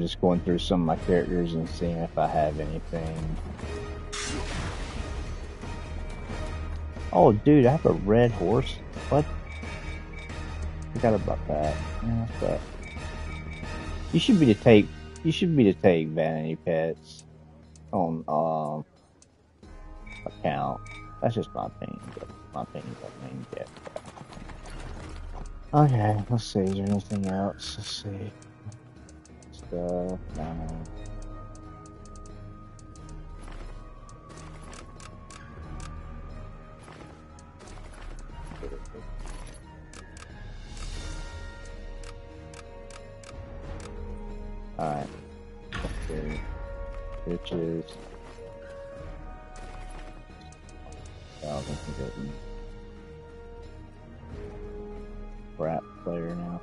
just going through some of my characters and seeing if I have anything. Oh, dude, I have a red horse. What? Forgot about that. Yeah, but you should be to take. You should be to take Vanity Pets on account. That's just my opinion. My opinion doesn't mean yet. Okay, let's see. Is there anything else? Let's see. Stuff. No. Alright. Okay. Bitches. Rap player now.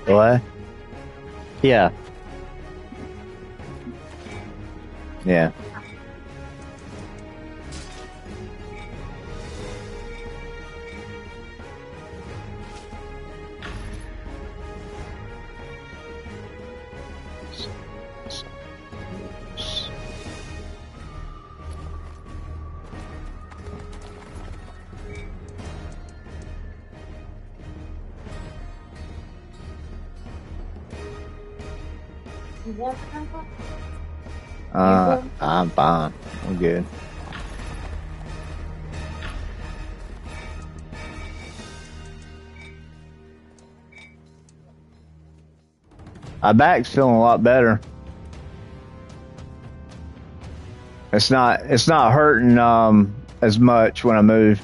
What? Yeah. Yeah. I'm fine. I'm good. My back's feeling a lot better. It's not hurting as much when I move.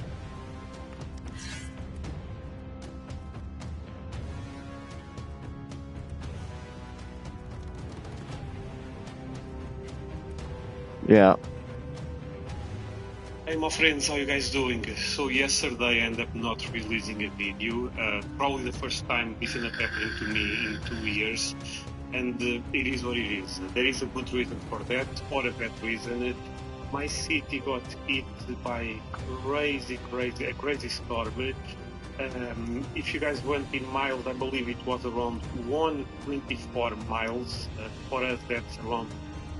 Yeah. Hey my friends, how you guys doing? So yesterday I ended up not releasing a video. Probably the first time this is not happening to me in 2 years. And it is what it is. There is a good reason for that, or a bad reason. My city got hit by a crazy storm. If you guys went in miles, I believe it was around 124 miles. For us, that's around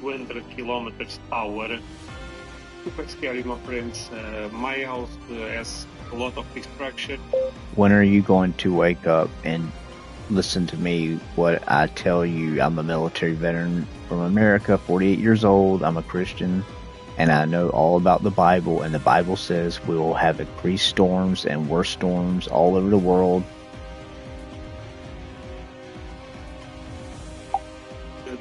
200 kilometers per hour. Super scary, my friends. My house has a lot of destruction. When are you going to wake up and listen to me? What I tell you, I'm a military veteran from America, 48 years old. I'm a Christian, and I know all about the Bible. And the Bible says we will have increased storms and worse storms all over the world.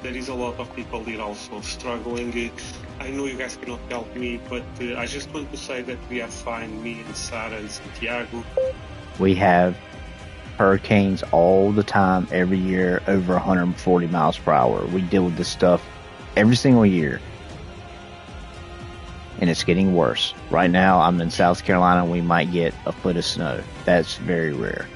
There is a lot of people here also struggling. I know you guys cannot help me, but I just want to say that we are fine, me and Sarah and Santiago. We have hurricanes all the time, every year, over 140 miles per hour. We deal with this stuff every single year. And it's getting worse. Right now, I'm in South Carolina, and we might get a foot of snow. That's very rare.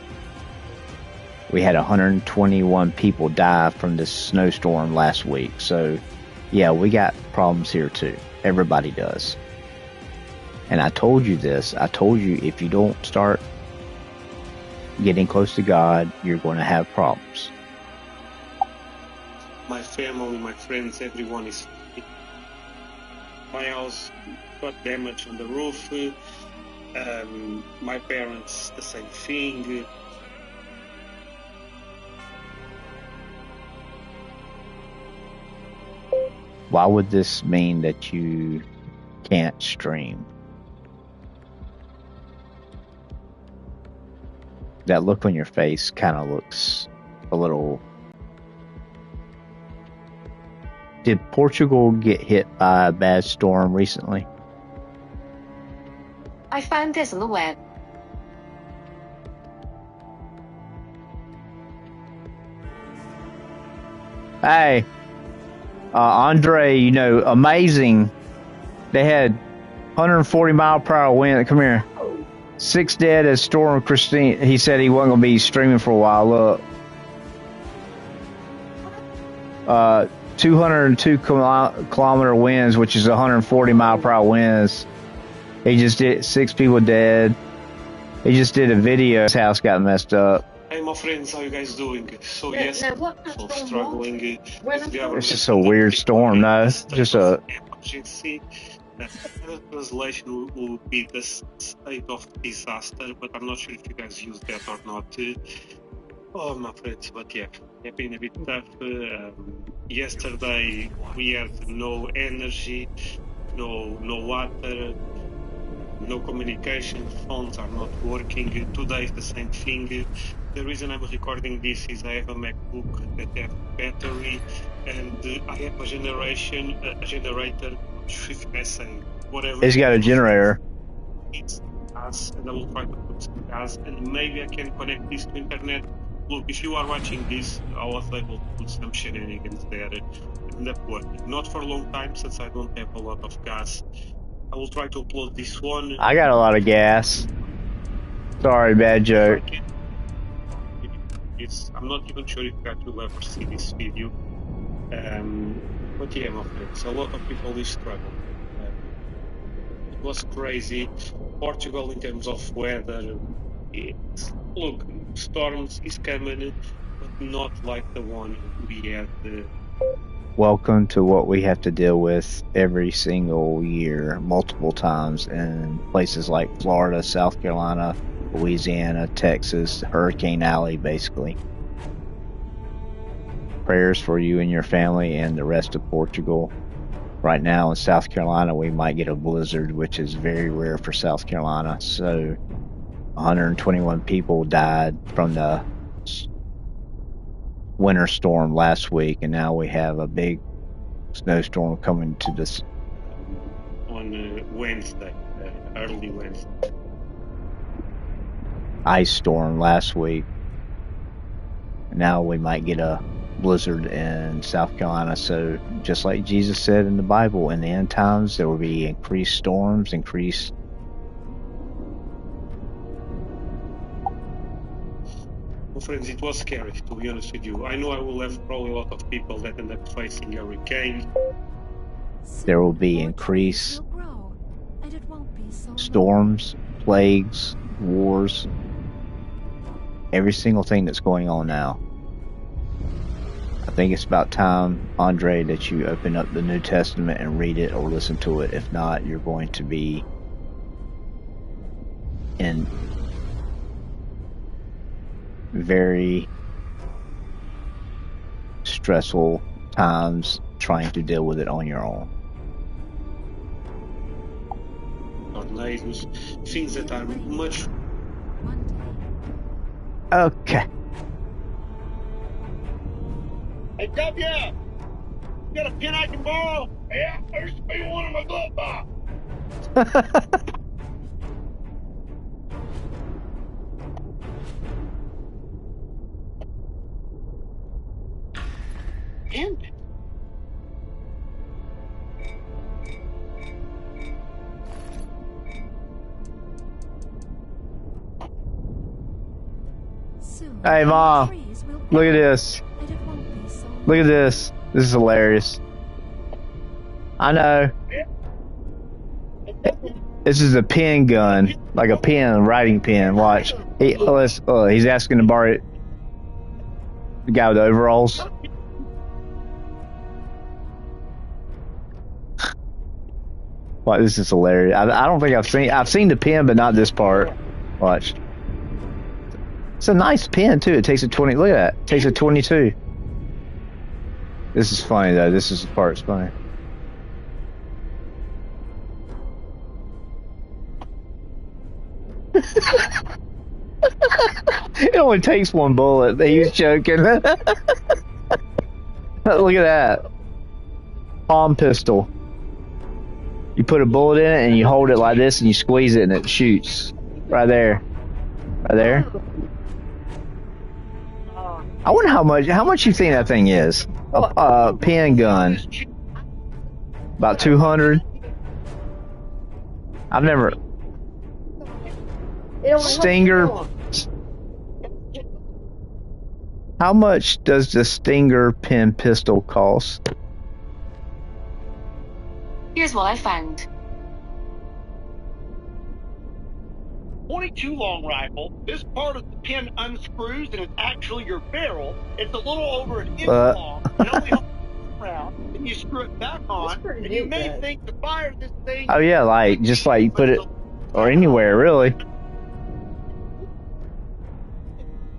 We had 121 people die from this snowstorm last week. So, yeah, we got problems here too. Everybody does. And I told you this. I told you if you don't start getting close to God, you're going to have problems. My family, my friends, everyone is... My house got damaged on the roof. My parents, the same thing. Why would this mean that you can't stream? That look on your face kind of looks a little... Did Portugal get hit by a bad storm recently? I found this on the web. Hey, Andre, you know, amazing. They had 140 mile per hour wind. Come here. 6 dead as Storm Christine. He said he wasn't going to be streaming for a while. Look. 202 kilometer winds, which is 140 mile per hour winds. He just did 6 people dead. He just did a video. His house got messed up. Hey, my friends, how you guys doing? So yes, so struggling. It's just a weird storm, no? Just a emergency. The translation will be the state of disaster, but I'm not sure if you guys use that or not. Oh, my friends, but yeah, it's been a bit tough. Yesterday we had no energy, no water, no communication. Phones are not working. Today is the same thing. The reason I'm recording this is I have a MacBook that has battery, and I have a generator. If I say whatever. He's got a generator. It's gas, and I will try to put some gas, and maybe I can connect this to internet. Look, if you are watching this, I was able to put some shenanigans there. It ended up working. Not for a long time, since I don't have a lot of gas. I will try to upload this one. I got a lot of gas. Sorry, bad joke. I'm not even sure if you guys will ever see this video. But yeah, my friends, a lot of people is struggling. It was crazy. Portugal, in terms of weather, look, storms is coming, but not like the one we had. Welcome to what we have to deal with every single year, multiple times in places like Florida, South Carolina, Louisiana, Texas, Hurricane Alley, basically. Prayers for you and your family and the rest of Portugal. Right now in South Carolina, we might get a blizzard, which is very rare for South Carolina. So 121 people died from the winter storm last week, and now we have a big snowstorm coming to this on Wednesday, early Wednesday. Ice storm last week. Now we might get a blizzard in South Carolina. So just like Jesus said in the Bible, in the end times there will be increased storms, increased Friends, it was scary, to be honest with you. I know I will have probably a lot of people that end up facing a hurricane. There will be increased storms, plagues, wars, every single thing that's going on now. I think it's about time, Andre, that you open up the New Testament and read it or listen to it. If not, you're going to be in very stressful times trying to deal with it on your own. Tornadoes, things that are much. Okay. Hey, W! You got a pen I can borrow? Yeah, there used to be one in my glove box. End it. Hey, Mom, look at this. Look at this. This is hilarious. I know. This is a pen gun, like a pen, writing pen. Watch. He's asking to borrow it. The guy with the overalls. Wow, this is hilarious. I don't think I've seen the pen, but not this part. Watch. It's a nice pen too. It takes a 20. Look at that. It takes a 22. This is funny though. This is the part that's funny. It only takes one bullet. He was joking. Look at that. Palm pistol. You put a bullet in it and you hold it like this and you squeeze it and it shoots. Right there. Right there. I wonder how much you think that thing is. A pen gun. About 200. I've never. Stinger. How much does the Stinger pen pistol cost? Here's what I found. .22 long rifle, this part of the pin unscrews and it's actually your barrel. It's a little over an inch long. It only holds around, and you screw it back on, and you may think to fire this thing. Oh yeah, like just like you put it or anywhere really.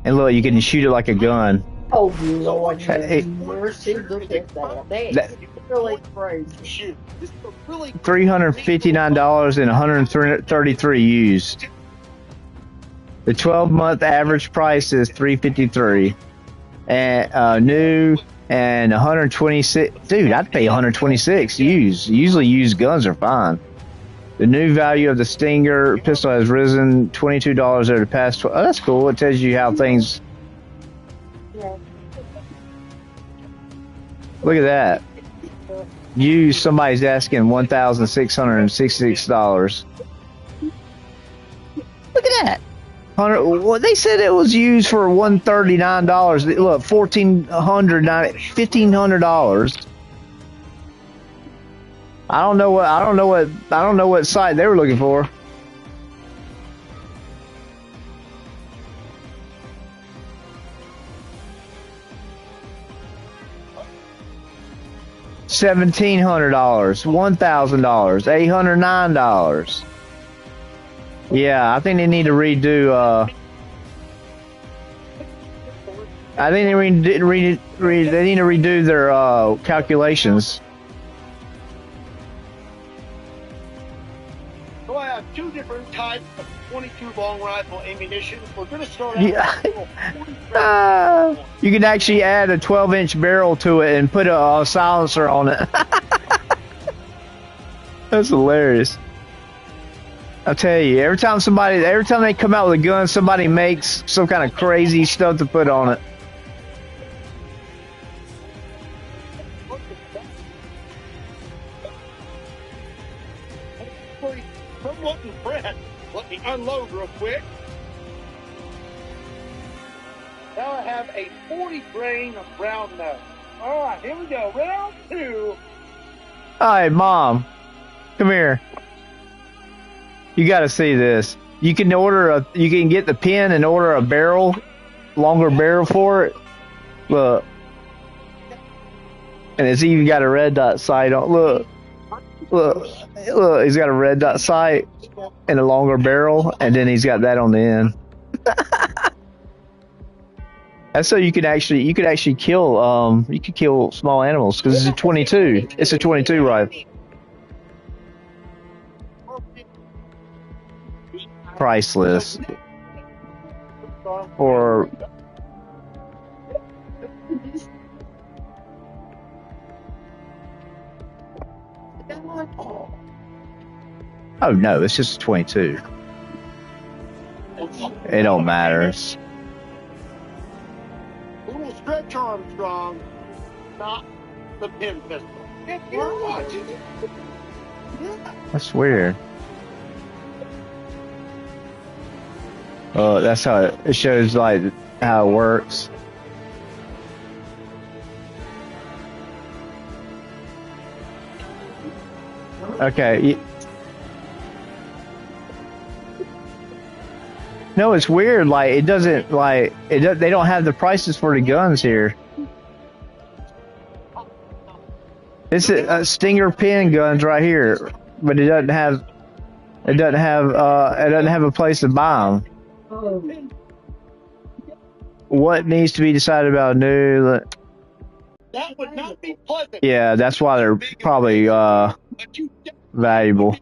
And look, you can shoot it like a gun. Oh Lord, mercy! Look at that. That's really crazy. Shoot, this is a really $359 and 133 used. The 12-month average price is $353, and new and 126. Dude, I'd pay 126 used. Usually, used guns are fine. The new value of the Stinger pistol has risen $22 over the past 12. Oh, that's cool. It tells you how things. Look at that. Used, somebody's asking $1,666. Look at that. Well, they said it was used for $139. Look, $1,500. I don't know what site they were looking for. $1,700, $1,000, $809. Yeah, I think they need to redo. I think they need to redo their calculations. So I have two different types of .22 long rifle ammunition. We're going to start out with you can actually add a 12-inch barrel to it and put a silencer on it. That's hilarious. I'll tell you, every time they come out with a gun, somebody makes some kind of crazy stuff to put on it. Let me unload real quick. Now I have a 40 grain of round nose. All right, here we go. Round two. All right, Mom, come here. You got to see this. You can get the pin and order a barrel, longer barrel for it. Look, and it's even got a red dot sight on. Look, he's got a red dot sight and a longer barrel, and then he's got that on the end. That's so you could actually kill you could kill small animals because it's a 22. It's a 22 rifle. Priceless. Or oh no, it's just a 22. It don't matter. It's little stretch Armstrong, not the pin pistol. If you're watching it. That's weird. That's how it shows like how it works. Okay. No, it's weird. Like it doesn't like it. They don't have the prices for the guns here. It's a Stinger pin guns right here, but it doesn't have a place to buy them. What needs to be decided about new? That would not be pleasant. Yeah, that's why they're probably valuable.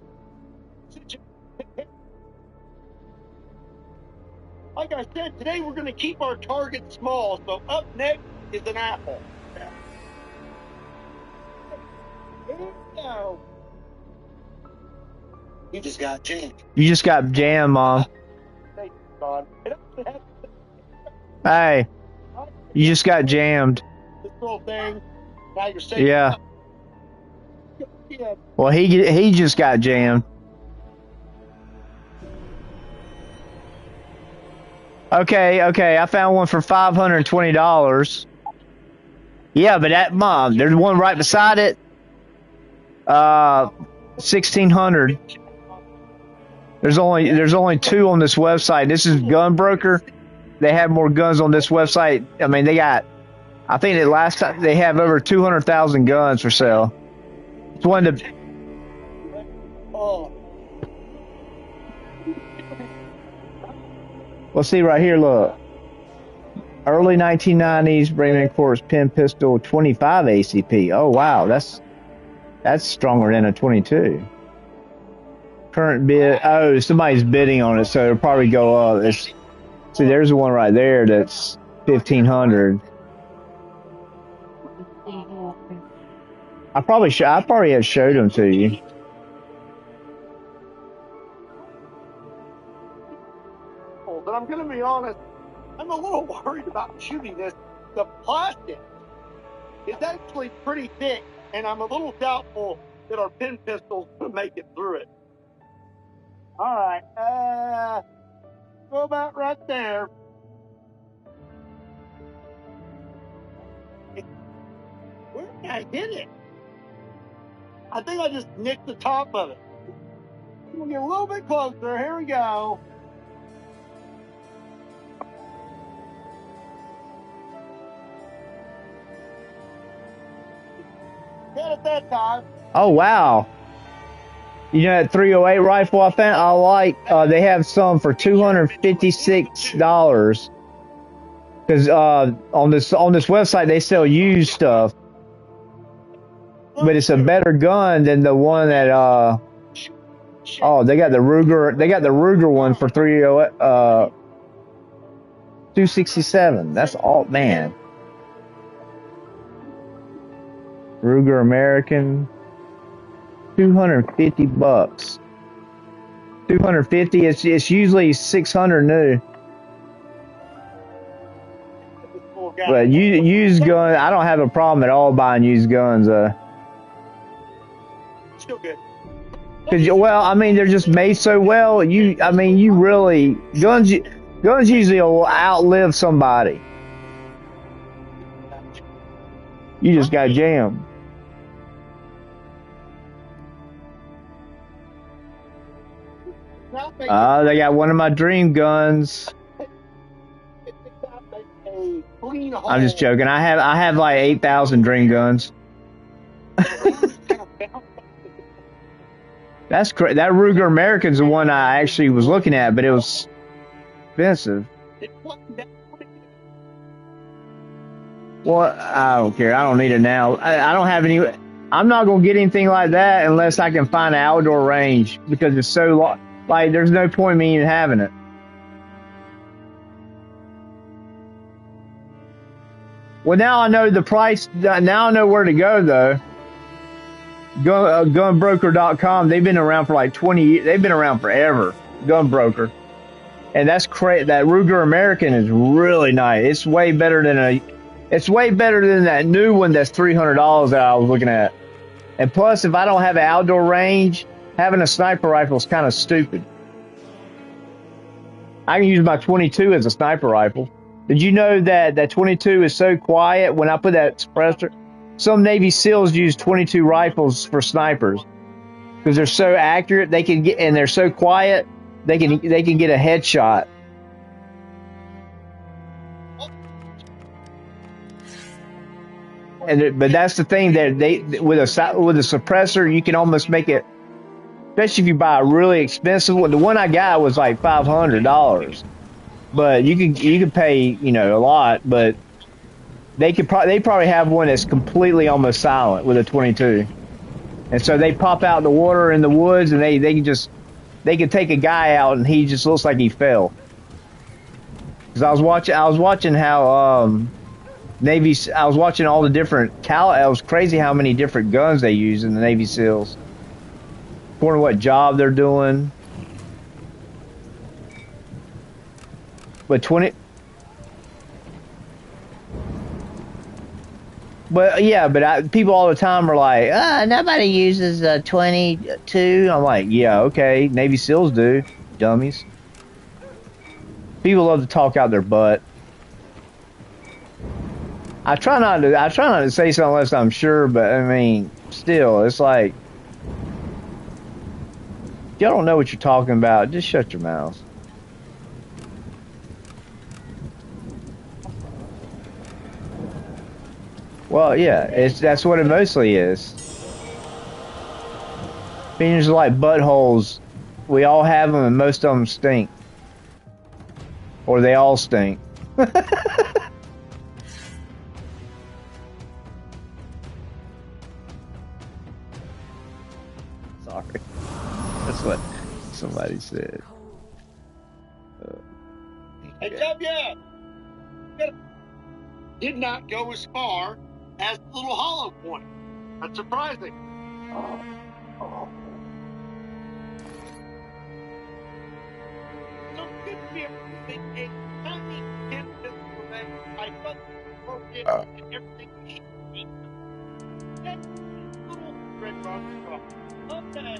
Like I said, today we're going to keep our target small. So up next is an apple. There you go. You just got jammed. You just got jammed, Mom. Hey, you just got jammed. This little thing. Now you're safe. Yeah. Well, he just got jammed. Okay, I found one for $520. Yeah, but that Mom, there's one right beside it. $1,600. There's only 2 on this website. This is Gun Broker. They have more guns on this website. I mean, they got, I think the last time they have over 200,000 guns for sale. It's one of the. Oh. Well, see right here, look. Early 1990s, Raymond Court's pen pistol 25 ACP. Oh wow, that's stronger than a 22. Current bid. Oh, somebody's bidding on it, so it'll probably go up. See, there's the one right there that's 1,500. I probably have showed them to you. But I'm going to be honest, I'm a little worried about shooting this. The plastic is actually pretty thick, and I'm a little doubtful that our pen pistols will make it through it. All right, go about right there. Where did I hit it? I think I just nicked the top of it. We'll get a little bit closer. Here we go. Hit it that time. Oh wow! You know that 308 rifle I found? I like. They have some for $256. Because on this website they sell used stuff, but it's a better gun than the one that oh, they got the Ruger. They got the Ruger one for 267. That's all, man. Ruger American, $250. 250. It's usually 600 new. But used gun, I don't have a problem at all buying used guns. Still good. Cause well, I mean, they're just made so well. I mean, you really guns usually will outlive somebody. You just got jammed. They got one of my dream guns. I'm just joking. I have like 8,000 dream guns. That's crazy. That Ruger American's the one I actually was looking at, but it was expensive. Well, I don't care. I don't need it now. I don't have any. I'm not gonna get anything like that unless I can find an outdoor range, because it's so like there's no point in me even having it. Well, now I know the price. Now I know where to go, though. Gunbroker.com. They've been around for like 20 years. They've been around forever. Gunbroker. And that's crazy. That Ruger American is really nice. It's way better than that new one that's $300 that I was looking at. And plus, if I don't have an outdoor range, having a sniper rifle is kind of stupid. I can use my 22 as a sniper rifle. Did you know that 22 is so quiet when I put that suppressor? Some Navy SEALs use 22 rifles for snipers because they're so accurate. They can get, and they're so quiet. They can get a headshot. But that's the thing, that with a suppressor you can almost make it. Especially if you buy a really expensive one. The one I got was like $500. But you can pay, a lot, but they probably have one that's completely almost silent with a 22. And so they pop out in the water in the woods, and they can take a guy out and he just looks like he fell. Cuz I was watching how I was watching all the different it was crazy how many different guns they use in the Navy SEALs. According to what job they're doing. But people all the time are like, nobody uses a 22. I'm like, yeah, okay, Navy SEALs do, dummies. People love to talk out their butt. I try not to say something unless I'm sure, but I mean, still, it's like, y'all don't know what you're talking about, just shut your mouths. Well, yeah, that's what it mostly is. Opinions are like buttholes. We all have them, and most of them stink, or they all stink. Sorry, that's what somebody said. Hey, W! Did not go as far as the little hollow point. That's surprising. So good to be able to make a tiny 10-minute event. I felt appropriate and everything should be. That little red run drop. Okay.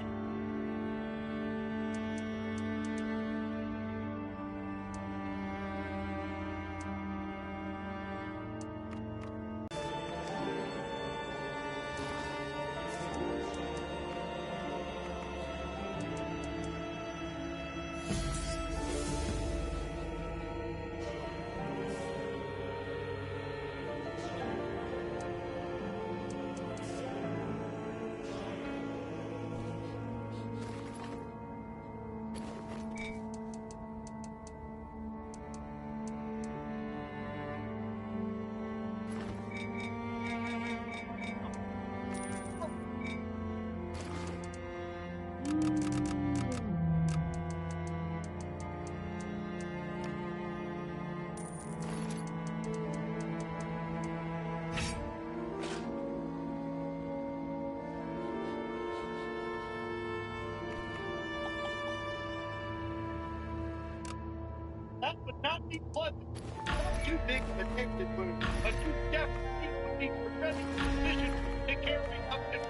That would not be pleasant. Not too big of a texted wound, but you definitely would be preventing the decision to carry up and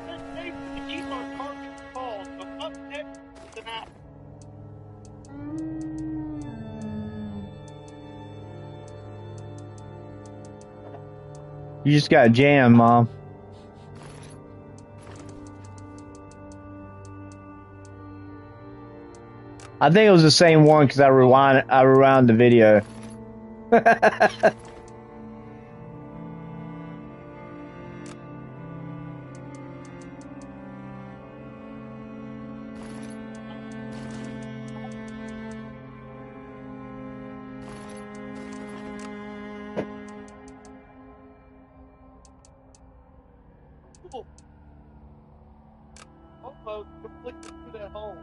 let's stay to keep our target calls. So up next is an app. You just got jammed, Mom. I think it was the same one because I rewound the video. Cool. Almost completely through that hole.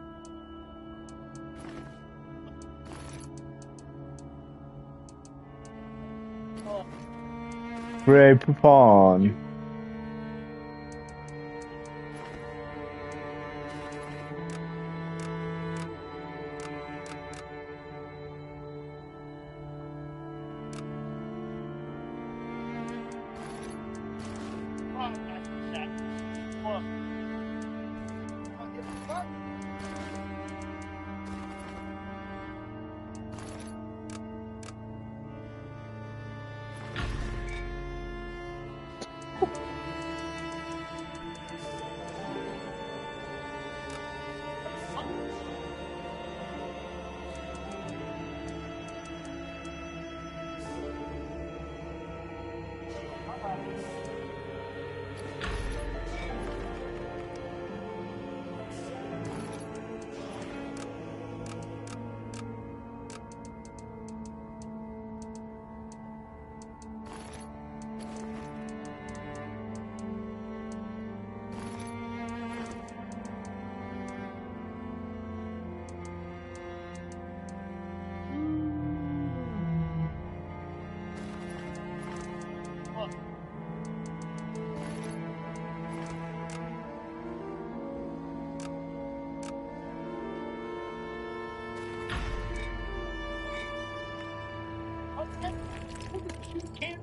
Ray Papon.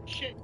Shit.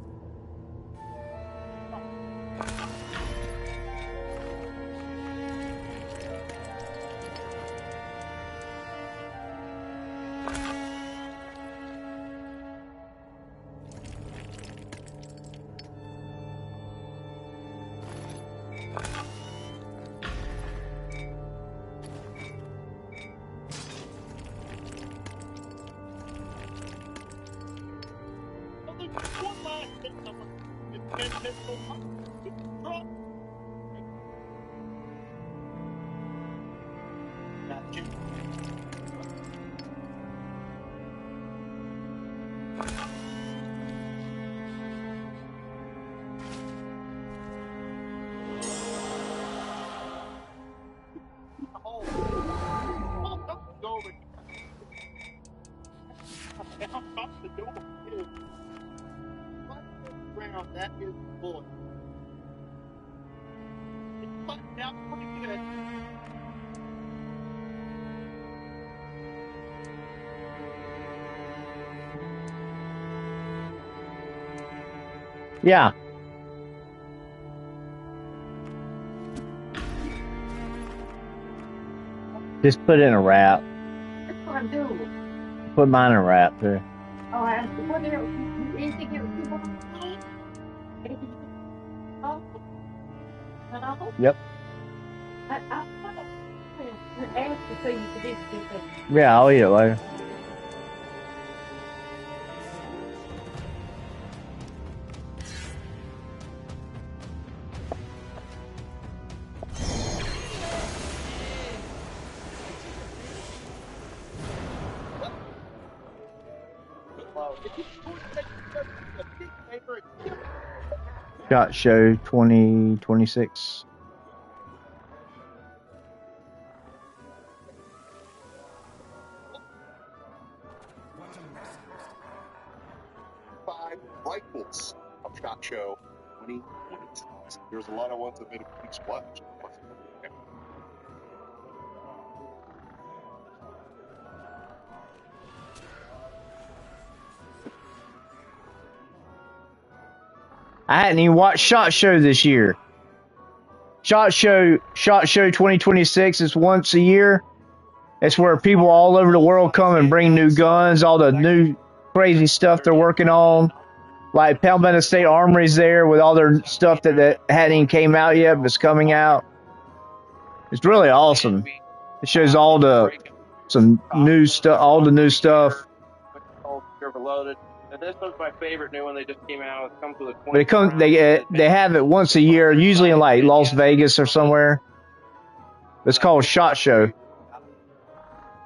That is bull. It's buttoned out pretty good. Yeah. Just put it in a wrap. That's what I'm doing. Put mine in a wrap there. Oh, I have to put it. You think it was too much? Yep. I asked you so you could eat it. Yeah, I'll eat it later. SHOT Show 2026. Rifles of SHOT Show 2026. There's a lot of ones that made a big splash. I hadn't even watched SHOT Show this year. SHOT Show 2026 is once a year. It's where people all over the world come and bring new guns, all the new crazy stuff they're working on. Like Palmetto State Armory's there with all their stuff that hadn't even came out yet, but it's coming out. It's really awesome. It shows some new stuff, all the new stuff. Overloaded. And this was my favorite new one. They just came out. It comes with a 20. But they have it once a year, usually in like Las Vegas or somewhere. It's called SHOT Show.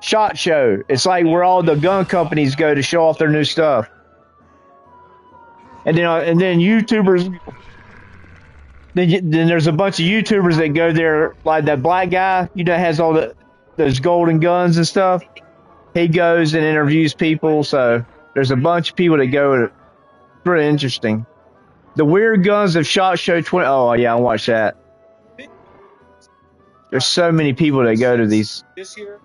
SHOT Show. It's like where all the gun companies go to show off their new stuff. And then YouTubers. Then there's a bunch of YouTubers that go there, like that black guy, has all those golden guns and stuff. He goes and interviews people, so there's a bunch of people that go. It's pretty interesting. The Weird Guns of SHOT Show 20. Oh yeah, I watched that. There's so many people that go to these. This year,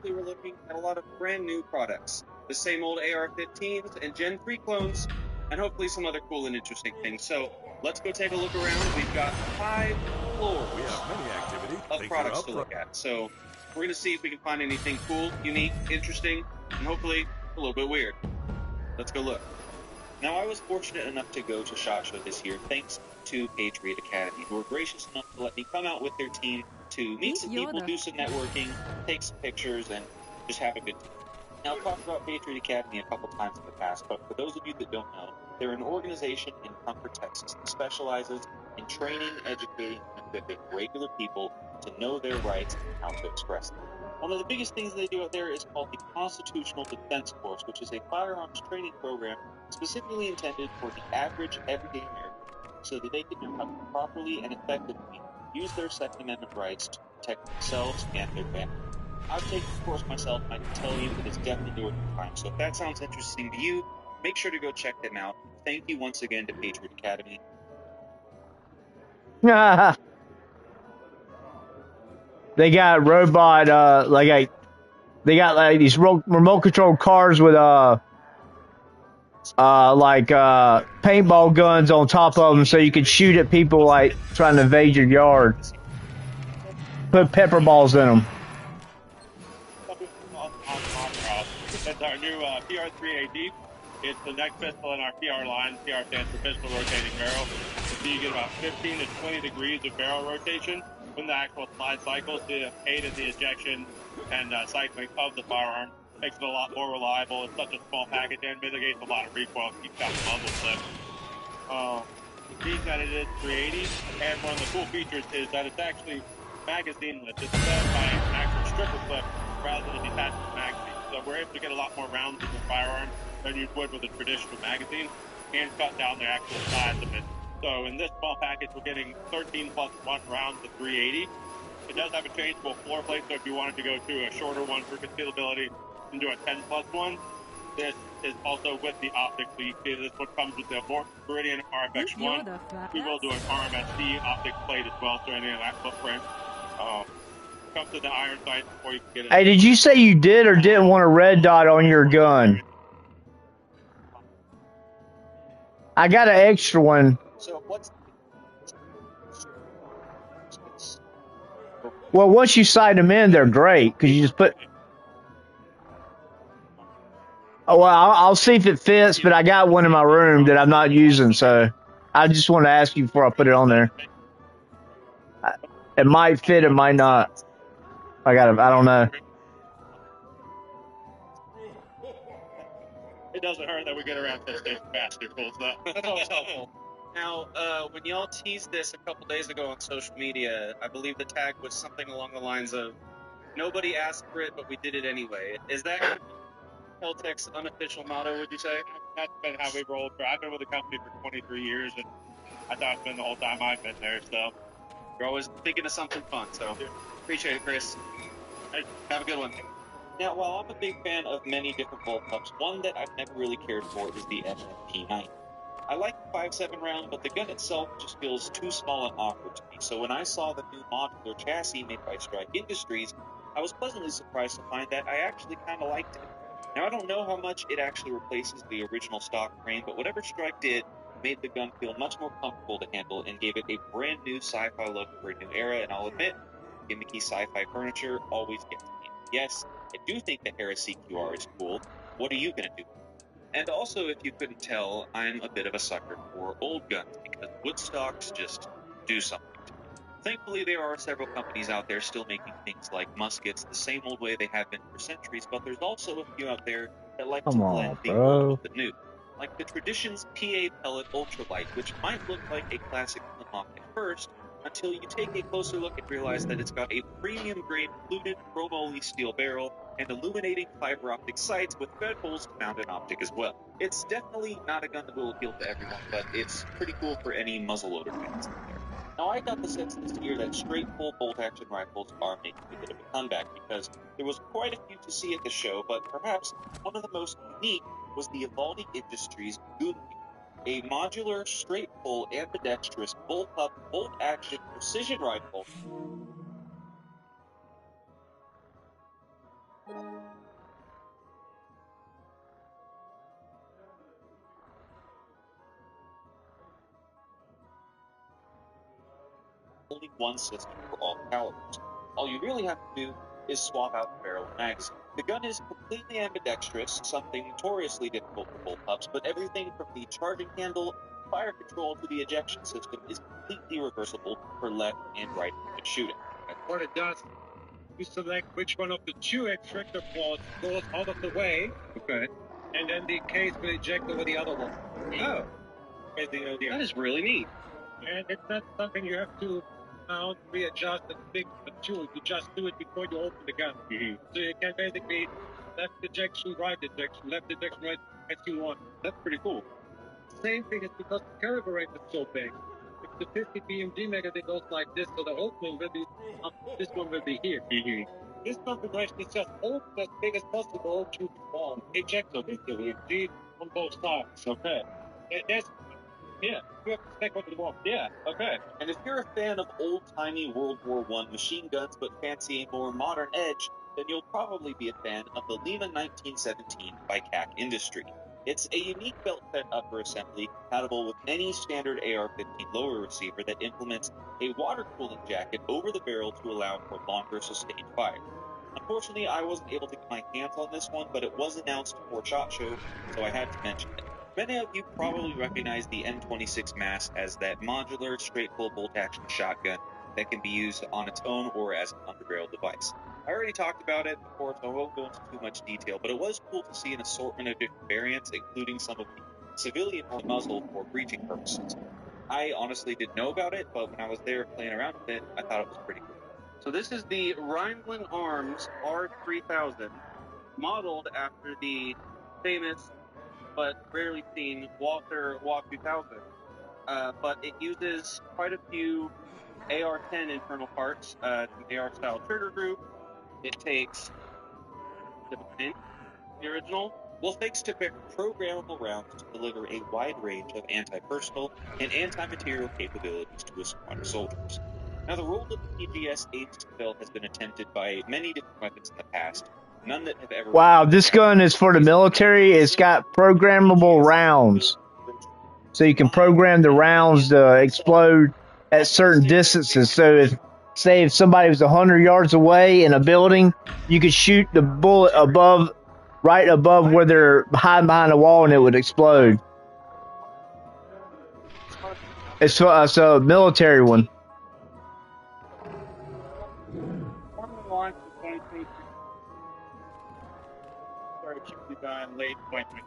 we were looking at a lot of brand new products. The same old AR-15s and Gen 3 clones, and hopefully some other cool and interesting things. So let's go take a look around. We've got 5 floors of products to look at. So we're going to see if we can find anything cool, unique, interesting, and hopefully a little bit weird. Let's go look. Now, I was fortunate enough to go to SHOT Show this year thanks to Patriot Academy, who were gracious enough to let me come out with their team to meet some people, do some networking, take some pictures, and just have a good time. Now, I've talked about Patriot Academy a couple times in the past, but for those of you that don't know, they're an organization in Comfort, Texas that specializes in training, educating, and equipping regular people to know their rights and how to express them. One of the biggest things they do out there is called the Constitutional Defense Course, which is a firearms training program specifically intended for the average, everyday American, so that they can know how to properly and effectively use their Second Amendment rights to protect themselves and their family. I've taken the course myself, and I can tell you that it's definitely worth your time. So if that sounds interesting to you, make sure to go check them out. Thank you once again to Patriot Academy. They got robot, they got like these remote control cars with paintball guns on top of them, so you can shoot at people like trying to invade your yard. Put pepper balls in them. That's our new PR3AD. It's the next pistol in our PR line. PR stands for pistol rotating barrel. So you get about 15 to 20 degrees of barrel rotation when the actual slide cycles to aid in the ejection and cycling of the firearm. Makes it a lot more reliable. It's such a small package and mitigates a lot of recoil, keeps out the muzzle slip. being that it is 380, and one of the cool features is that it's actually magazine-less. It's fed by an actual stripper clip rather than a detachable magazine. So we're able to get a lot more rounds in the firearm than you would with a traditional magazine, and cut down the actual size of it. So in this small package, we're getting 13 plus 1 rounds of 380. It does have a changeable floor plate, so if you wanted to go to a shorter one for concealability and do a 10 plus 1, this is also with the optics. So you see this one comes with the Meridian RFX1. We will do an RMSD optic plate as well, so any of that footprint. Comes to the iron sight before you can get it. Hey, did you say you did or didn't want a red dot on your gun? I got an extra one. So what's... Well, once you sight them in, they're great because you just put. Oh, well, I'll see if it fits, but I got one in my room that I'm not using, so I just want to ask you before I put it on there. It might fit, it might not. I don't know. It doesn't hurt that we get around to this faster, cool stuff. That's always helpful. Now, when y'all teased this a couple days ago on social media, I believe the tag was something along the lines of, nobody asked for it, but we did it anyway. Is that Keltec's unofficial motto, would you say? That's been how we rolled. I've been with the company for 23 years, and I thought it's been the whole time I've been there, so. You're always thinking of something fun, so appreciate it, Chris. Hey, have a good one. Now, while I'm a big fan of many different bullpups, one that I've never really cared for is the FFP9. I like the 5.7 round, but the gun itself just feels too small and awkward to me. So when I saw the new modular chassis made by Strike Industries, I was pleasantly surprised to find that I actually kind of liked it. Now, I don't know how much it actually replaces the original stock frame, but whatever Strike did made the gun feel much more comfortable to handle and gave it a brand new sci-fi look for a new era. And I'll admit, gimmicky sci-fi furniture always gets me. Yes, I do think the Harris CQR is cool. What are you going to do? And also, if you couldn't tell, I'm a bit of a sucker for old guns because wood stocks just do something to me. Thankfully, there are several companies out there still making things like muskets the same old way they have been for centuries, but there's also a few out there that like to blend the old with the new. Like the Traditions PA Pellet Ultralight, which might look like a classic flintlock at first, until you take a closer look and realize that it's got a premium-grade fluted chromoly steel barrel and illuminating fiber optic sights with fed holes to mount an optic as well. It's definitely not a gun that will appeal to everyone, but it's pretty cool for any muzzleloader fans out there. Now, I got the sense this year that straight-pull bolt-action rifles are making a bit of a comeback because there was quite a few to see at the show, but perhaps one of the most unique was the Evolving Industries Gunpei, a modular, straight-pull, ambidextrous, bullpup, bolt-action precision rifle. Only one system for all calibers. All you really have to do is swap out the barrel and magazine. The gun is completely ambidextrous, something notoriously difficult for bullpups, but everything from the charging handle, fire control to the ejection system is completely reversible for left and right-handed shooting. And what it does, you select which one of the two extractor ports goes out of the way. Okay. And then the case will eject over the other one. Oh, that is really neat. And it's not something you have to mount, readjust, and fix the tool. You just do it before you open the gun. Mm-hmm. So you can basically left ejection, right ejection, left ejection, right, as you want. That's pretty cool. Same thing is because the caliber rate is so big. If the 50 BMG magazine goes like this, so the opening will be up, this one will be here. Mm-hmm. This configuration is just open as big as possible to eject the BMG on both sides. Okay. Yeah, you have to spec what you want. Yeah, okay. And if you're a fan of old-timey World War I machine guns but fancy a more modern edge, then you'll probably be a fan of the Lima 1917 by CAC Industry. It's a unique belt-fed upper assembly compatible with any standard AR-15 lower receiver that implements a water cooling jacket over the barrel to allow for longer sustained fire. Unfortunately, I wasn't able to get my hands on this one, but it was announced before SHOT Show, so I had to mention it. Many of you probably recognize the M26 Mass as that modular, straight-pull bolt-action shotgun that can be used on its own or as an underbarrel device. I already talked about it before, so I won't go into too much detail, but it was cool to see an assortment of different variants, including some of the civilian muzzle for breaching purposes. I honestly didn't know about it, but when I was there playing around with it, I thought it was pretty cool. So this is the Rhineland Arms R3000, modeled after the famous but rarely seen Walther WA2000. But it uses quite a few AR-10 internal parts, an AR-style trigger group. It takes the original. Well, thanks to programmable rounds to deliver a wide range of anti-personal and anti-material capabilities to a squad of soldiers. Now, the role of the PGS aims to fill has been attempted by many different weapons in the past, none that have ever... Wow, this gun is for the military. It's got programmable rounds. So you can program the rounds to explode at certain distances. So if somebody was 100 yards away in a building, you could shoot the bullet right above where they're hiding behind a wall, and it would explode. It's a military one. Launched in 2023. Started shipping in late 2020.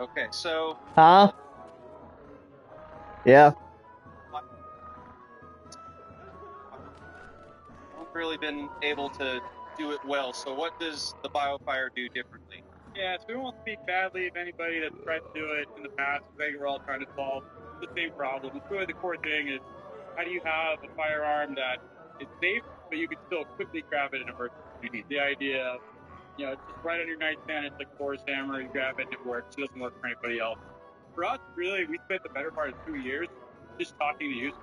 Okay, so... Huh? Yeah. I've really been able to do it well. So what does the BioFire do differently? Yeah, so we won't speak badly of anybody that's tried to do it in the past. I think we're all trying to solve the same problem. It's really the core thing is, how do you have a firearm that is safe, but you can still quickly grab it in an emergency? The idea of, it's just right on your nightstand, it's like Thor's hammer, you grab it and it works. It doesn't work for anybody else. For us, really, we spent the better part of 2 years just talking to users.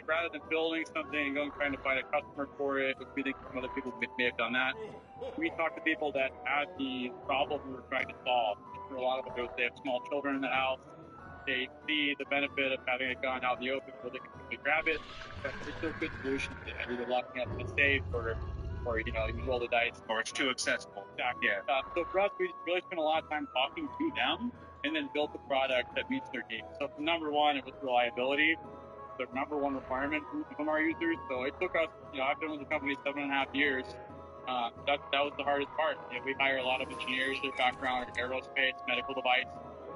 Rather than building something and going trying to find a customer for it, which we think some other people may have done that, we talked to people that had the problem we were trying to solve. For a lot of them, they have small children in the house. They see the benefit of having a gun out in the open where they can quickly grab it. But there's no good solution to it. Either locking up in a safe or you roll the dice. Or it's too accessible. Exactly. Yeah. So for us, we really spent a lot of time talking to them and then built a product that meets their needs. So for number one, it was reliability. The number one requirement from our users. So it took us, I've been with the company 7.5 years. That was the hardest part. We hire a lot of engineers, their background in aerospace, medical device.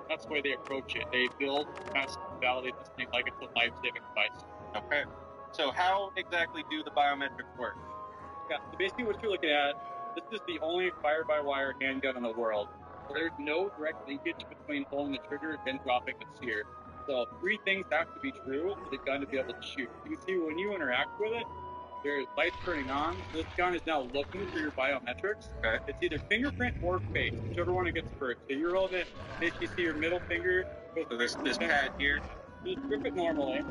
That's the way they approach it. They build, test, validate this thing like it's a life-saving device. Okay. So how exactly do the biometrics work? Yeah, so basically what you're looking at, this is the only fire-by-wire handgun in the world. So there's no direct linkage between pulling the trigger and dropping the sear. So 3 things have to be true for the gun to be able to shoot. You can see when you interact with it, there's lights turning on. This gun is now looking for your biometrics. Okay. It's either fingerprint or face, whichever one it gets first. So you're holding it, basically see your middle finger. So this pad here. You grip it normally.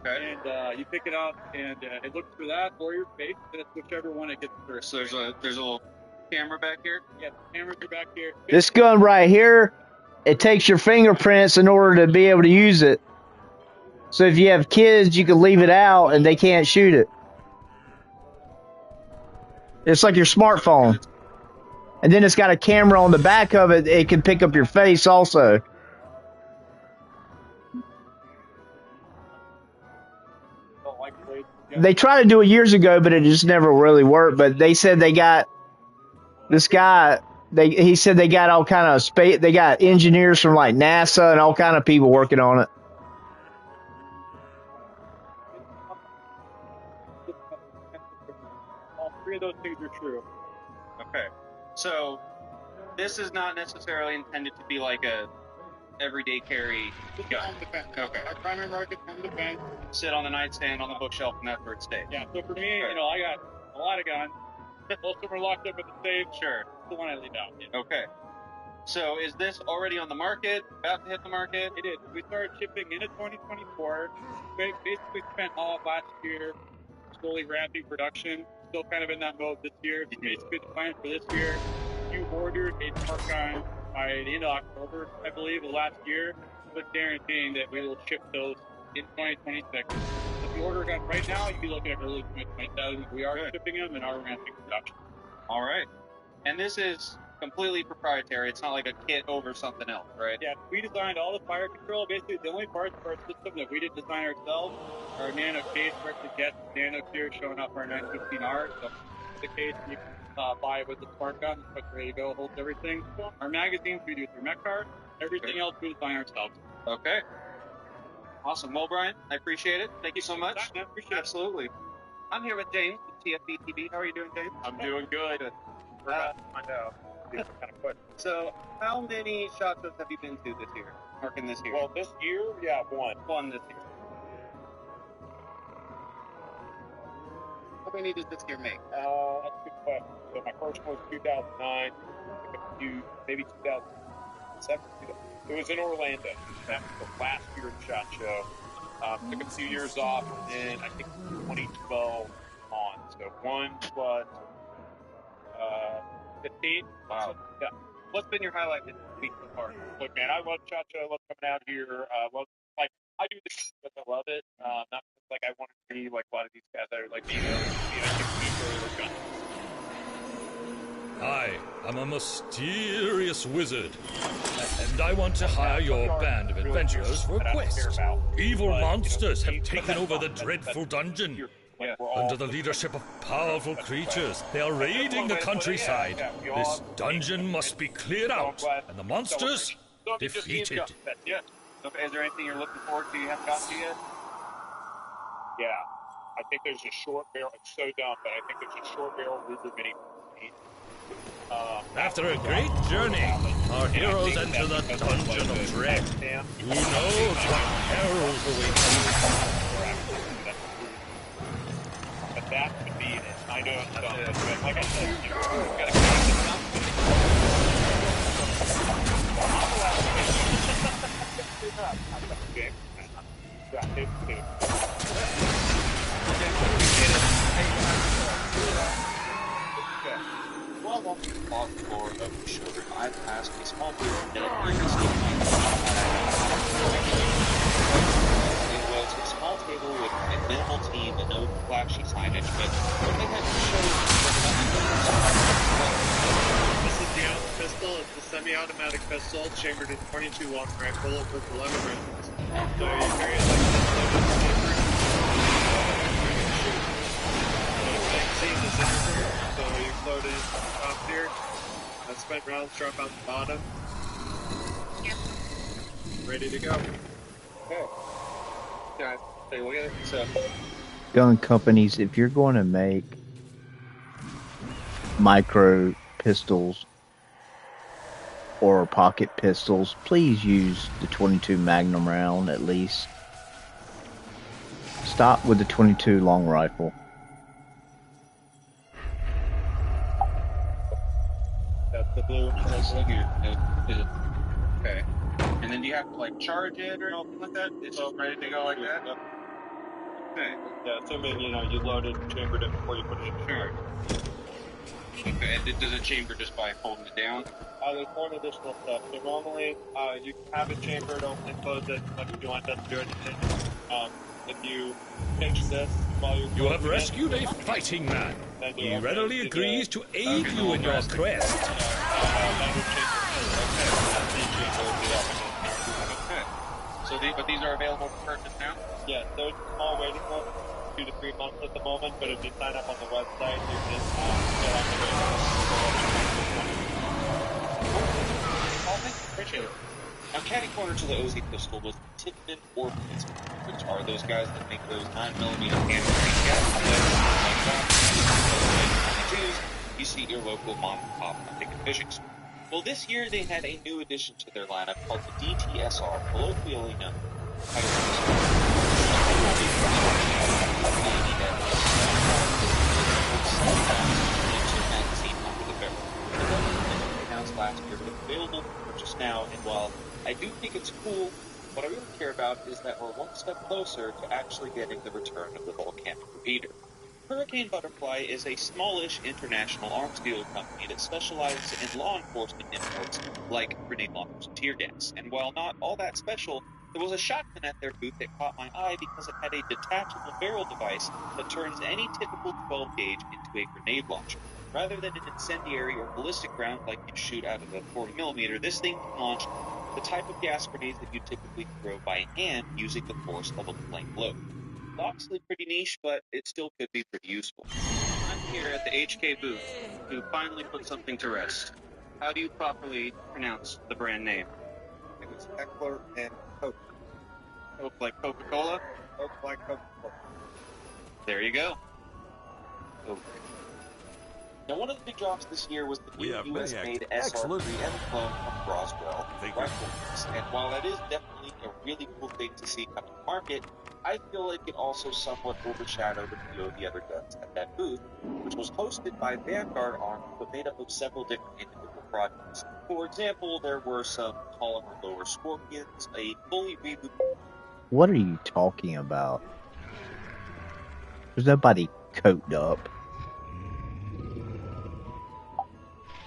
Okay. And you pick it up, and it looks for that or your face, and it's whichever one it gets first. So there's a little camera back here? Yeah, the cameras are back here. This gun right here, it takes your fingerprints in order to be able to use it. So if you have kids, you can leave it out and they can't shoot it. It's like your smartphone. And then it's got a camera on the back of it. It can pick up your face also. They tried to do it years ago, but it just never really worked. But they said they got this guy. He said they got all kind of space. They got engineers from like NASA and all kind of people working on it. All 3 of those things are true. Okay. So this is not necessarily intended to be like a everyday carry gun. Okay. Our primary market home defense. Sit on the nightstand on the bookshelf and that's where it stays. Yeah. So for me, I got a lot of guns. Most of them are locked up at the safe. Sure. The one I leave out. Yeah. Okay. So is this already on the market? About to hit the market? It is. We started shipping into 2024. We basically spent all of last year slowly ramping production. Still kind of in that mode this year. Basically the plan for this year. You ordered a smart gun by the end of October, I believe, of last year, but guaranteeing that we will ship those in 2026. If you order a gun right now, you'd be looking at early 2027. We are shipping them and are ramping production. All right. And this is completely proprietary. It's not like a kit over something else, right? Yeah, we designed all the fire control. Basically, the only parts of our system that we didn't design ourselves are a nano case where it gets nano here showing up our 915R. So the case you can buy with the smart gun, it's ready to go, holds everything. Our magazines we do through Metcar. Everything else we design ourselves. Okay. Awesome. Well, Brian, I appreciate it. Thank you so much. I appreciate it. Absolutely. I'm here with James with TFB TV. How are you doing, James? I'm doing good. We're about to find out. Kind of quick. So, how many SHOT Shows have you been to this year? Working this year? Well, this year, yeah, one. One this year. How many does this year make? That's a good question. So my first one was 2009. A few, maybe 2007. It was in Orlando. That was the last year of SHOT Show. Took a few years off, and then I think 2012 on. So one was 15. Wow. Yeah. What's been your highlight this week so far? Look, man, I love SHOT Show. I love coming out here. I do this because I love it. Not because, like, I want to be like a lot of these guys that are like being a gun. I am a mysterious wizard, and I want to hire your band of adventurers for a quest. Evil monsters have taken over the dreadful dungeon. Under the leadership of powerful creatures, they are raiding the countryside. This dungeon must be cleared out, and the monsters defeated. Yeah. Okay, is there anything you're looking forward to you haven't gotten to yet? Yeah. I think there's a short barrel. It's so dumb, but I think there's a short barrel Ruger Mini. After a great journey, our heroes enter the dungeon of dread. Who knows what perils await them? But that could be it. I know it's dumb, but like I said, you gotta okay. Yeah, it's good. Well, on the log floor of the shoulder, I passed a small group that it was a small table with a minimal team and no flashy signage, but what they had to show This is the Alpha pistol. It's a semi-automatic pistol chambered in 22 long rifle with 11 rounds. So you carry it like this loaded chamber. See the center, so you load it on top here. Spent rounds drop out the bottom. Ready to go. Okay. Yeah, take a look at it. So, Gun companies, if you're going to make micro pistols or pocket pistols, please use the 22 Magnum round at least. Stop with the 22 long rifle. that's the blue one. That's here. Okay. And then do you have to like charge it or anything like that? It's just ready to go like that? Okay. Yeah, assuming you load it and chambered it before you put it in the Sure. Okay, and does it chamber just by holding it down? There's one additional step. So normally, you have it chambered, open and close it, like if you want that to do anything. If you pinch this while you're You have rescued a fighting man. He readily agrees to aid you in your quest. So these are available for purchase now? Yeah, there's a small waiting list, 2 to 3 months at the moment, but if you sign up on the website, you can get on the waiting list. Appreciate it. Now, catty corner to the OZ pistol was Tippmann Orphans, which are those guys that make those 9mm hand-grenade gas. You see your local mom and pop hunting and fishing store. Well, this year they had a new addition to their lineup called the DTSR, colloquially known as announced last year, but available for purchase now. And while I do think it's cool, what I really care about is that we're one step closer to actually getting the return of the volcanic repeater. Hurricane Butterfly is a smallish international arms dealer company that specializes in law enforcement imports like grenade launchers and tear gas. And while not all that special, there was a shotgun at their booth that caught my eye because it had a detachable barrel device that turns any typical 12 gauge into a grenade launcher. Rather than an incendiary or ballistic round like you'd shoot out of a 40mm, this thing can launch the type of gas grenades that you typically throw by hand using the force of a flame load. Obviously pretty niche, but it still could be pretty useful. I'm here at the HK booth to finally put something to rest. How do you properly pronounce the brand name? It was Heckler and Coke. Coke like Coca-Cola? Coke like Coca-Cola. There you go. Coke. Now, one of the big drops this year was the new US-made SR3 M clone from Roswell Rifles. And while that is definitely a really cool thing to see come to market, I feel like it also somewhat overshadowed a few of the other guns at that booth, which was hosted by Vanguard Arms, but made up of several different individual projects. For example, there were some taller, lower Scorpions, a fully rebooted... What are you talking about? There's nobody coked up.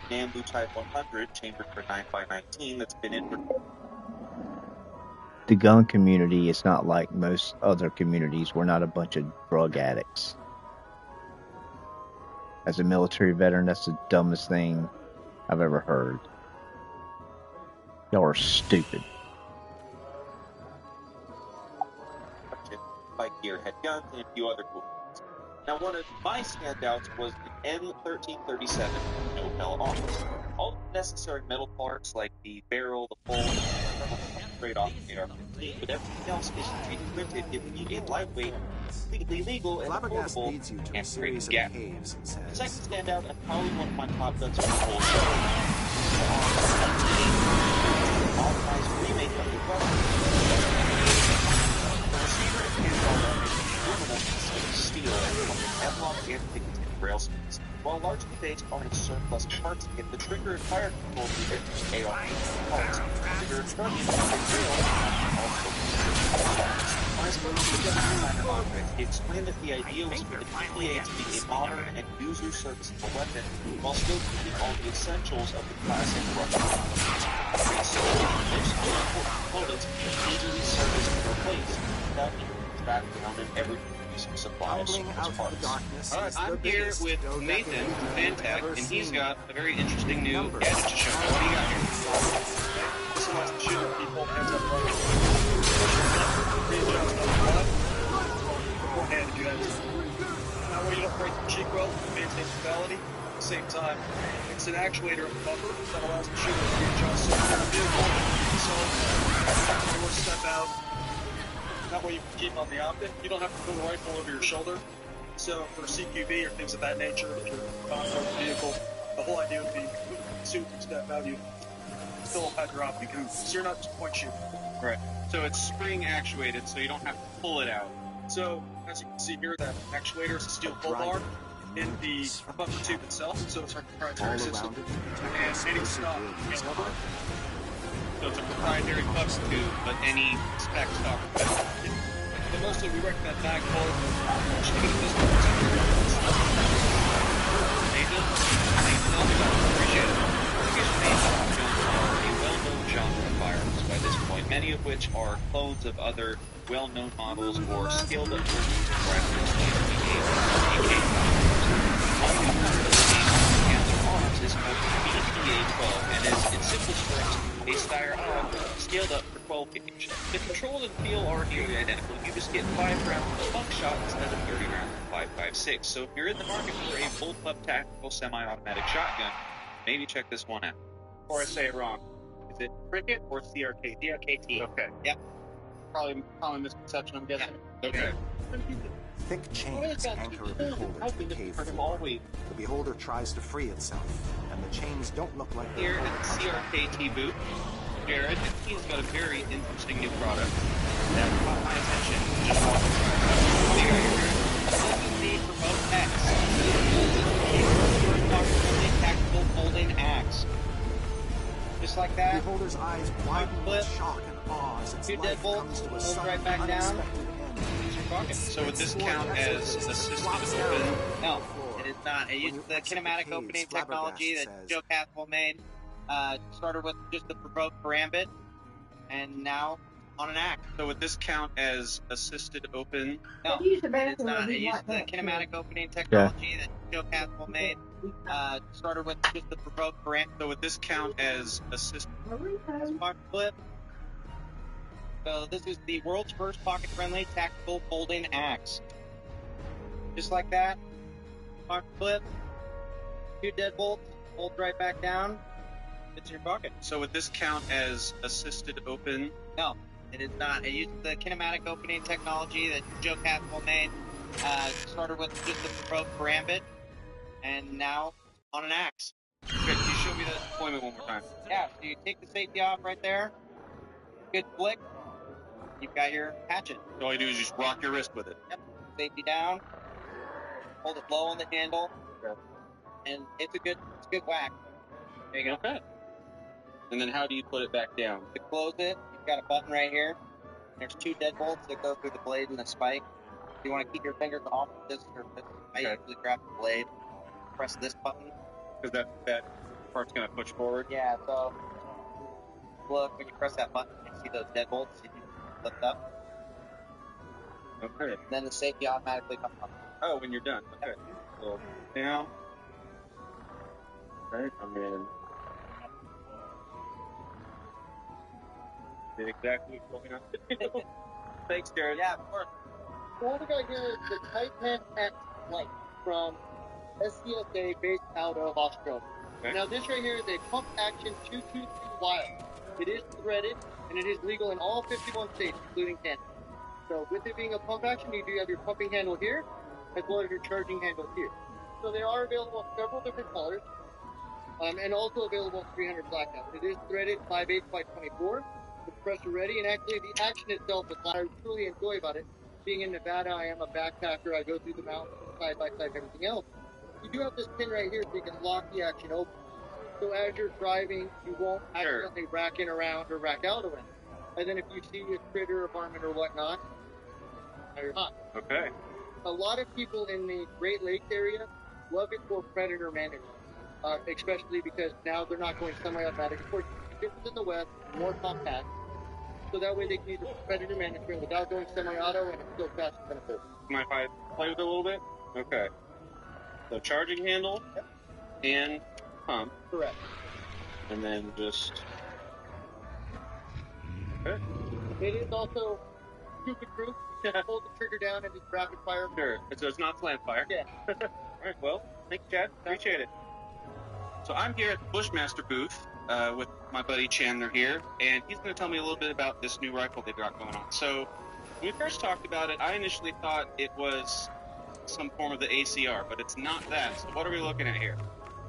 Nambu Type 100, chambered for 9x19, that's been in for... The gun community is not like most other communities. We're not a bunch of drug addicts. As a military veteran, that's the dumbest thing I've ever heard. Y'all are stupid. By gearhead guns and a few other cool things. Now, one of my standouts was the M1337 Nobel Arms. All the necessary metal parts like the barrel, the bolt, straight off the AR-15, but everything else is 3D printed, giving you a lightweight, completely legal, and affordable and gap. The second standout, and probably one of my top guns of the whole show, the authorized remake of the receiver and handheld steel and Kevlar and Picatinny rail springs. While largely based on a surplus parts kit, the trigger and fire control unit, AR-15 parts, trigger trunnion and rail also. When I spoke to the general designer on it, he explained that the idea was for the PPA to be a modern and user-serviceable weapon, while still keeping all the essentials of the classic Russian weapon. So, most important components can easily service and replace without needing to track down in every supplies as parts. Alright, I'm here with Nathan from Fantech, and he's got a very interesting new gadget to show me. What do you got here? This allows the shooter people hands up front. Beforehand, you have that way you don't break the cheek well, maintain stability. At the same time, it's an actuator of the bumper that allows the shooter to readjust so the vehicle or step out. That way you can keep on the optic. You don't have to put the rifle over your shoulder. So for CQB or things of that nature, if you're on the vehicle, the whole idea would be suit and step out, you still have your optic, so you're not just point shooting. Right. So it's spring actuated, so you don't have to pull it out. So as you can see here, that actuator is a steel pull bar in the bumper tube itself, so it's our proprietary system. And any stop is over. So it's a proprietary bumper tube, but any spec stock. But mostly we recommend mag pull. Nathan, appreciate it. Guns are a well-known genre of firearms by this point, many of which are clones of other well-known models or scaled-up versions of rifles like the AK. One component of the Panther Arms is called the PA-12 and is, in simplest terms, a styrofoam scaled up for 12 gauge. The control and feel are nearly identical. You just get 5 rounds of buckshot instead of 30 rounds of 5.56. So if you're in the market for a bullpup tactical semi-automatic shotgun, maybe check this one out. Before I say it wrong, is it Cricket or CRKT? CRKT. Okay. Yep. Probably common misconception, I'm guessing. Yeah. Okay. Thick chains anchor a beholder to the cave floor. The beholder tries to free itself, and the chains don't look like here at the CRKT booth, Jared, and he's got a very interesting new product that caught my attention. Just walking around. Here, this is the Remote X. This is a tactical folding axe. Just like that. The beholder's eyes widen with shock and awe as its life comes to a sudden, right back down. So would this count as assisted open? No, it is not. It uses the kinematic opening technology that Joe Caswell made. Started with just the provoked karambit, and now on an axe. So would this count as assisted open? No, it is not. It uses the kinematic opening technology that Joe Caswell made. Started with just the provoked karambit. So would this count as assisted clip? So this is the world's first pocket-friendly tactical folding axe. Just like that, pocket flip, 2 deadbolts, fold right back down, it's in your pocket. So would this count as assisted open? No, It is not. It uses the kinematic opening technology that Joe Caswell made. Started with just a broke Gambit, and now on an axe. Okay, can you show me that deployment one more time? Yeah, so you take the safety off right there. Good flick. You've got your hatchet. So all you do is just rock your wrist with it. Yep. Safety down. Hold it low on the handle. Okay. And it's a good whack. There you go. Okay. And then how do you put it back down? To close it, you've got a button right here. There's 2 deadbolts that go through the blade and the spike. If you want to keep your fingers off of this surface, I usually grab the blade, press this button. Because that part's going to push forward? Yeah, so look, when you press that button, you see those deadbolts, you can lift up. Okay. And then the safety automatically comes up. Oh, when you're done. Okay. So down. Okay, I'm in. Did exactly what's going on. Thanks, Jared. Yeah, of course. So what we got here is the Titan X Lite from SCSA based out of Australia. Okay. Now this right here is a pump action 223 wild. It is threaded and it is legal in all 51 states, including Canada. So with it being a pump action, you do have your pumping handle here, as well as your charging handle here. So they are available in several different colors, and also available in 300 blackout. It is threaded 5/8 by 24. The pressure ready, and actually the action itself is what I truly enjoy about it. Being in Nevada, I am a backpacker. I go through the mountains, side by side, everything else. You do have this pin right here so you can lock the action open. So as you're driving, you won't accidentally rack in around or rack out around. And then if you see a critter, a varmint, or whatnot, now you're hot. Okay. A lot of people in the Great Lakes area love it for predator management, especially because now they're not going semi-automatic. Of course, it's different in the West, more compact. So that way they can use it for predator management without going semi-auto, and it's still fast and beneficial. Mind if I play with it a little bit? Okay. So charging handle and pump. Correct. And then just... Okay. It is also stupid proof. Hold the trigger down and just rapid fire. Sure. So it's not slam fire. Yeah. All right. Well, thank you, Chad. Appreciate it. So I'm here at the Bushmaster booth with my buddy Chandler here, and he's going to tell me a little bit about this new rifle they've got going on. So when we first talked about it, I initially thought it was some form of the ACR, but it's not that. So what are we looking at here?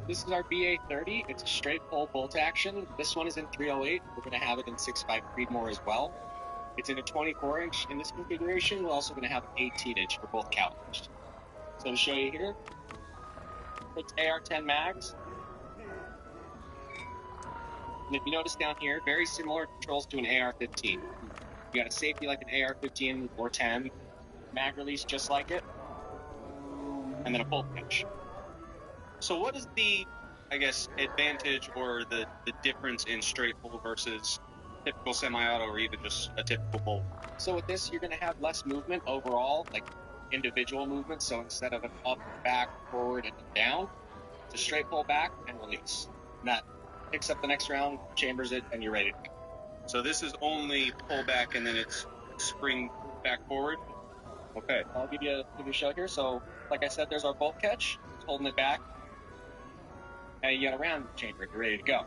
This is our BA30. It's a straight pull bolt action. This one is in 308. We're going to have it in 6.5 Creedmoor as well. It's in a 24-inch in this configuration. We're also going to have an 18-inch for both calibers. So to show you here, it's AR-10 mags. And if you notice down here, very similar controls to an AR-15. You got a safety like an AR-15 or 10, mag release just like it, and then a bolt catch. So what is the, I guess, advantage or the difference in straight pull versus typical semi-auto or even just a typical bolt? So with this, you're going to have less movement overall, like individual movement. So instead of an up, back, forward, and down, it's a straight pull back and release. And that picks up the next round, chambers it, and you're ready to go. So this is only pull back and then it's spring back forward? Okay. I'll give you a show here. So like I said, there's our bolt catch. It's holding it back. And you got a round chamber. You're ready to go.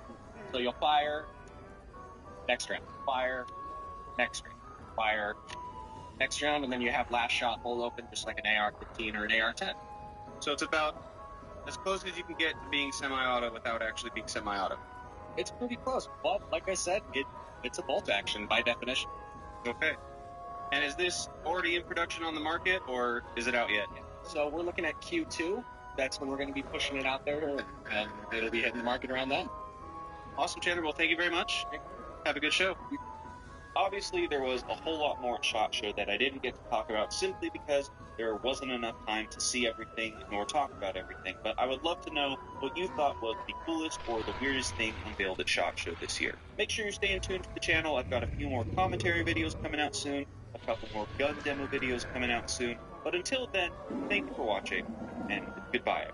So you'll fire, next round, fire, next round, fire, next round, and then you have last shot hold open just like an AR-15 or an AR-10. So it's about as close as you can get to being semi-auto without actually being semi-auto. It's pretty close, but like I said, it's a bolt action by definition. Okay. And is this already in production on the market, or is it out yet? So we're looking at Q2. That's when we're going to be pushing it out there, and it'll be hitting the market around then. Awesome, Chandler. Well, thank you very much. Have a good show. Obviously, there was a whole lot more at SHOT Show that I didn't get to talk about simply because there wasn't enough time to see everything nor talk about everything. But I would love to know what you thought was the coolest or the weirdest thing unveiled at SHOT Show this year. Make sure you're staying tuned to the channel. I've got a few more commentary videos coming out soon, a couple more gun demo videos coming out soon. But until then, thank you for watching, and goodbye.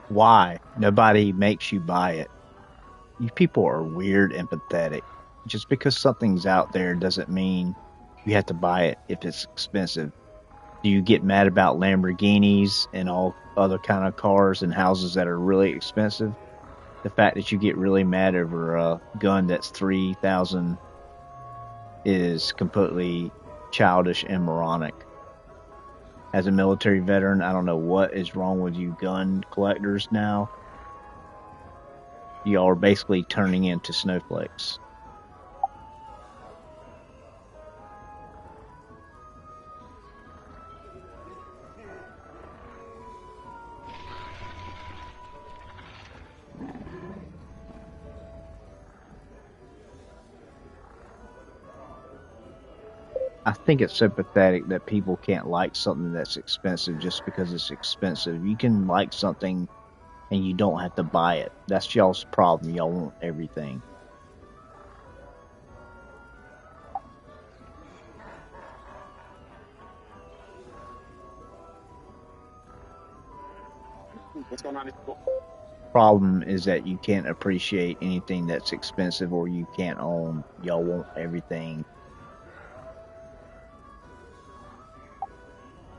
Why? Nobody makes you buy it. You people are weird and pathetic. Just because something's out there doesn't mean you have to buy it if it's expensive. Do you get mad about Lamborghinis and all other kind of cars and houses that are really expensive? The fact that you get really mad over a gun that's $3,000 is completely childish and moronic. As a military veteran, I don't know what is wrong with you gun collectors now. Y'all are basically turning into snowflakes. I think it's so pathetic that people can't like something that's expensive just because it's expensive. You can like something and you don't have to buy it. That's y'all's problem. Y'all want everything. What's going on? Problem is that you can't appreciate anything that's expensive or you can't own. Y'all want everything.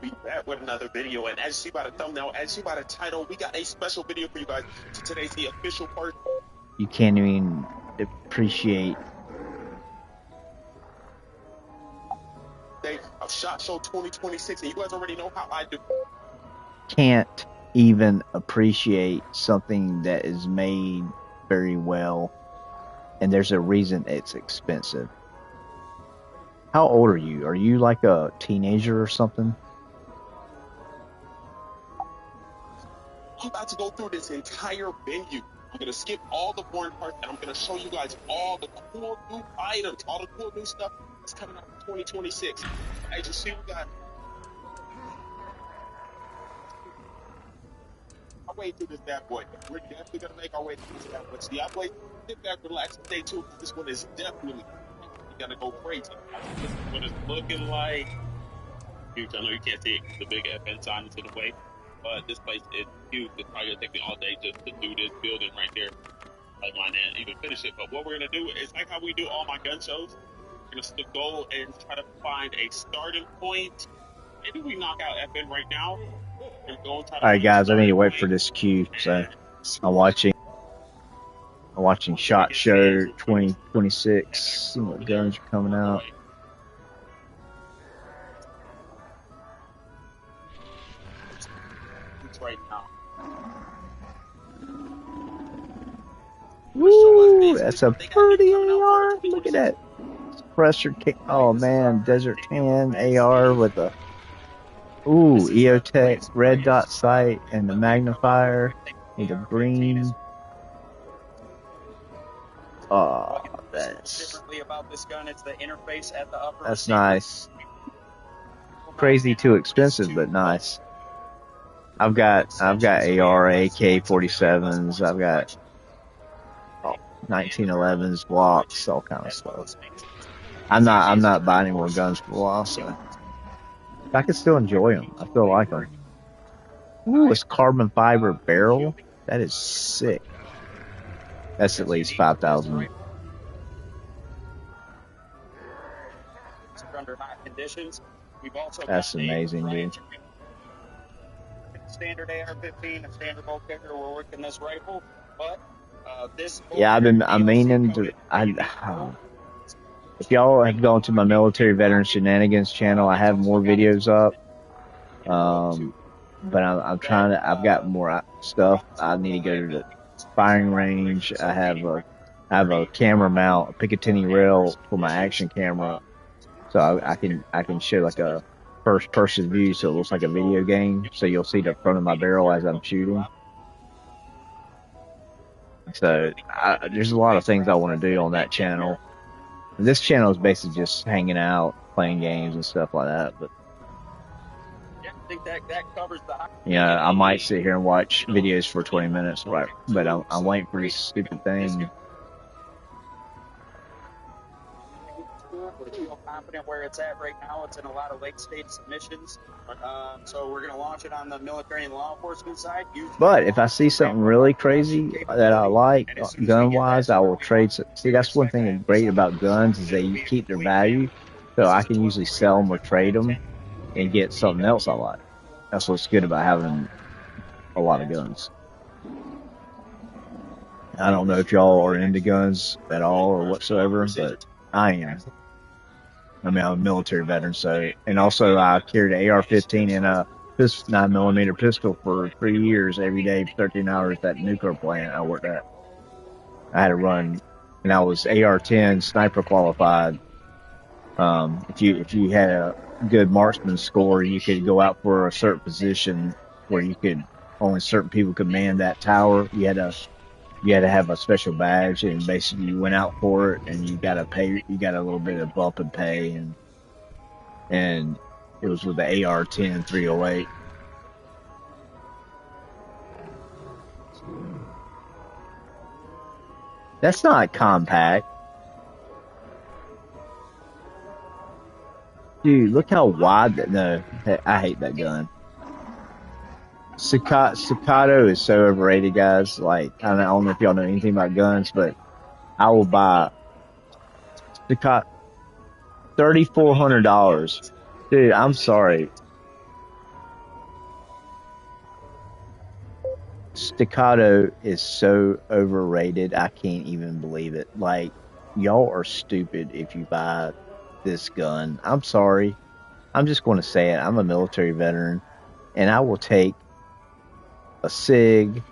Be back with another video, and as you see by the thumbnail, as you see by the title, we got a special video for you guys. So today's the official part. You can't even appreciate Day of SHOT Show 2026, and you guys already know how I do. Can't even appreciate something that is made very well, and there's a reason it's expensive. How old are you? Are you like a teenager or something? I'm about to go through this entire venue. I'm going to skip all the boring parts, and I'm going to show you guys all the cool new items, all the cool new stuff that's coming out in 2026. As you see, we got our way through this bad boy. We're definitely going to make our way through this bad boy. So y'all boys, sit back, relax, and stay tuned. This one is definitely going to go crazy. This is what it's looking like. Huge. I know you can't see it because the big FN sign is in the way. But this place is huge. It's probably gonna take me all day just to do this building right there, like mine, and even finish it. But what we're gonna do is like how we do all my gun shows. We're gonna go and try to find a starting point. Maybe we knock out FN right now and go and try to. All right, guys, I need to wait for this queue. So I'm watching SHOT Show 2026. See what guns are coming out. Right now. Woo, that's a pretty AR. Look at that. Suppressor kick. Oh man, Desert Tan AR with a EOTech red dot sight and the magnifier and the green. Oh, that's nice. Crazy too expensive, but nice. I've got AR, AK-47s, I've got 1911s, blocks, all kind of stuff. I'm not buying any more guns for a while, so I can still enjoy them. I still like them. Ooh, it's carbon fiber barrel. That is sick. That's at least 5,000. Under hot conditions. We've also That's amazing, dude. Standard AR-15, a standard bolt kicker. We're working this rifle, but this. Yeah, I'm meaning to. If y'all have gone to my military veteran shenanigans channel, I have more videos up. But I'm trying to. I've got more stuff. I need to go to the firing range. I have a camera mount, a Picatinny rail for my action camera, so I can show like a first person view, so it looks like a video game. So you'll see the front of my barrel as I'm shooting. So there's a lot of things I want to do on that channel. This channel is basically just hanging out, playing games and stuff like that. But yeah, I think that covers the. Yeah, I might sit here and watch videos for 20 minutes, right? But I'm waiting for this stupid thing. confident where it's at right now. It's in a lot of late-stage submissions. So we're going to launch it on the military and law enforcement side. But if I see something really crazy that I like, gun-wise, I will trade. See, that's one thing great about guns is they keep their value. So I can usually sell them or trade them and get something else I like. That's what's good about having a lot of guns. I don't know if y'all are into guns at all or whatsoever, but I am. I mean, I'm a military veteran, so, and also I carried an AR-15 and a 9mm pistol for 3 years, every day, 13 hours at the nuclear plant I worked at. I had to run, and I was AR-10 sniper qualified. If you had a good marksman score, you could go out for a certain position where you could, only certain people could man that tower. You had to have a special badge, and basically you went out for it, and you got a little bit of bump in pay, and it was with the AR-10 308. That's not compact. Dude, look how wide that, no, I hate that gun. Staccato is so overrated, guys. Like, I don't know if y'all know anything about guns, but I will buy Staccato $3,400. Dude, I'm sorry. Staccato is so overrated, I can't even believe it. Like, y'all are stupid if you buy this gun. I'm sorry. I'm just going to say it. I'm a military veteran, and I will take a SIG,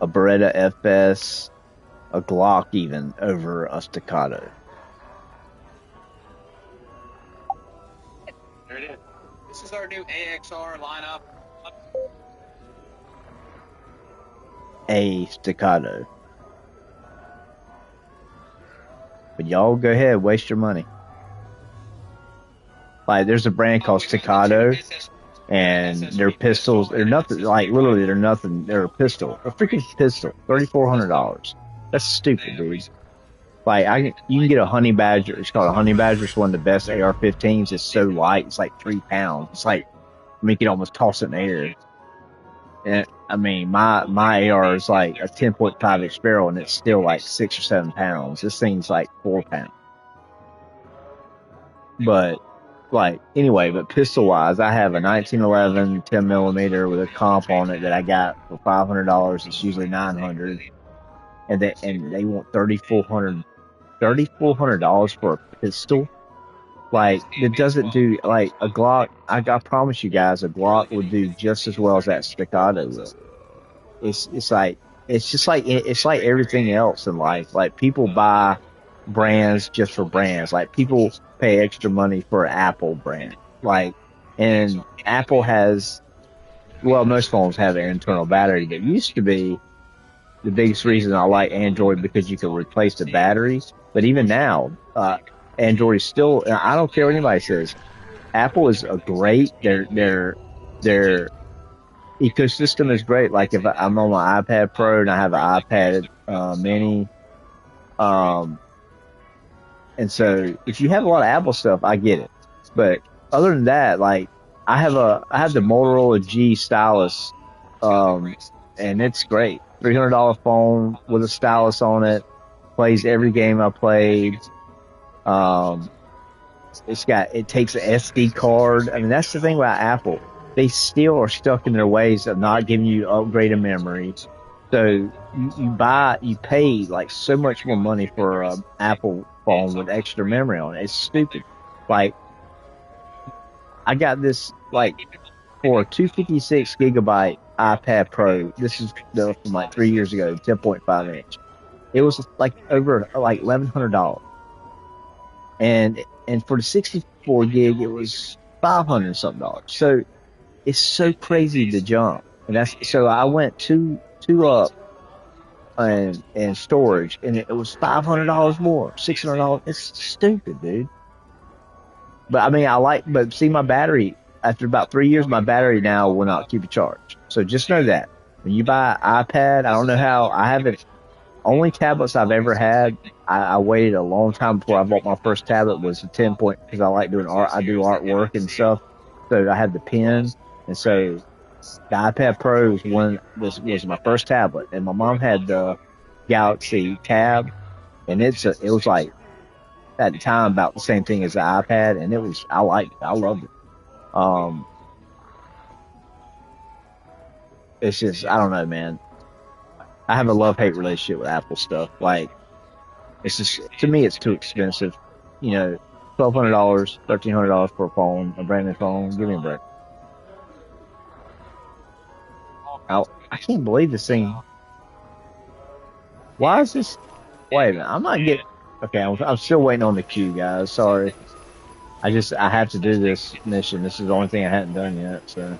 a Beretta FS, a Glock even, over a Staccato. There it is. This is our new AXR lineup. A Staccato. But y'all go ahead, waste your money. Like, there's a brand called Staccato, and their pistols, they're nothing, like, literally, they're nothing, they're a pistol. A freaking pistol. $3,400. That's stupid, dude. Like, you can get a Honey Badger. It's called a Honey Badger. It's one of the best AR-15s. It's so light. It's like 3 pounds. It's like, you can almost toss it in the air. And, I mean, my AR is like a 10.5-inch barrel, and it's still like 6 or 7 pounds. This thing's like 4 pounds. But, like, anyway, but pistol-wise, I have a 1911 10mm with a comp on it that I got for $500. It's usually $900, and they want $3,400 for a pistol. Like, it doesn't do, like, a Glock. I promise you guys, a Glock would do just as well as that Staccato will. It's just like everything else in life. Like, people buy brands just for brands. Like, people pay extra money for an Apple brand. Like, and Apple has, well, most phones have an internal battery, but it used to be the biggest reason I like Android, because you can replace the battery. But even now, Android is still, I don't care what anybody says, Apple is a great, their ecosystem is great. Like, if I'm on my iPad Pro and I have an iPad mini, and so if you have a lot of Apple stuff, I get it. But other than that, like, I have the Motorola G stylus, and it's great. $300 phone with a stylus on it, plays every game I played. It takes an SD card. I mean, that's the thing about Apple. They still are stuck in their ways of not giving you upgraded memory. So you pay like so much more money for an Apple phone with extra memory on it. It's stupid. Like, I got this, like, for a 256 gigabyte iPad Pro. This is from like 3 years ago, 10.5 inch. It was like over like $1,100. And for the 64 gig, it was $500 something. So it's so crazy to jump. And so I went two up and storage, and it was $500 more, $600. It's stupid, dude. But I mean, but see, my battery, after about 3 years, my battery now will not keep a charge. So just know that when you buy an iPad, I don't know how, I haven't only tablets I've ever had, I waited a long time before I bought my first tablet, was a 10-point, because I like doing art. I do artwork and stuff. So I had the pen, and so the iPad Pro was my first tablet, and my mom had the Galaxy Tab, and it was like at the time about the same thing as the iPad, and I liked it. I loved it. It's just, I don't know, man. I have a love-hate relationship with Apple stuff. Like, it's just, to me, it's too expensive. You know, $1,200, $1,300 for a phone, a brand new phone. Give me a break. I can't believe this thing. Why is this? Wait a minute. I'm not getting. Okay, I'm still waiting on the queue, guys. Sorry. I have to do this mission. This is the only thing I hadn't done yet, so.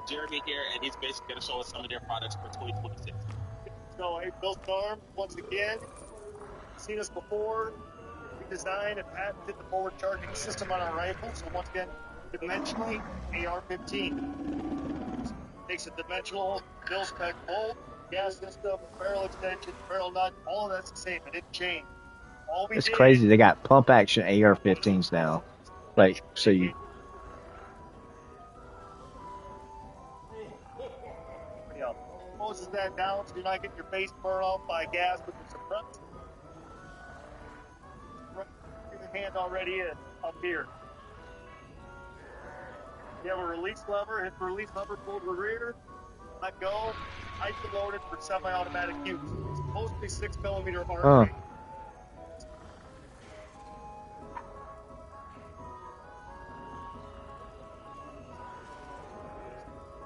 Jeremy here, and he's basically going to show us some of their products for 2026. So, hey, Bill Storm, once again, seen us before. We designed and patented the forward charging system on our rifle. So, once again, dimensionally, AR-15. Takes a dimensional mil-spec bolt, gas system, barrel extension, barrel nut, all of that's the same. It didn't change. It's crazy. They got pump action AR-15s now. Like, so you. Closes that down so you're not getting your face burned off by gas with the suppressor. Your hand already in up here. You have a release lever, hit the release lever, pull to the rear, let go, loaded for semi-automatic use. It's mostly 6mm arc.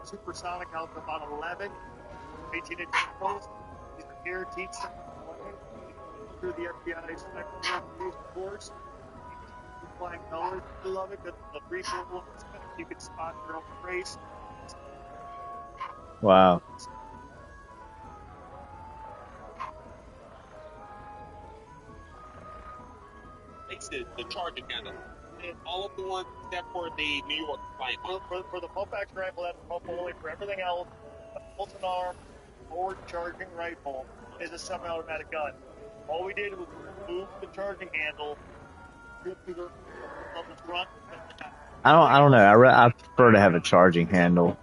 Supersonic out to about 11, 18-inch controls. These are guaranteed through the FBI spec course. Flying colors, I love it because the recoil, you can spot your own race. Wow. Makes the charging handle. And all of the ones except for the New York flying. For the pump action rifle, that's pump only. For everything else, a Fulton arm forward charging rifle is a semi-automatic gun. All we did was move the charging handle to the front. I don't know. I prefer to have a charging handle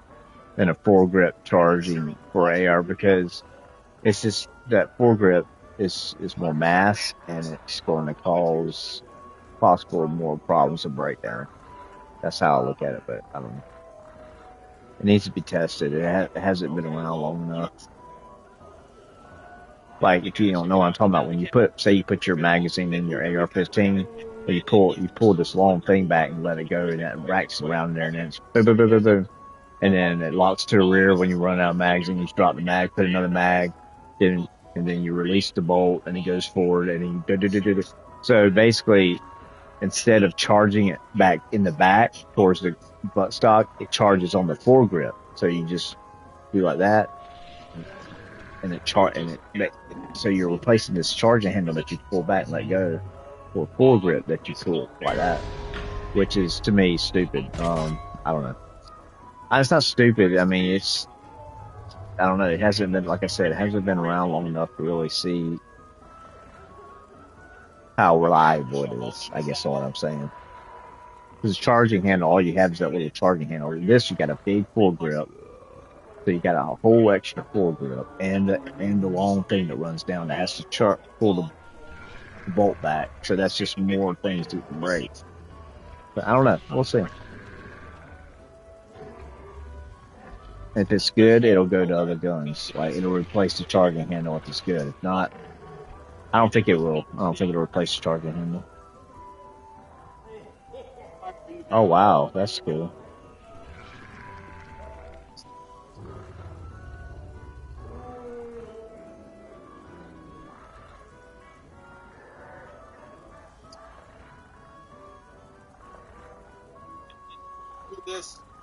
than a foregrip charging for AR, because it's just that foregrip is more mass, and it's going to cause possible more problems of breakdown. That's how I look at it, but I don't know. It needs to be tested. It hasn't been around long enough. Like, if you don't know what I'm talking about, when you put your magazine in your AR-15, you pull this long thing back and let it go, and it racks around there, and then it's boom, boom, boom, boom, boom. And then it locks to the rear. When you run out of magazine, you drop the mag, put another mag, and then you release the bolt, and it goes forward, and you So basically, instead of charging it back in the back towards the buttstock, it charges on the foregrip. So you just do like that, so you're replacing this charging handle that you pull back and let go for a foregrip that you pull like that, which is, to me, stupid. I don't know. It's not stupid. I mean, I don't know. It hasn't been, like I said, it hasn't been around long enough to really see how reliable it is, I guess is what I'm saying. Because charging handle, all you have is that little charging handle. This, you got a big foregrip. So you got a whole extra foregrip and the long thing that runs down that has to pull the bolt back. So that's just more things to break. But I don't know. We'll see. If it's good, it'll go to other guns. Like, it'll replace the charging handle if it's good. If not, I don't think it will. I don't think it'll replace the charging handle. Oh, wow. That's cool.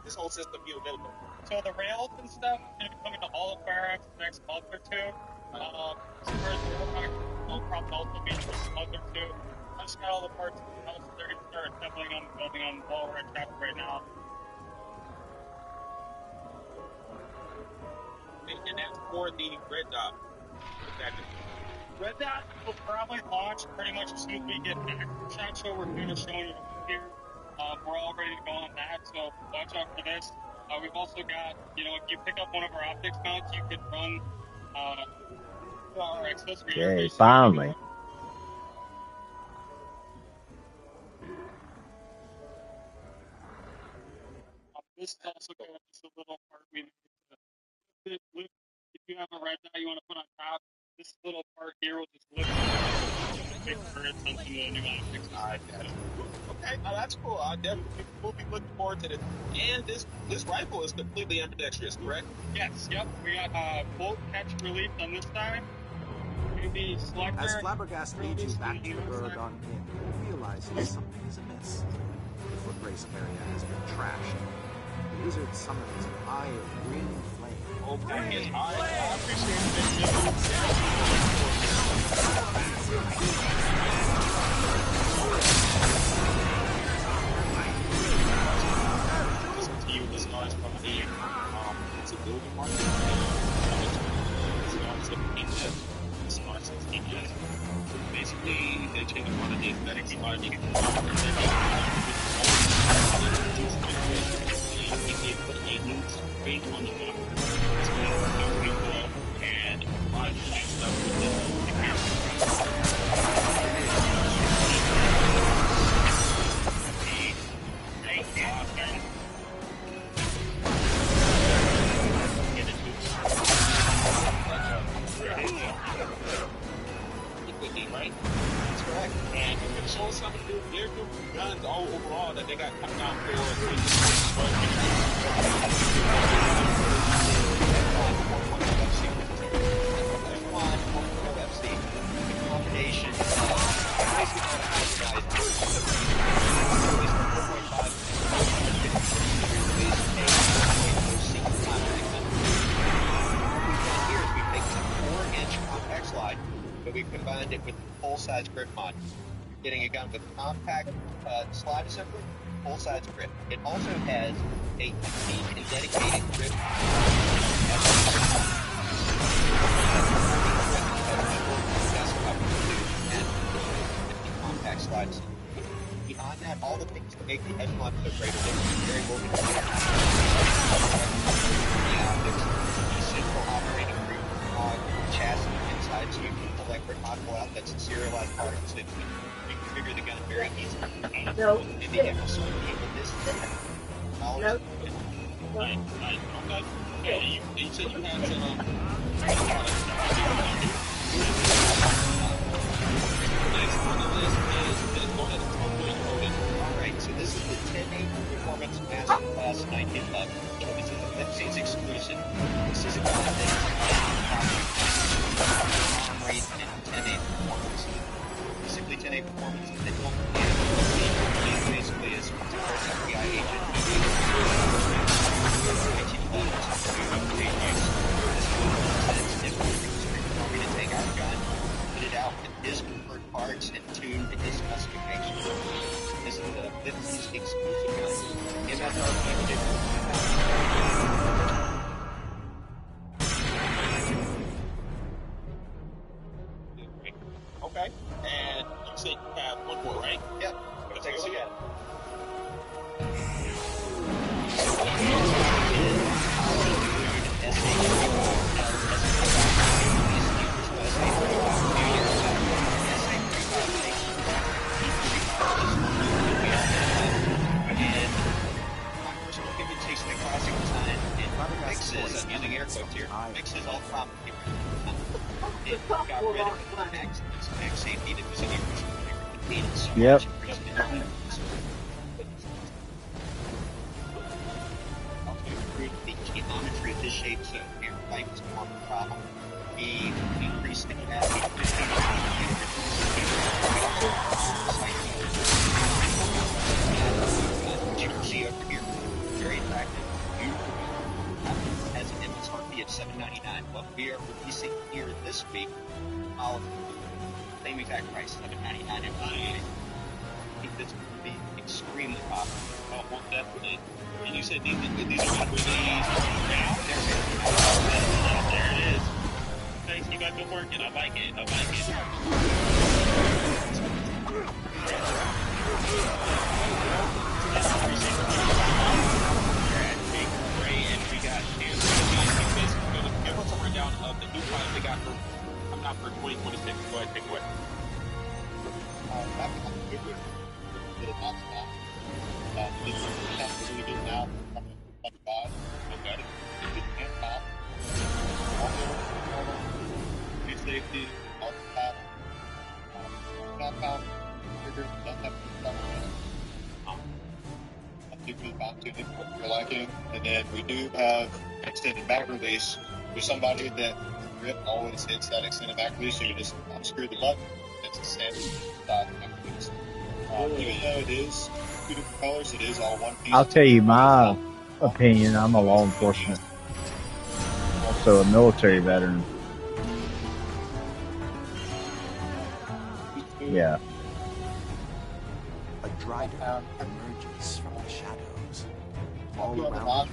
This whole system be available. So the rails and stuff are going to be coming to all of firearms in the next month or two. First, no problem also be just a month or two. I just got all the parts in the house. They're going to start assembling them, building them while we're in traffic right now. for the red dot? Red dot will probably launch pretty much as soon as we get back from SHOT Show. We're kind of showing it here. We're all ready to go on that, so watch out for this. We've also got, you know, if you pick up one of our optics mounts, you can run our accessory Okay, interface. finally. This is also kind of just a little part we need to lift. If you have a red dot you want to put on top, this little part here will just lift it for it on some of the new optics. Okay, now that's cool. I definitely will be looking forward to this. And this rifle is completely ambidextrous, correct? Yes, yep. We got bolt catch release on this side. Maybe selector. As Flabbergast leads you back to the Baragon Inn, you realize something is amiss. The foot race area has been trashed. The wizard summons an eye of green flame. Okay, I appreciate it's a building market. Basically, they take one of the aesthetics and you can put a new screen on the map. And a lot of nice stuff with the camera. Right? That's correct. And we're going to show some of their new guns all overall that they got coming out for combination slide, but we've combined it with full-size grip mod. Getting a gun with compact slide assembly, full-size grip. It also has a unique and dedicated grip. Compact slide assembly. Behind that, all the things that make the echelon so great are very moving. The central operating group chassis inside, so you can electric hot pull out. That's a serialized part of the system. You can configure the gun very easily. No. And the episode with this No. Okay, you said you had some next on the list is go ahead and talk about it. Alright, so this is the 10-8 Performance Master Class 19 Hub. This is a Ps5 exclusive. This is a gun that rate and 10-8 performance. Basically 10-8 performance. They don't basically is a FBI agent. We're going to take our gun, put it out with his preferred parts, and tune to his specifications. This is the Ps5 exclusive gun. MSRP Okay, and you said you have one more, right? Yep. Let's take a look at it. Mixes, I'm using air quotes here, mixes all problem here. It got rid of the max safety that was in the original so yep. Also improved the geometry of this shape so air pipe is more of a problem. We increased the capacity to 15 you can see over here. Very attractive, beautiful. Has an MSRP of $7.99. What we are releasing here this week, same exact price, $7.99 MSRP. think this would be extremely popular. Oh, well, definitely. And you said these are going to release now? There it is. Thanks, you guys been working. I like it. I like it. And we got basically going to give us a rundown of the new products they got for, coming out for 2026. Go ahead, take it away. Okay. New safety. What you're liking, and then we do have extended back release. For somebody that grip always hits that extended back release, so you just unscrew the button. It's a standard size back release. Even though it is two different colors, it is all one piece. I'll tell you my opinion. I'm a law enforcement, also a military veteran. Yeah. A Dryden emerges from the shadows. All around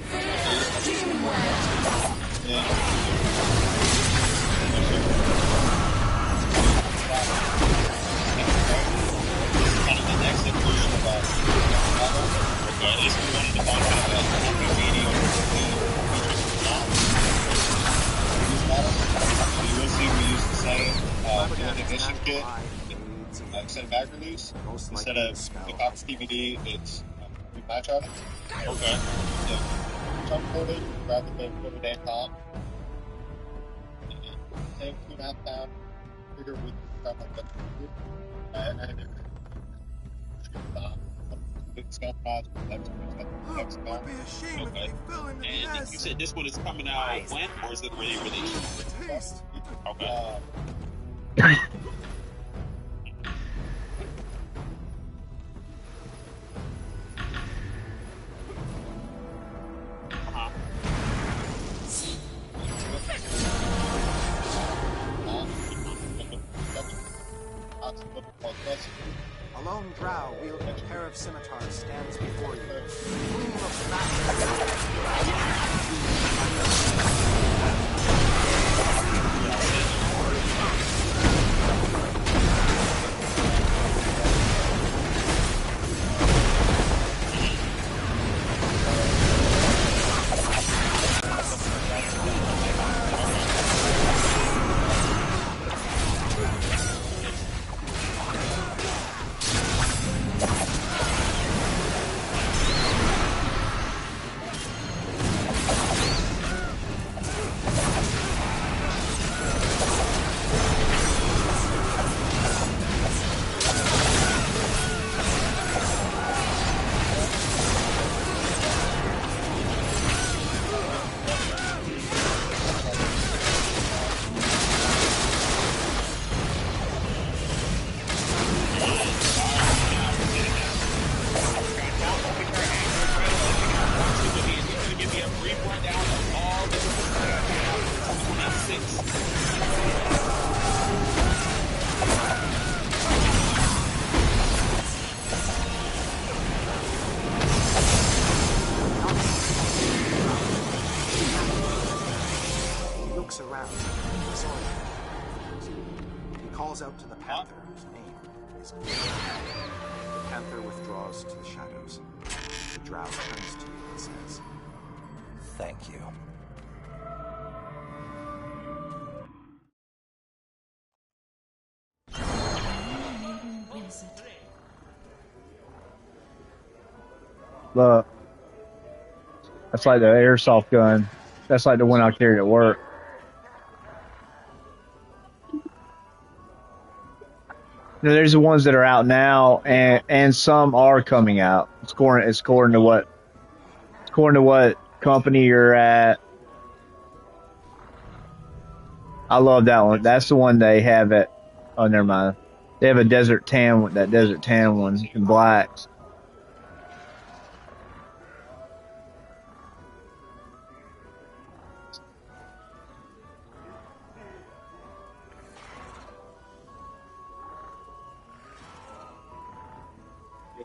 Ignition kit, extended back release. Instead of the copper DVD, it's match on it. Okay. So, chunk coated rather than coated and top. Same 2.5 pound trigger with the and then Okay. And you said this one is coming out when, or is it already released? Okay. a lone drow wielding a pair of scimitars stands before you. Gleam of out to the panther, whose name is Gleam. The panther withdraws to the shadows. The drow turns to you and says, "Thank you." Look, that's like the airsoft gun. That's like the one I carried at work. There's the ones that are out now, and some are coming out. It's according to what company you're at. I love that one. That's the one they have at. Oh, never mind. They have a desert tan. That desert tan one in black.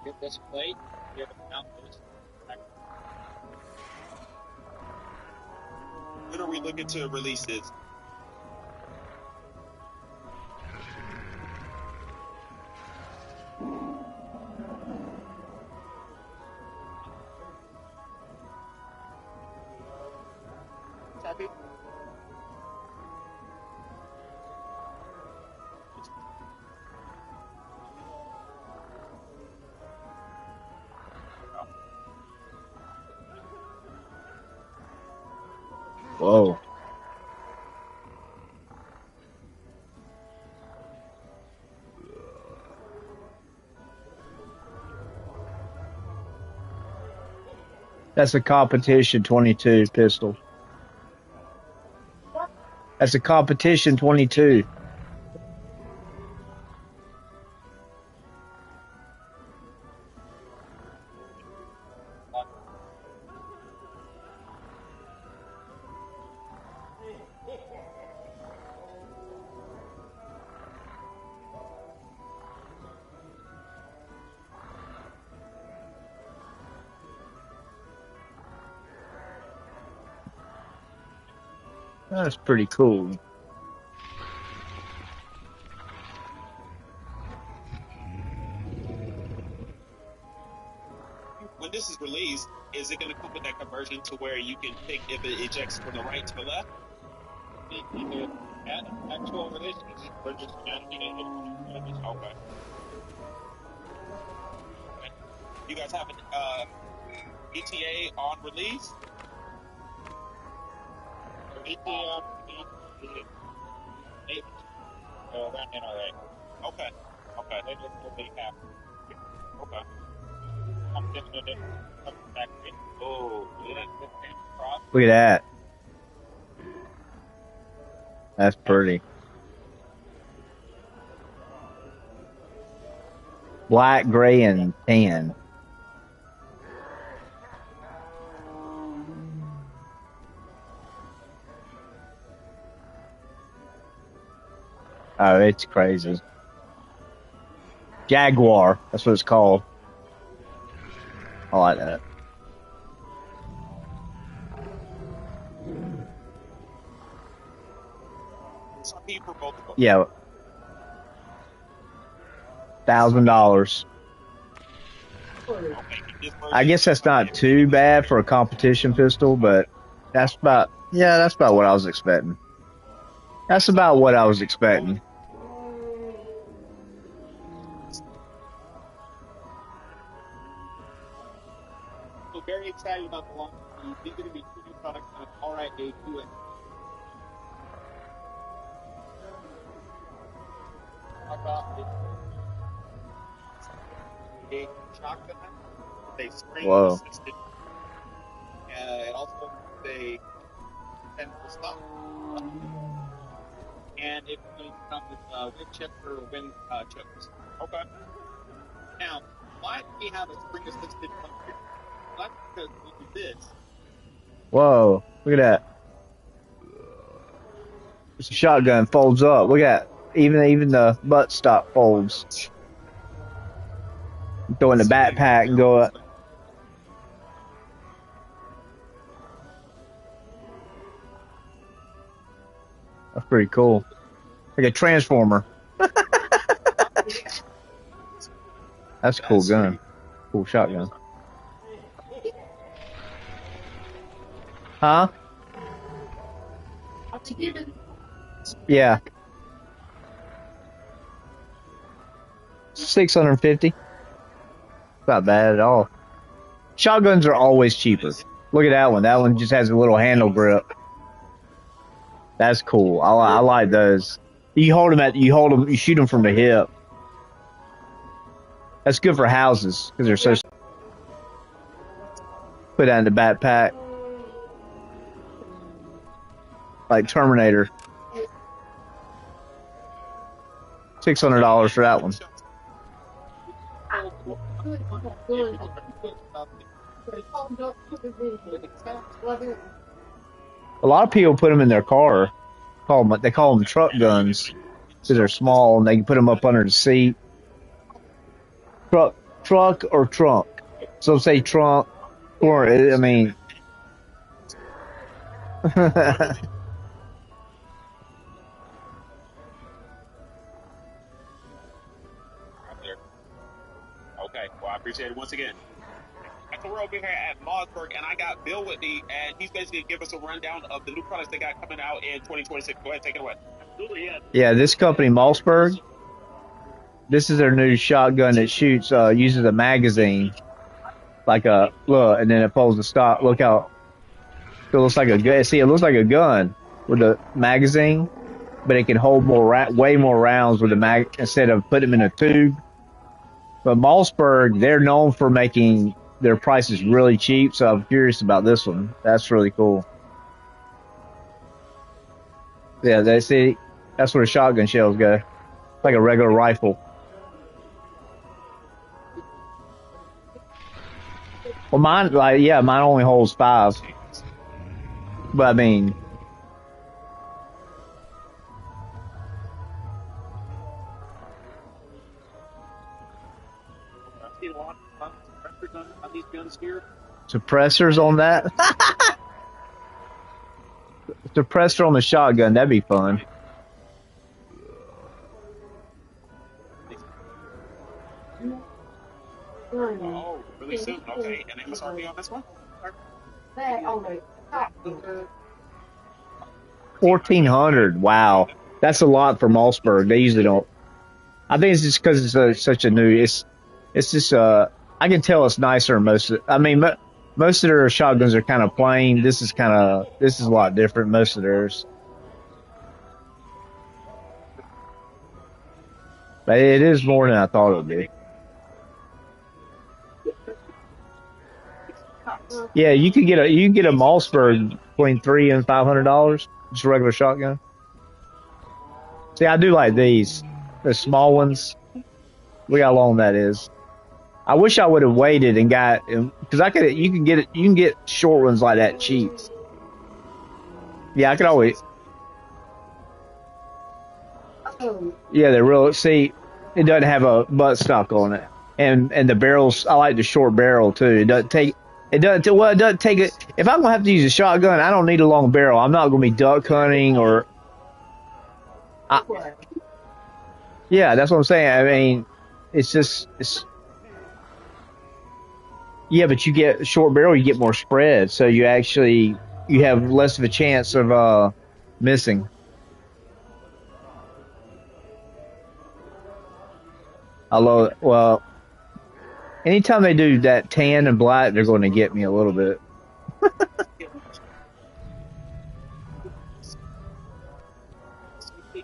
get this plate, you have an outpost. When are we looking to release this? Happy? Whoa. That's a competition 22 pistol. That's a competition 22. That's pretty cool. When this is released, is it going to come with that conversion to where you can pick if it ejects from the right to the left? Either at actual releases or just Okay. You guys have an ETA on release? ETA on release? 8. So around NRA. Okay. Okay. They just will be half. Okay. I'm just going to come back in. Oh, yeah. Look at that. That's pretty. Black, gray, and tan. Oh, it's crazy. Jaguar. That's what it's called. I like that. Yeah. $1,000. I guess that's not too bad for a competition pistol, but that's about what I was expecting. That's about what I was expecting. So very excited about the launch. These are going to be 2 new products on Alright Day 2. A shotgun, they spring assisted, and also they central stop. And it's going to come with Winchester or wind chokes. Okay. Now, why do we have a spring assisted function? That's because we do this. Whoa, look at that. It's a shotgun, folds up. Look at that. Even the buttstock folds. Throw in the backpack and go up. That's pretty cool. Like a transformer. That's a cool gun. Cool shotgun. Huh? Yeah. 650. Not bad at all. Shotguns are always cheaper. Look at that one. That one just has a little handle grip. That's cool. I like those. You shoot them from the hip. That's good for houses because they're so. Put that in the backpack. Like Terminator. $600 for that one. A lot of people put them in their car. They call them truck guns because they're small and they can put them up under the seat. truck or trunk. So say trunk, or I mean. Okay, well, I appreciate it once again. So we're over here at Mossberg, and I got Bill with me, and he's basically give us a rundown of the new products they got coming out in 2026. Go ahead, take it away. Absolutely, yeah. Yeah, this company, Mossberg, this is their new shotgun that shoots, uses a magazine, like a, look, and then it pulls the stock. Look how, it looks like a gun. See, it looks like a gun with a magazine, but it can hold way more rounds with the instead of putting them in a tube. But Mossberg, they're known for making their prices really cheap, so I'm curious about this one. That's really cool. Yeah, that's where the shotgun shells go. Like a regular rifle. Well, mine only holds 5. But I mean, I've seen a lot of suppressors on these guns here. Suppressors on that? Suppressor on the shotgun, that'd be fun. Oh, really soon? Okay, and MSRP on this one? $1,400. Wow, that's a lot for Mossberg. They usually don't. I think it's just because it's such a new. It's just I can tell it's nicer than most. Most of their shotguns are kind of plain. This is a lot different. Most of theirs, but it is more than I thought it would be. Yeah, you can get a Mossberg between $300 and $500. Just a regular shotgun. See, I do like these, the small ones. Look how long that is. I wish I would have waited and got, because you can get short ones like that cheap. Yeah, I could always. Yeah, they're real. See, it doesn't have a buttstock on it, and the barrels. I like the short barrel too. It doesn't take it. If I'm gonna have to use a shotgun, I don't need a long barrel. I'm not gonna be duck hunting or. Yeah, that's what I'm saying. I mean, it's. Yeah, but you get a short barrel, you get more spread, so you have less of a chance of missing. Well, anytime they do that tan and black, they're going to get me a little bit.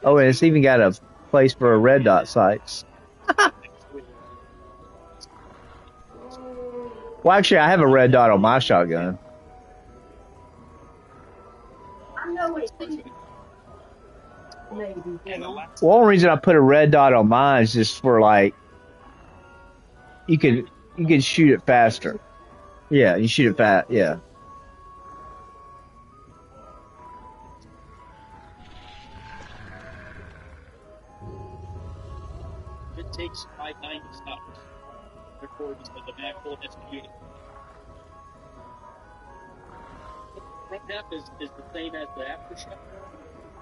Oh, and it's even got a place for a red dot sights. Well, actually, I have a red dot on my shotgun. Well, the only reason I put a red dot on mine is just for you can shoot it faster. Yeah, you shoot it fast. Yeah. It takes 590 stops. Therefore, just the mag full executed. The front half is the same as the aftershock,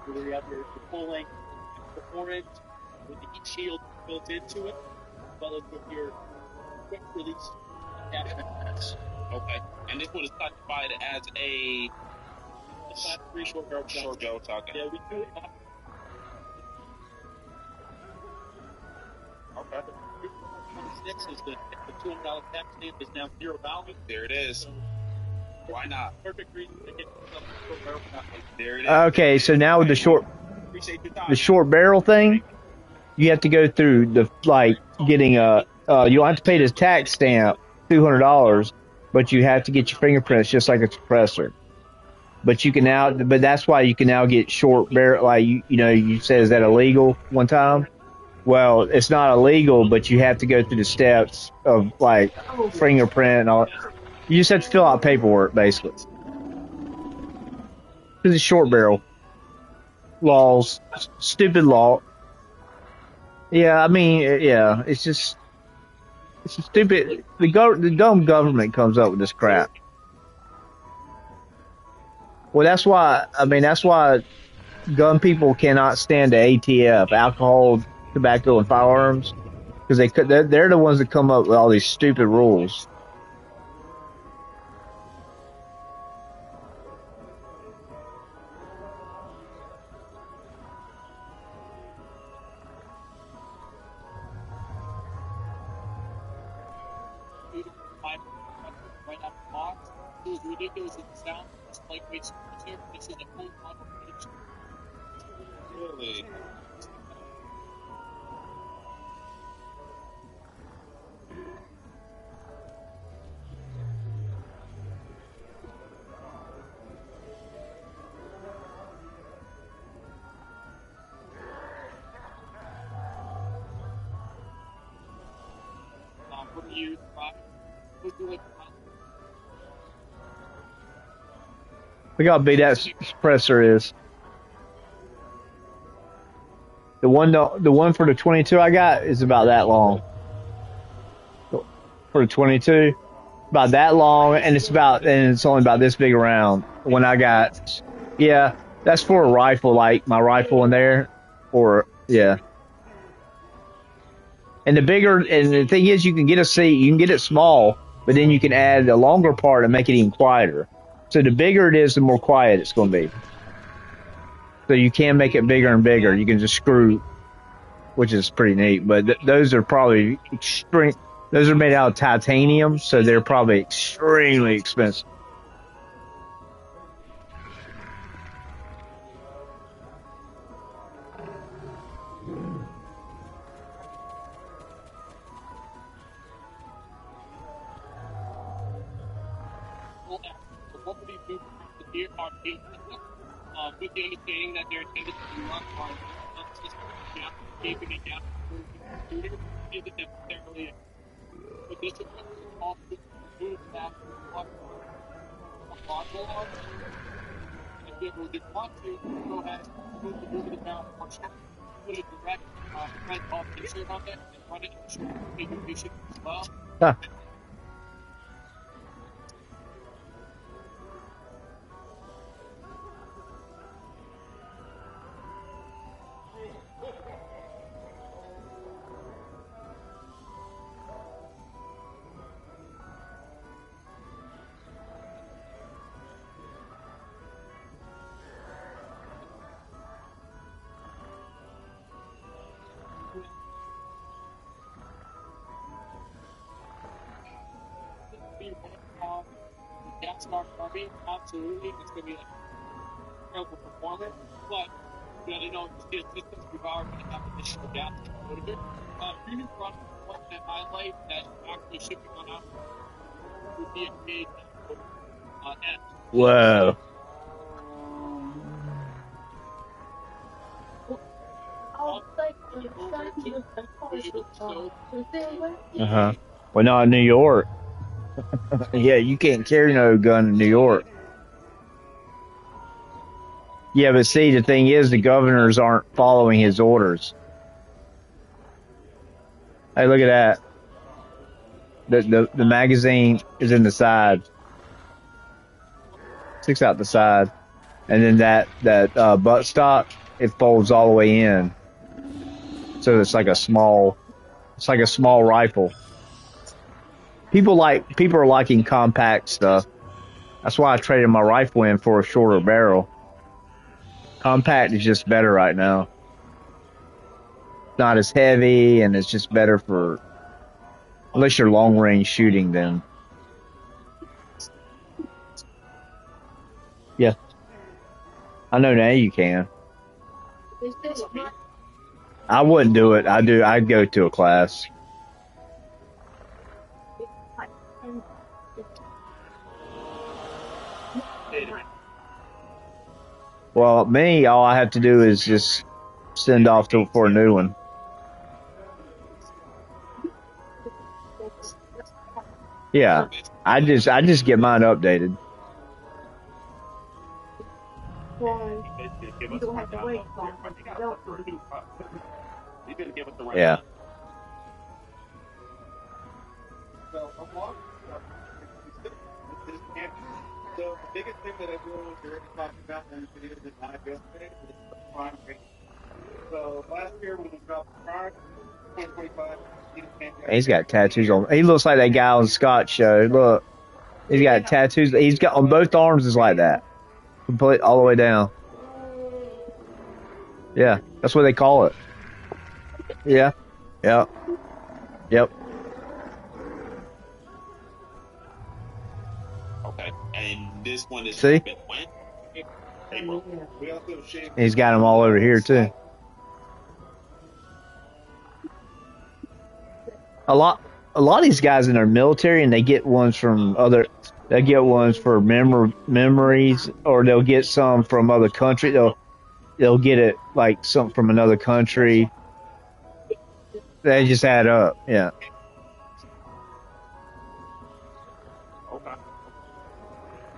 where you have your full length performance with the heat shield built into it, as well as with your quick release attachment. Okay, and this one is classified as a Class 3 short barrel shotgun. Yeah, we do it. Okay. 26 is the $200 tax stamp is now $0. There it is. So, why not? Perfect reason to get short barrel shotgun. There it is. Okay, so now with the short barrel thing, you have to go through getting you don't have to pay the tax stamp $200, but you have to get your fingerprints just like a suppressor. But that's why you can now get short barrel. You said, is that illegal one time? Well, it's not illegal, but you have to go through the steps of fingerprint and all. You just have to fill out paperwork, basically. Because it's short barrel laws, stupid law. Yeah, I mean, yeah, it's just. It's stupid. The dumb government comes up with this crap. Well, that's why. I mean, that's why gun people cannot stand the ATF, alcohol, tobacco, and firearms, because they're the ones that come up with all these stupid rules. Right out of the box. It was ridiculous as it sounds. It's lightweight scissor. This is a full model finish. Really? What do you try? What do you like? Look how big that suppressor is. The one for the 22 I got is about that long. For the 22, about that long, and it's only about this big around. When I got, yeah, that's for a rifle, like my rifle in there, or yeah. And the thing is, you can get you can get it small, but then you can add a longer part and make it even quieter. So the bigger it is, the more quiet it's going to be. So you can make it bigger and bigger. You can just screw, which is pretty neat. But those are probably extreme. Those are made out of titanium, so they're probably extremely expensive. What would he do with the arcade system? With the understanding that they're intended to run on system, keeping it down to the computer isn't necessarily a discipline. Also, move that module on. If you ever did want to, go ahead and move the barrel portion, put a direct red off insert on it, and run it in the short configuration as well. Huh. Absolutely, it's going to be like incredible performance, but you know, they know the steel systems we are going to have additional gas motor. Premium product, one that highlight that actually shipping on out would be a big S. Whoa. Well, not in New York. Yeah, you can't carry no gun in New York. Yeah, but see, the thing is, the governors aren't following his orders. Hey, look at that. The magazine is in the side. Sticks out the side. And then that buttstock, it folds all the way in. So it's like a small rifle. People are liking compact stuff. That's why I traded my rifle in for a shorter barrel. Compact is just better right now. It's not as heavy, and it's just better for, unless you're long range shooting, then. Yeah. I know now you can. I wouldn't do it. I'd go to a class. Well, me, all I have to do is just send off for a new one. Yeah, I just get mine updated. Yeah. So the biggest thing that everyone was already talking about in the videos that live yesterday is the prime rate. So last year when we dropped the prime, 2025, He's got tattoos on. He looks like that guy on Scott's show. Look, he's got tattoos. He's got on both arms is like that, complete all the way down. Yeah, that's what they call it. Yeah, yep, yep. Okay, and this one is See? when? April. We also shaved. He's got them all over here too. A lot of these guys in our military, and they get ones from other. They get ones for memories, or they'll get some from other country. They'll get it like something from another country. They just add up, yeah. Okay.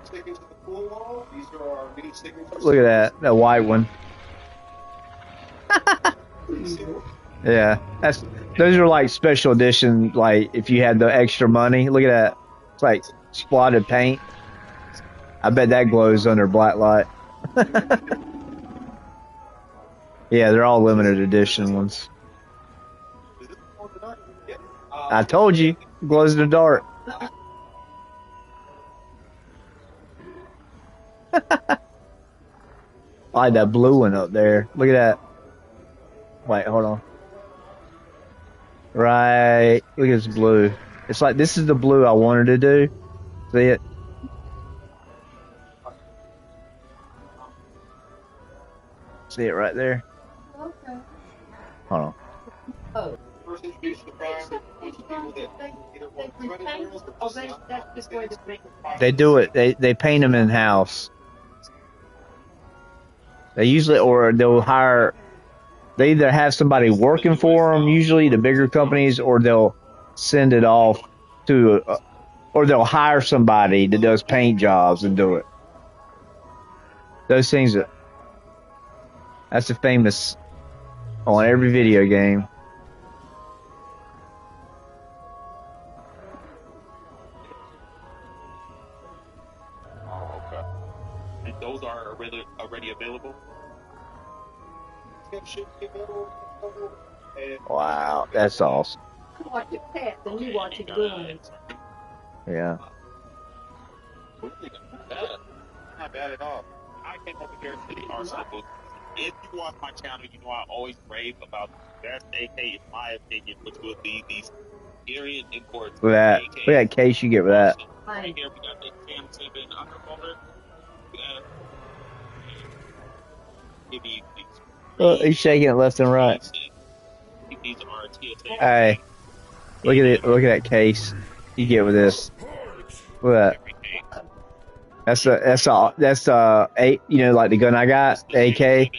Sticking to the pool wall. These are our mini signatures. Look at that white one. Yeah, those are like special edition. Like if you had the extra money, look at that. It's like spotted paint. I bet that glows under black light. Yeah, they're all limited edition ones. I told you, glows in the dark. I like that blue one up there. Look at that. Wait, hold on. Right, look at this blue. It's like this is the blue I wanted to do. See it? See it right there? Okay. Hold on. Oh. First introduced to the prime, there's a bunch of people that either want threaded barrels or just That's just where the make. They do it. They paint them in house. They usually, or they'll hire. They either have somebody working for them, usually the bigger companies, or they'll send it off to, or they'll hire somebody that does paint jobs and do it. Those things that's a famous on every video game. Oh, okay. And those are already available? Wow, that's awesome. You watch it pets and you watch it guns. Yeah. Not bad at all. I came over here to the Arsenal booth. If you watch my channel, you know I always rave about the best AK, in my opinion, which would be these Syrian imports. Look at that. Look at that case you get with that. Right here, we got the Cam7 underfolder. Give me these. Look, he's shaking it left and right. These are TSA. Hey, look at it. Look at that case you get with this. Look at that. That's a you know, like the gun I got, AK,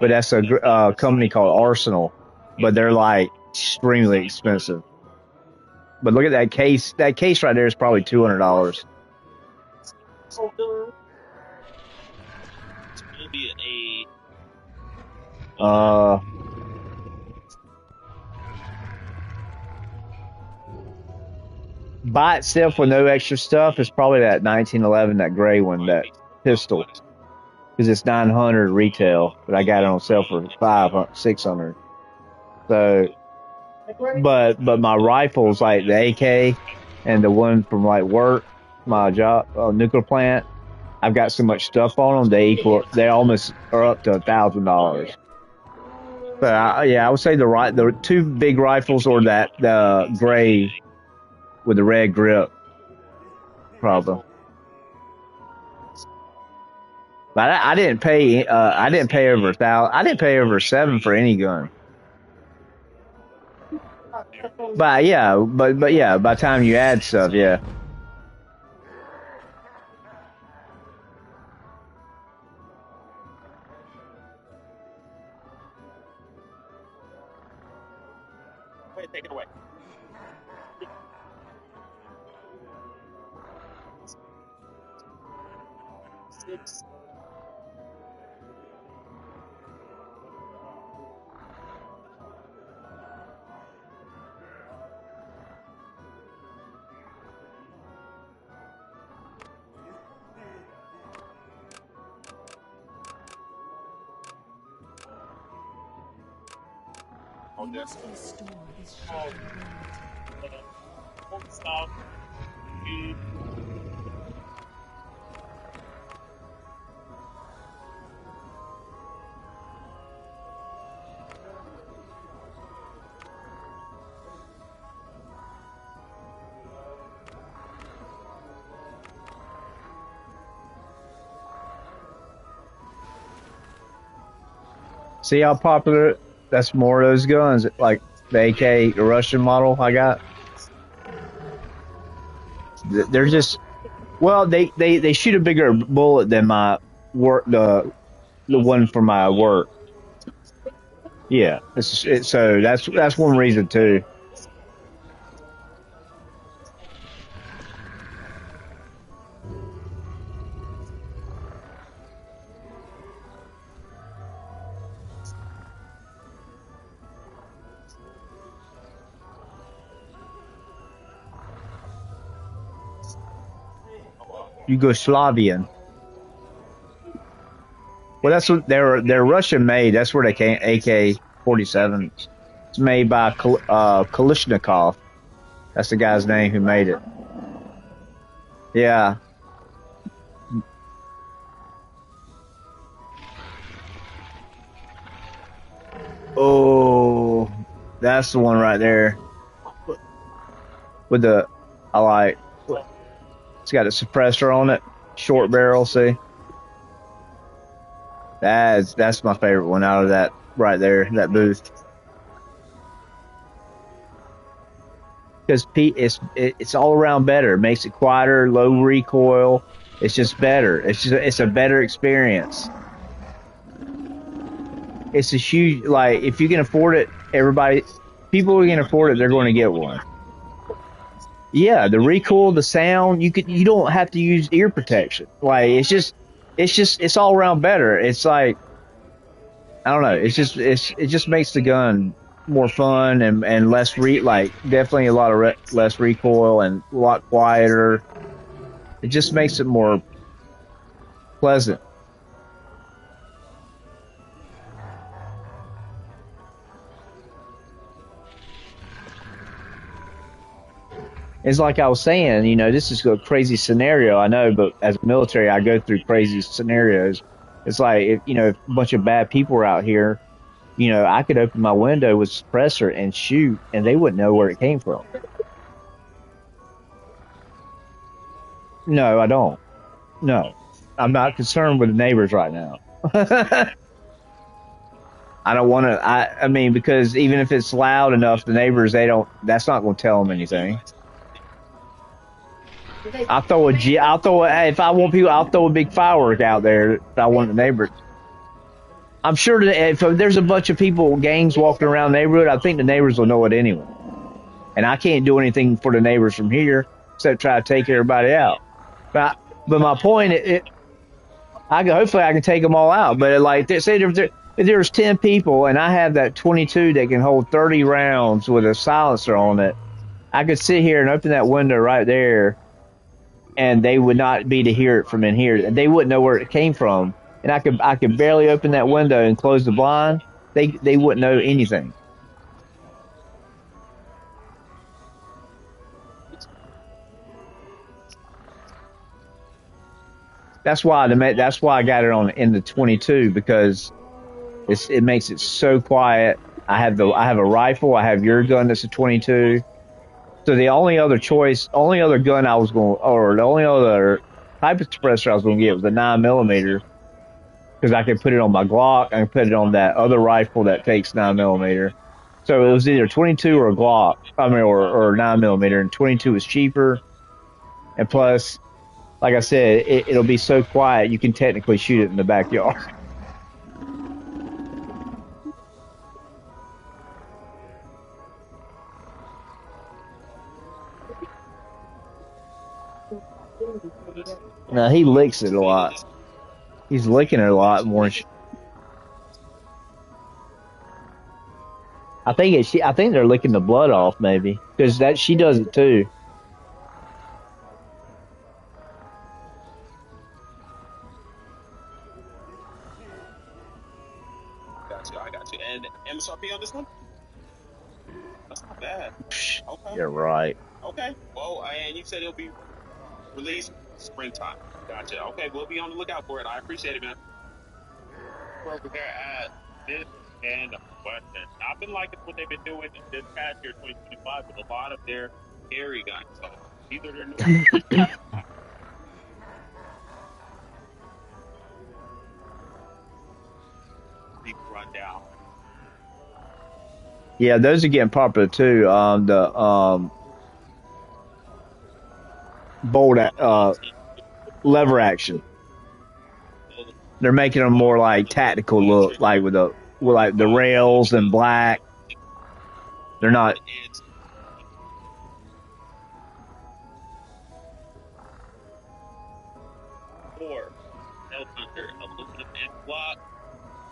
but that's a company called Arsenal, but they're like extremely expensive. But look at that case. That case right there is probably $200. By itself with no extra stuff is probably that 1911, that gray one, that pistol, because it's 900 retail, but I got it on sale for 600. So, but my rifles like the AK and the one from like work, my job, nuclear plant, I've got so much stuff on them, they almost are up to $1,000. But yeah, I would say the two big rifles or the gray with the red grip, probably. But I didn't pay. I didn't pay over $1,000. I didn't pay over $700 for any gun. But yeah, but yeah, by the time you add stuff, yeah. Wait, take it away. Six. all do. Stop. See how popular? That's more of those guns, like the AK, the Russian model I got. They're just, well, they shoot a bigger bullet than my work, the one for my work. Yeah, so that's one reason too. Yugoslavian. Well, that's what they're Russian made. That's where they came. AK-47. It's made by Kalishnikov. That's the guy's name who made it. Yeah. Oh, that's the one right there. With the, I like. It's got a suppressor on it. Short barrel. See. That's my favorite one out of that right there, that booth. Because it's all around better. It makes it quieter, low recoil. It's just better. It's a better experience. It's a huge, like, if you can afford it, people who can afford it, they're going to get one. Yeah, the recoil, the sound, you don't have to use ear protection. Like, it's all around better. It's like, I don't know. It just makes the gun more fun and less definitely a lot of less recoil and a lot quieter. It just makes it more pleasant. It's like I was saying, this is a crazy scenario, I know, but as a military, I go through crazy scenarios. It's like, if a bunch of bad people are out here, I could open my window with suppressor and shoot, and they wouldn't know where it came from. No, I don't. No, I'm not concerned with the neighbors right now. I don't want to, I mean, because even if it's loud enough, the neighbors, that's not going to tell them anything. If I want people, I'll throw a big firework out there if I want the neighbors. I'm sure that if there's a bunch of people, gangs walking around the neighborhood, I think the neighbors will know it anyway. And I can't do anything for the neighbors from here except try to take everybody out. But my point, hopefully I can take them all out. But like, say if there's 10 people and I have that 22 that can hold 30 rounds with a silencer on it, I could sit here and open that window right there, and they would not be to hear it from in here. They wouldn't know where it came from. And I could barely open that window and close the blind. They wouldn't know anything. That's why I got it in the 22, because it makes it so quiet. I have a rifle. I have your gun that's a 22. So the only other gun I was going, or the only other type of suppressor I was going to get was a 9mm, because I could put it on my Glock. I can put it on that other rifle that takes 9mm. So it was either 22 or a Glock, or 9mm, and 22 is cheaper. And plus, like I said, it'll be so quiet you can technically shoot it in the backyard. Now he licks it a lot. He's licking it a lot more. I think they're licking the blood off, maybe, because she does it too. I got you. And MSRP on this one? bad. Okay. You're right. Okay. Well, and you said it'll be released springtime. Gotcha. Okay, we'll be on the lookout for it. I appreciate it, man. We're over there at this and Western. I've been liking what they've been doing this past year, 2025, with a lot of their carry guns. So these are their new. Deep rundown. Yeah, those are getting popular too. The bolt lever action. They're making them more like tactical look, like with like the rails and black. They're not.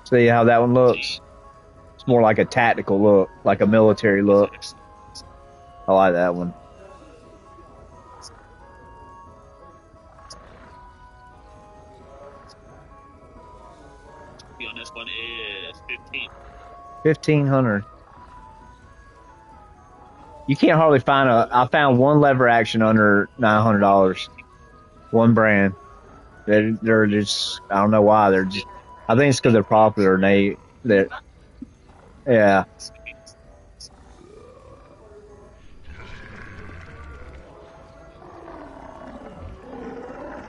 See how that one looks? It's more like a tactical look, like a military look. I like that one. On this one is 1,500. You can't hardly find I found one lever action under $900. One brand. They're just, I don't know why, they're just, I think it's because they're popular and they're yeah.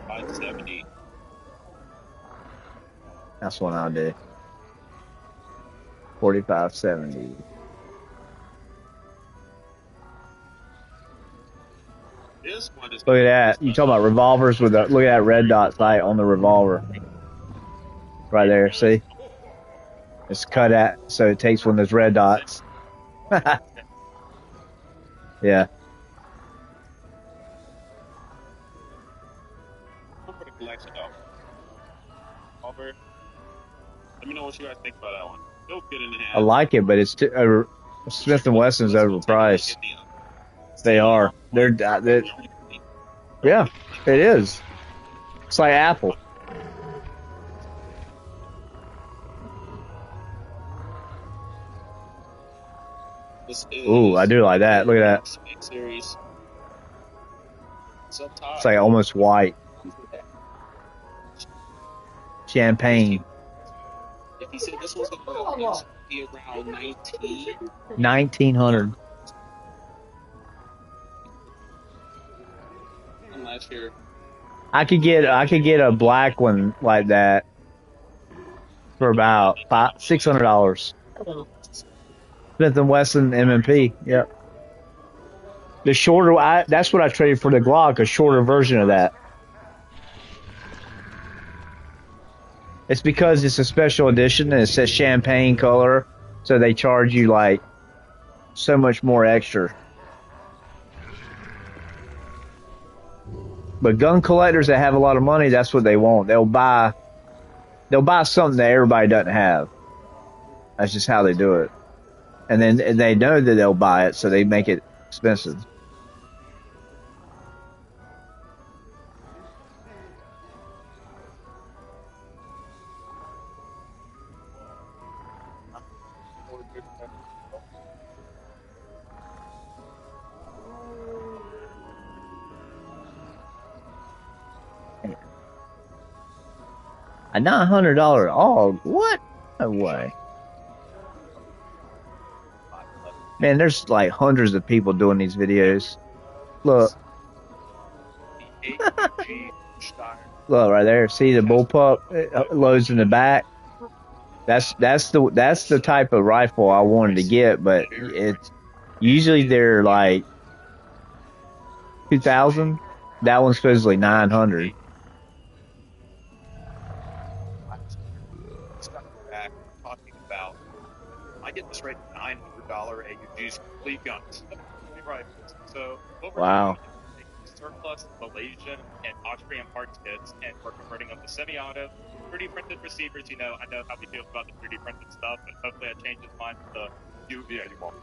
$570. That's what I'll do. 45.70. This one is Look at that. You talking about revolvers with look at that red dot sight on the revolver. Right there, see? It's cut at, so it takes one of those red dots. Yeah. for the collection though. Over. Let me know what you guys think about that one. Still good in the hand. I like it, but it's Smith & Wesson's overpriced. They are. They're yeah, it is. It's like Apple. Ooh, I do like that. Look at that. Series. It's like almost white. Champagne. If you said this was going to be around 1900. Last year. I could get a black one like that for about $600. Smith & Wesson M&P. Yep. The shorter, that's what I traded for the Glock, a shorter version of that. It's because it's a special edition and it says champagne color, so they charge you like so much more extra. But gun collectors that have a lot of money, that's what they want. They'll buy something that everybody doesn't have. That's just how they do it. And then they know that they'll buy it, so they make it expensive. A $900 AUG? What? No way. Man, there's like hundreds of people doing these videos. Look. Look right there. See the bullpup? It loads in the back. That's the type of rifle I wanted to get, but it's usually they're like 2,000. That one's supposedly 900. I get this right at $900 AUGs complete guns. Rifles. So what we're wow. doing is surplus Malaysian and Austrian parts kits, and we're converting them to semi-auto, 3D printed receivers. You know, I know how he feels about the 3D printed stuff, and hopefully I change his mind to the UV anymore.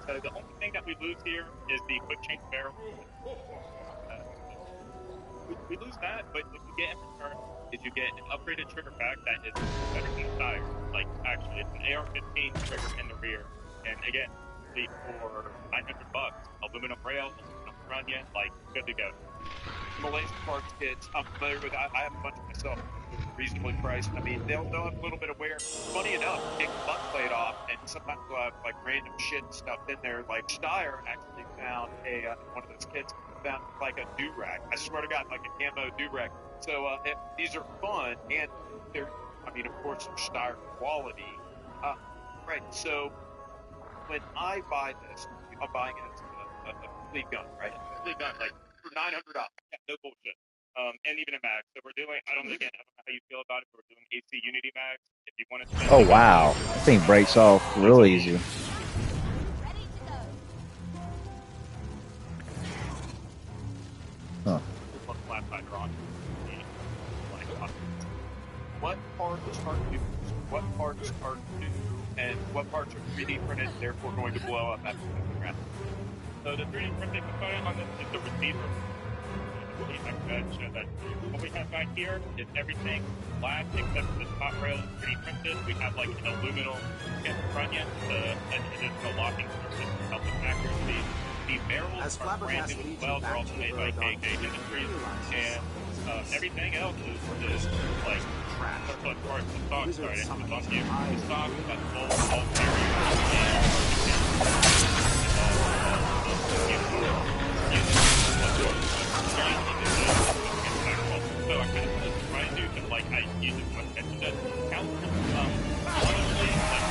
So the only thing that we lose here is the quick change barrel. We lose that, but what you get in return is you get an upgraded trigger pack that is better than the tire. Like, actually, it's an AR-15 trigger in the rear, And again, for $900, aluminum rail, aluminum trunnion, like good to go. Malaysian parts kits, I'm familiar with. I have a bunch myself, reasonably priced. I mean, they'll have a little bit of wear. Funny enough, take the butt plate off, and sometimes we'll have like random shit stuff in there. Like Steyr actually found one of those kits, found like a do-rag. I swear to God, like a camo do-rag. So these are fun, and they're, I mean, of course, they're Steyr quality. Right. So when I buy this, I'm buying it as a complete gun, right? A complete gun, like for $900. Yeah, no bullshit. And even a mag. So we're doing, I don't know how you feel about it, but we're doing AC Unity mags. If you want to. Oh wow, that thing breaks off real easy. Huh. What part is hard to do? What parts are new, and what parts are 3D printed, therefore going to blow up after the ground? So the 3D printing component on this is the receiver. What we have back here is everything black except for the top rail is 3D printed. We have like an aluminum trunnion, an additional locking surface to help with accuracy. The barrels are brand new as well. They're also made by KK Industries, and everything else is like surplus parts. The stock, sorry, it's on you. The stock got sold all So I kind of try to do that, like I use it when I mentioned it. Honestly, like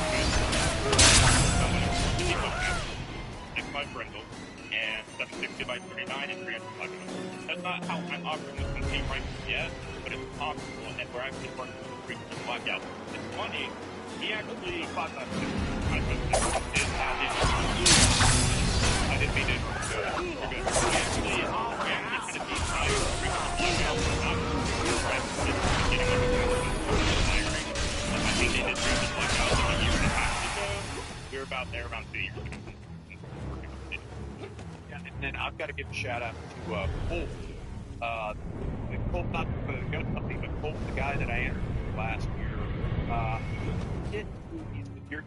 6x brindle and 760 by 39 and 300 plugins. That's not how I'm offering this machine right yet, but it's possible, and we're actually working with 3 blackout. It's funny, he actually thought that I didn't mean to go you're good. We actually kind of beat my blackout, not right, getting under firing. I think they did 3 blackout like a year and a half ago. We were about there around 2 years ago. And then I've got to give a shout out to Colt. Colt, not the gun company, but Colt, the guy that I interviewed last year.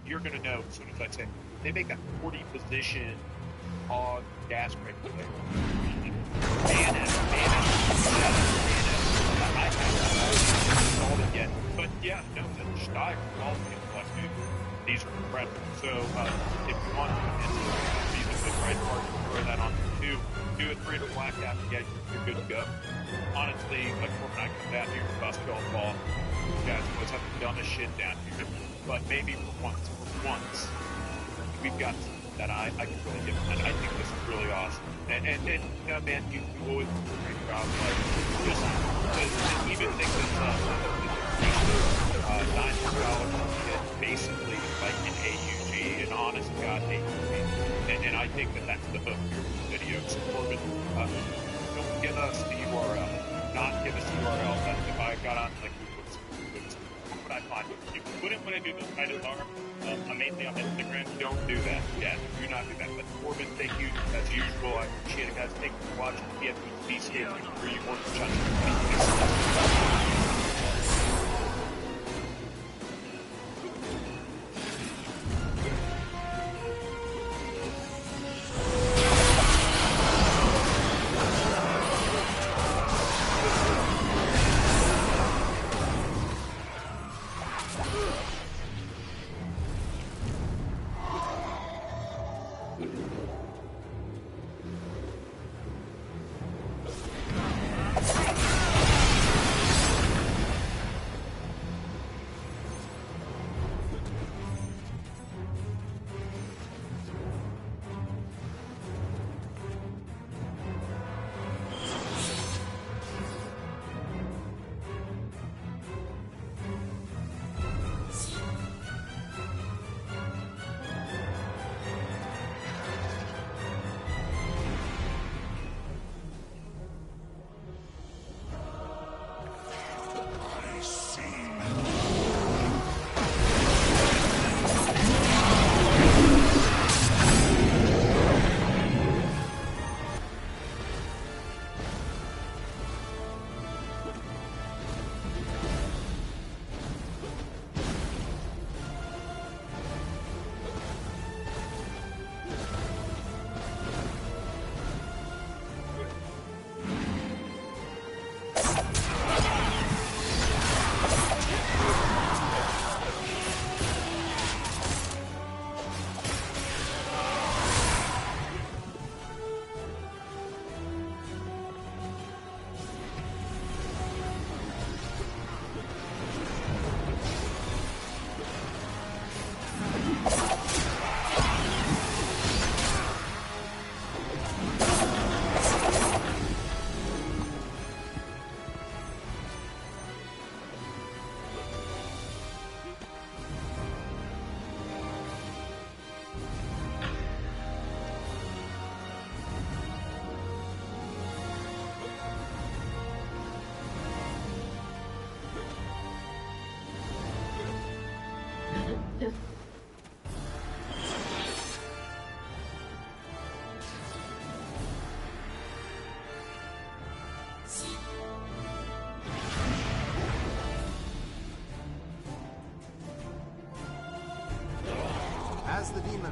You're going to know as soon as I say they make a 40 position on gas regulator. I haven't installed it yet, but yeah, no, the Steyr quality is like, these are incredible. So if you want to, these are the right parts, throw that on two, do a 300 blackout, yeah, you're good to go. Honestly, like when I come down here to bust y'all ball, you guys always have the dumbest shit down here, but maybe for once, we've got that I can really get, and I think this is really awesome. And you know, man, you always do a great job. Like, just even think that $900 basically like an AUG, an honest God AUG, and I think that's the hook here for the video. So Corbin, don't give us the URL, not give us the URL. That if I got on like what would I find? You wouldn't want to do those kind of are. Mainly on Instagram, don't do that. Yeah, do not do that. But Corbin, thank you as usual. I appreciate it, guys. Thank you for watching the PFPC skate where you work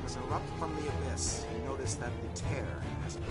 flames erupt from the abyss, you notice that the tear has been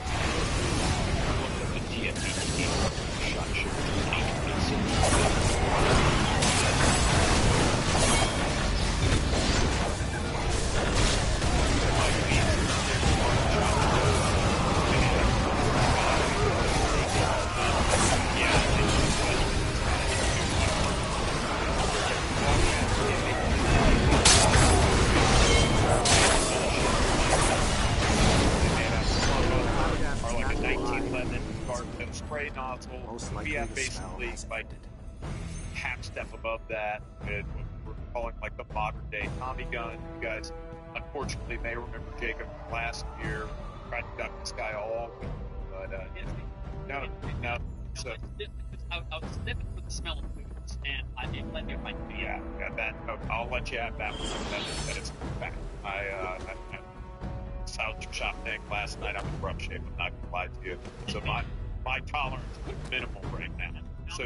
spray nozzle. We have basically like half step above that, and what we're calling like the modern day Tommy gun. You guys, unfortunately, may remember Jacob from last year tried to duck this guy all, but no. So I was sniffing for the smell of foods, and I didn't let you find me. Yeah, that. I'll let you have that one. That is fact. I salvage shop thing last night. I'm in rough shape. I'm not gonna lie to you. So my tolerance is minimal right now. So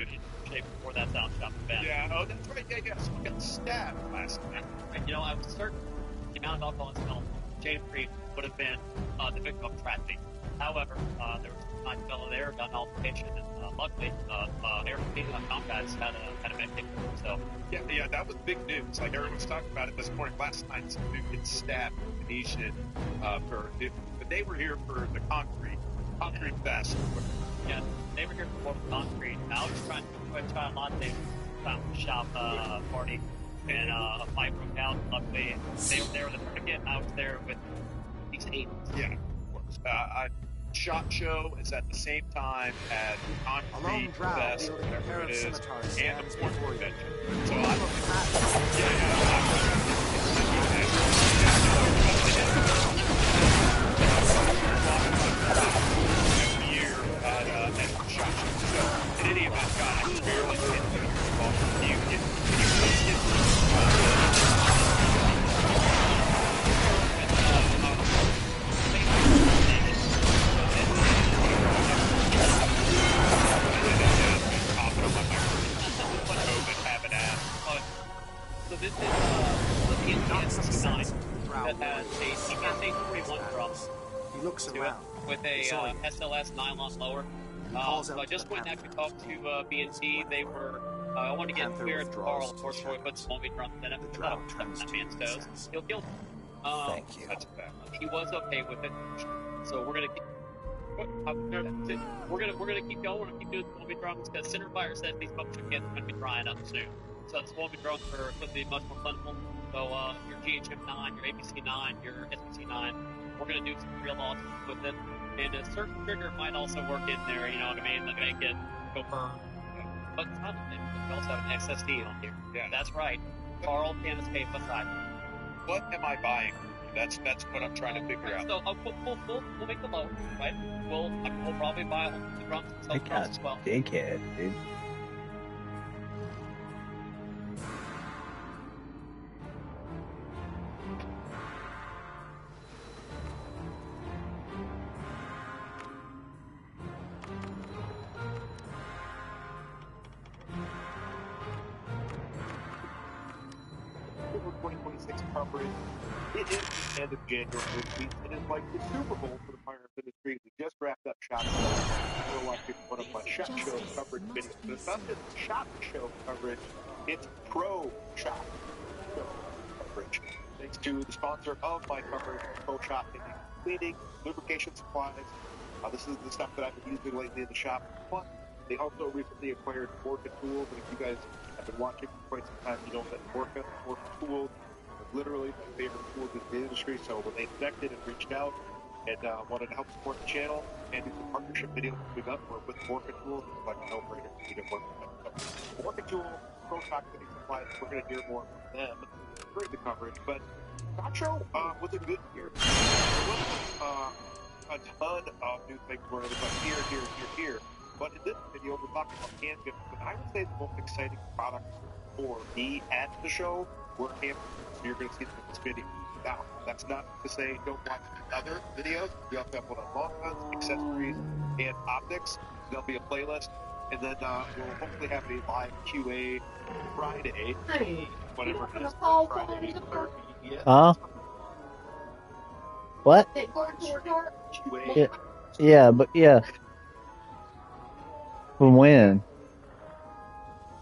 shape before that sound shop event. Yeah. Oh, that's right. Yeah. So we got stabbed last night. You know, I was certain the amount of alcohol and smell James Reed would have been the victim of tragedy. However, there was a nice fellow there, got an altercation, and luckily, Air Combats had a victim. So yeah, that was big news. Like everyone was talking about it this morning. Last night, some dude gets stabbed in Venetian but they were here for the concrete fest. Yeah, they were here for the concrete. I was trying to try a latte found shop party, and a fight broke out. Luckily, they were there with the tourniquet. I was there with these eight. Yeah, of course. SHOT Show is at the same time as Concrete Fest, whatever it is, and the Porn Convention. So every year at SHOT Show. So in any event, God, I can barely get involved with you. So this is the Ps5 that has a CPSA 41 drum. He looks around With a SLS nylon lower. So I just went and actually talked to B&T. They were, I wanted to get clear to Carl, of course, before we put some drums in it. That man's toes. He'll kill him. Thank you. That's bad. He was okay with it. So we're gonna keep. We're gonna keep going. We're gonna keep doing the Swami drums because Center Fire said these pumpkin kits are gonna be drying up soon. So the Swami drums are going to be much more plentiful. So your GHM9, your APC9, your SPC9, we're gonna do some real awesome with it. And a certain trigger might also work in there. You know what I mean? Like make it go burn. But it's not we also have an XSD on here. Yeah, that's right. Carl can escape aside. What am I buying? That's what I'm trying to figure out. So we'll make the low, right? We'll probably buy the drums and drums as well. Dickhead, dude. For 2026 coverage. It is the end of January, which means it is like the Super Bowl for the firearms industry. We just wrapped up SHOT Show. You're watching one of my SHOT Show coverage videos. But it's not just SHOT Show coverage, it's Pro SHOT Show coverage. Thanks to the sponsor of my coverage, Pro Shop Cleaning, Lubrication Supplies. This is the stuff that I've been using lately in the shop. But they also recently acquired Orca Tools, and if you guys have been watching for quite some time, you know that Orca Tools are literally my favorite tools in the industry. So when they connected and reached out and wanted to help support the channel and do some partnership videos coming up with Orca Tools, it's like a no-brainer for me to work with them. So Orca Tools, Pro Shop Cleaning Supplies, we're going to hear more from them during the coverage. But SHOT Show was a good year. There wasn't a ton of new things where it was like here. But in this video, we're talking about handguns. But I would say the most exciting products for me at the show were handguns. So you're going to see them in this video. Now, that's not to say don't watch other videos. We also have one on long guns, accessories, and optics. There'll be a playlist. And then we'll hopefully have a live QA Friday. Whatever it is. Friday, 30. Yeah. What? Yeah, yeah, but yeah. From when?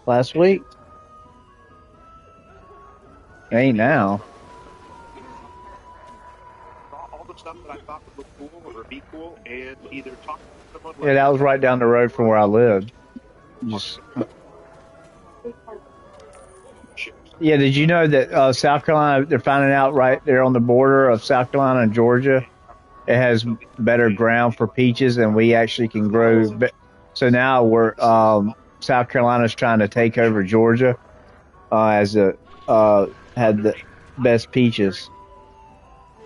Last week? Ain't now. All the stuff that I thought would look cool or be cool, and either talk to someone. Yeah, that was right down the road from where I lived. Just. Yeah, did you know that South Carolina, they're finding out right there on the border of South Carolina and Georgia, it has better ground for peaches, and we actually can grow. So now we're South Carolina's trying to take over Georgia as had the best peaches.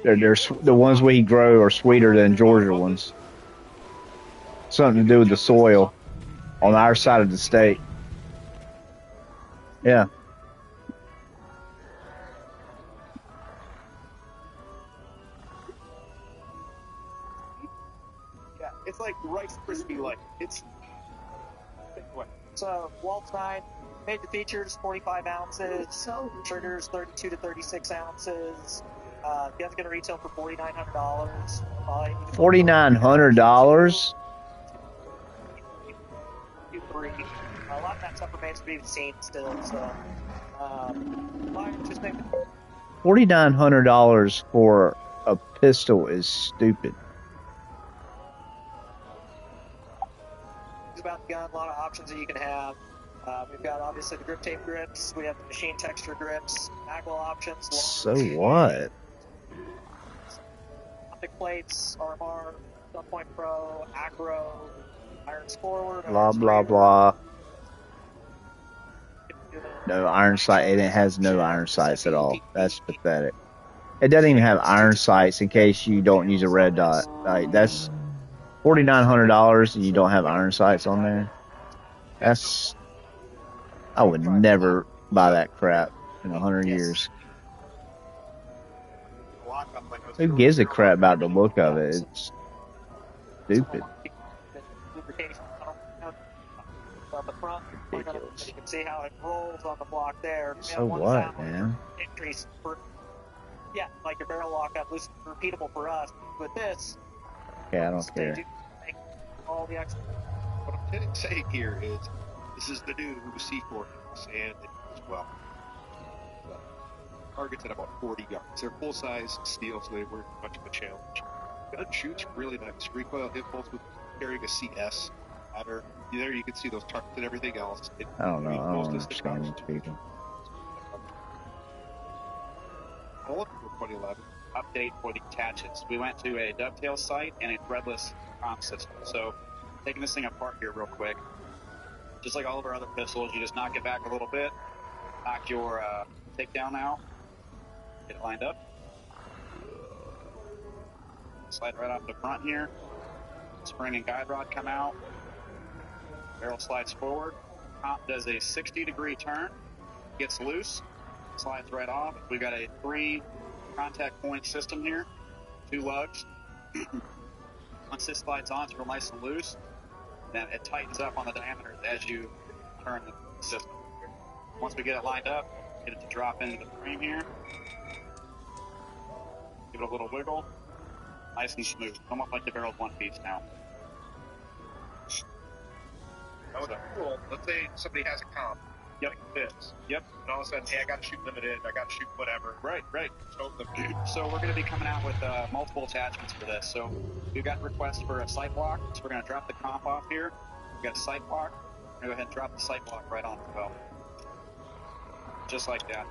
They're the ones we grow are sweeter than Georgia ones. Something to do with the soil on our side of the state. Yeah. Yeah, it's like Rice Krispie light. It's So, Waltz 9, major features 45 ounces, triggers 32 to 36 ounces. Gun's going to retail for $4,900. $4,900? A lot of that stuff remains to be seen still, so. Just make $4,900 for a pistol is stupid. about the gun, a lot of options that you can have. We've got obviously the grip tape grips, we have the machine texture grips, magwell options. So what? Optic plates, RMR, Gunpoint Pro, Acro, irons forward. Blah, blah, blah. No iron sight. It has no iron sights at all. That's pathetic. It doesn't even have iron sights in case you don't use a red dot. Like, that's $4,900 and you don't have iron sights on there. That's. I would never buy that crap in 100 years. Who gives a crap about the look of it? It's stupid. Ridiculous. You can see how it rolls on the block there. So what, man? Increase for, yeah, like your barrel lockup was repeatable for us. With this, yeah, I don't care. All the extra. What I'm saying here is, this is the new C4 and as well. Targets at about 40 yards. They're full size steel, so they weren't much of a challenge. Gun shoots really nice. Recoil hit pulse with carrying a CS. There you can see those targets and everything else. I don't know. I don't understand these people. All for 2011. Update for the attaches. We went to a dovetail sight and a threadless comm system. So, taking this thing apart here real quick. Just like all of our other pistols, you just knock it back a little bit. Knock your takedown out. Get it lined up. Slide right off the front here. Spring and guide rod come out. Barrel slides forward. Comp does a 60-degree turn. Gets loose. Slides right off. We've got a 3 contact point system here. 2 lugs. Once this slides on, it's real nice and loose. Then it tightens up on the diameter as you turn the system. Once we get it lined up, get it to drop into the frame here. Give it a little wiggle. Nice and smooth. Almost like the barrel's one piece now. Oh, cool. Let's say somebody has a comp. Yep. Like this. Yep. And all of a sudden, hey, I got to shoot limited. I got to shoot whatever. Right. So we're going to be coming out with multiple attachments for this. So we've got requests for a sight block. So we're going to drop the comp off here. We've got a sight block. We're going to go ahead and drop the sight block right on as well. Just like that.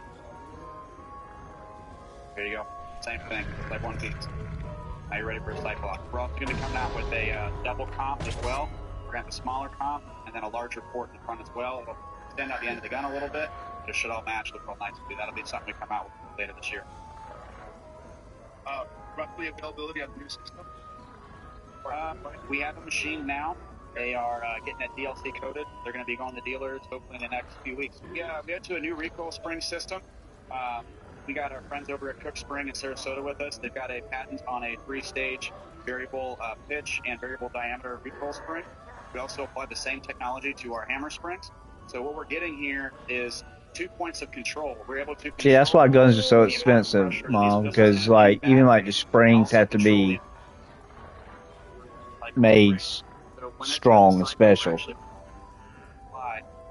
There you go. Same thing. Like one piece. Now you're ready for a sight block. We're also going to be coming out with a double comp as well. We're going to have a smaller comp and then a larger port in the front as well. It'll extend out the end of the gun a little bit. It should all match, look real nice. That'll be something we come out with later this year. Roughly availability on the new system? We have a machine now. They are getting that DLC coded. They're going to be going to dealers hopefully in the next few weeks. Yeah, we went to a new recoil spring system. We got our friends over at Cook Spring in Sarasota with us. They've got a patent on a 3-stage variable pitch and variable diameter recoil spring. We also apply the same technology to our hammer springs. So what we're getting here is 2 points of control. We're able to See, that's why guns are so expensive, Mom, because like even like the springs have to be made strong and special.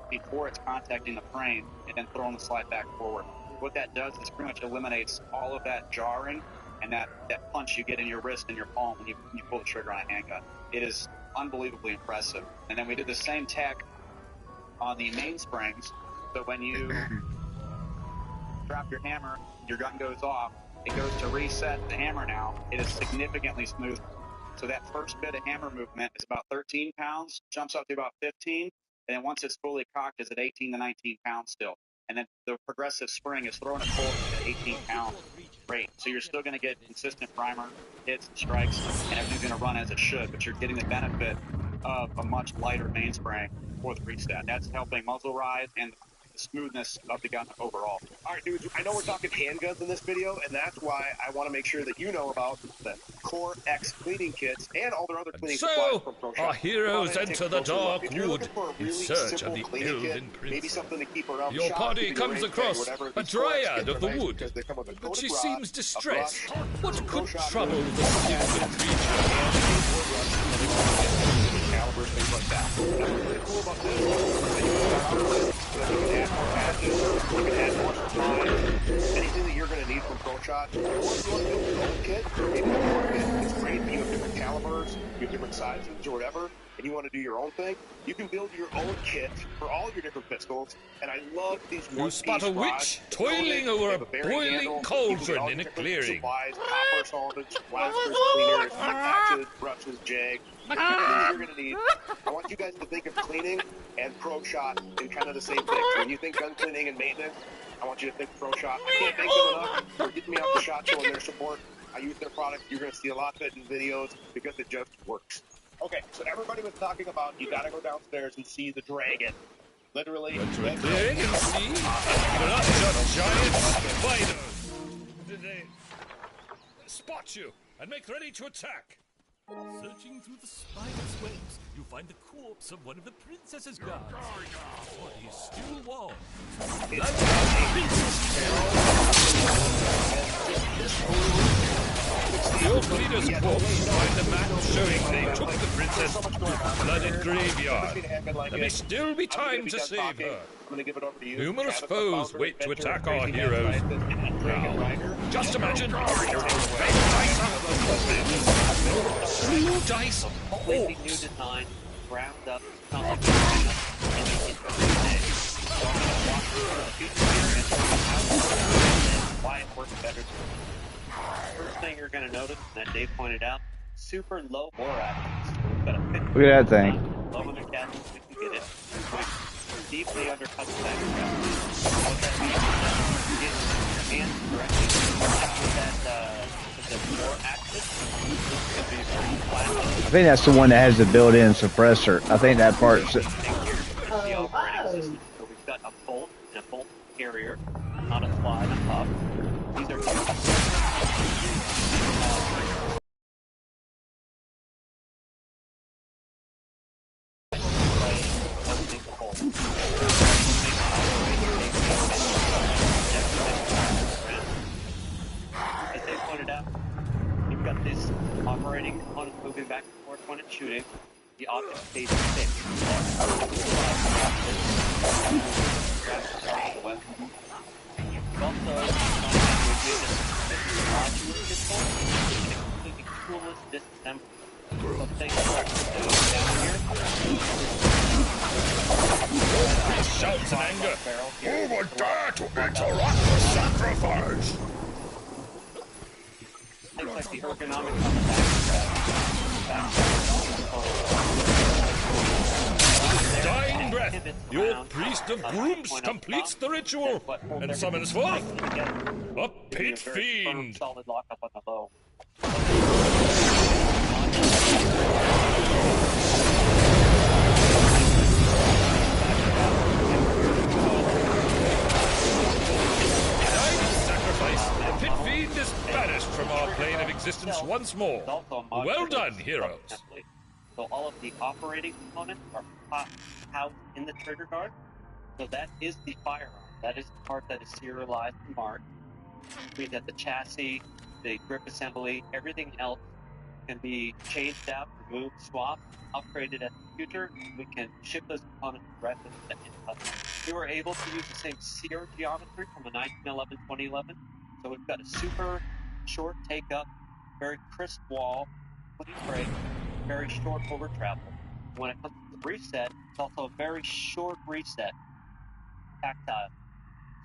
Before it's contacting the frame and then throwing the slide back forward. What that does is pretty much eliminates all of that jarring and that punch you get in your wrist and your palm when you pull the trigger on a handgun. It is unbelievably impressive. And then we did the same tech on the main springs. So when you drop your hammer, your gun goes off, it goes to reset the hammer now. It is significantly smoother. So that first bit of hammer movement is about 13 pounds, jumps up to about 15, and then once it's fully cocked, it's at 18 to 19 pounds still. And then the progressive spring is throwing it forward at 18-pound rate. So you're still going to get consistent primer, hits, strikes, and everything's going to run as it should, but you're getting the benefit of a much lighter mainspring for the reset. That's helping muzzle rise and the smoothness of the gun overall. All right, dudes, I know we're talking handguns in this video, and that's why I want to make sure that you know about the Core X cleaning kits and all their other cleaning supplies from Pro Shop. Our heroes enter the dark If you're wood looking for a in really search of simple the cleaning kit, elven maybe princess. something to keep around Your shop, party keeping your comes range across whatever, a these Core X dryad kits of are the nice wood, because they come with a but coated she rod, seems a distressed. brush, What Pro could Shop trouble tools, the elven calibers, things like that. Now, what's really cool about this is that you can start out with, so that you can add more patches, you can add more supplies, anything that you're going to need from Pro Shot, or if you want to build your own kit, maybe the core kit is great, you have different calibers, you have different sizes or whatever, and you want to do your own thing, you can build your own kit for all your different pistols, and I love these You spot a witch toiling over a boiling cauldron in a clearing. Supplies, copper solvents, waxers, cleaners, patches, brushes, jags, everything that you're going to need. I want you guys to think of cleaning and Pro Shot in kind of the same thing. So when you think gun cleaning and maintenance, I want you to think Pro Shot. I can't thank them enough for getting me off the SHOT Show and their support. I use their product. You're going to see a lot of it in videos because it just works. Okay, so everybody was talking about you got to go downstairs and see the dragon. Literally. Go to a clearing and see. They're not just giant spiders. Did they spot you and make ready to attack? Searching through the spider's webs, you find the corpse of one of the princess's guards. Body is still warm. Your leader's corpse find a map showing they took the princess to a flooded graveyard. There may still be time to save her. Numerous foes wait to attack our heroes. Now, just imagine blue dice Completely new design, ground up, why it works better. First thing you're going to notice that Dave pointed out, super low bore actions. Look at that thing. Low in the cabin, if you get it, which deeply undercuts the back strap. What that means is that you get your hands directly with that bore action. I think that's the one that has the built-in suppressor. I think that part's. The operating system. So we've got a bolt and a bolt carrier, not a slide on top. These are as they pointed out, you've got this operating component moving back and forth when it's shooting. The optic stays fixed. You've also the coolest disassembly. So things like down here. Shouts in anger. Who would dare to interrupt the sacrifice? Things like the ergonomics on the back. Dying breath, your priest of brooms completes the ritual and summons forth a pit fiend. Solid lockup on the bow. Sacrifice. The pit fiend is banished from our plane of existence once more. Well done, heroes. So all of the operating components are housed in the trigger guard. So that is the firearm. That is the part that is serialized and marked. Which means that the chassis, the grip assembly, everything else can be changed out, removed, swapped, upgraded at the future. We can ship those components directly to the end customer. We were able to use the same sear geometry from a 1911-2011. So we've got a super short take-up, very crisp wall, clean break, very short over travel. When it comes to the reset, it's also a very short reset, tactile.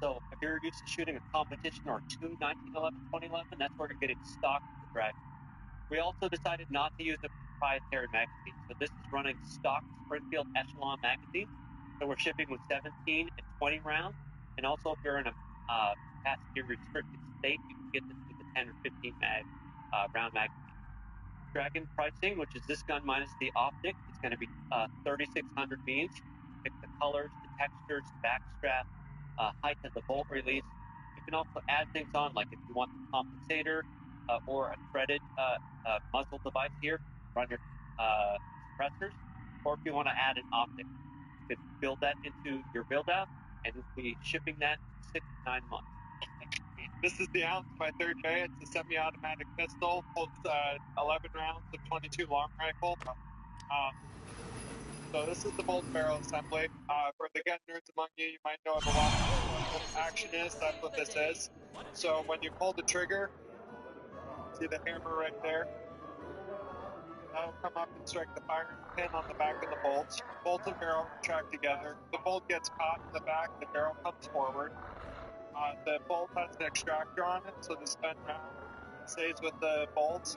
So if you're used to shooting a competition or two 1911-2011, that's where you're getting stock with the Dragon. We also decided not to use a proprietary magazine. So this is running stock Springfield Echelon magazine. So we're shipping with 17 and 20 rounds. And also if you're in a capacity restricted state, you can get this with a 10 or 15 round magazine. Dragon pricing, which is this gun minus the optic, it's going to be 3,600 beans. Pick the colors, the textures, the backstrap, height of the bolt release. You can also add things on, like if you want the compensator or a threaded muzzle device here, run your suppressors, or if you want to add an optic, you can build that into your build out, and we'll be shipping that in 6 to 9 months. This is the ounce, my third bay. It's a semi-automatic pistol, holds 11 rounds of 22 long rifle. So this is the bolt barrel assembly. For the gun nerds among you, you might know what a lot of action is. That's what this is. So when you pull the trigger, see the hammer right there? That'll come up and strike the firing pin on the back of the bolt. Bolt and barrel retract together. The bolt gets caught in the back. The barrel comes forward. The bolt has an extractor on it, so the spent round stays with the bolts.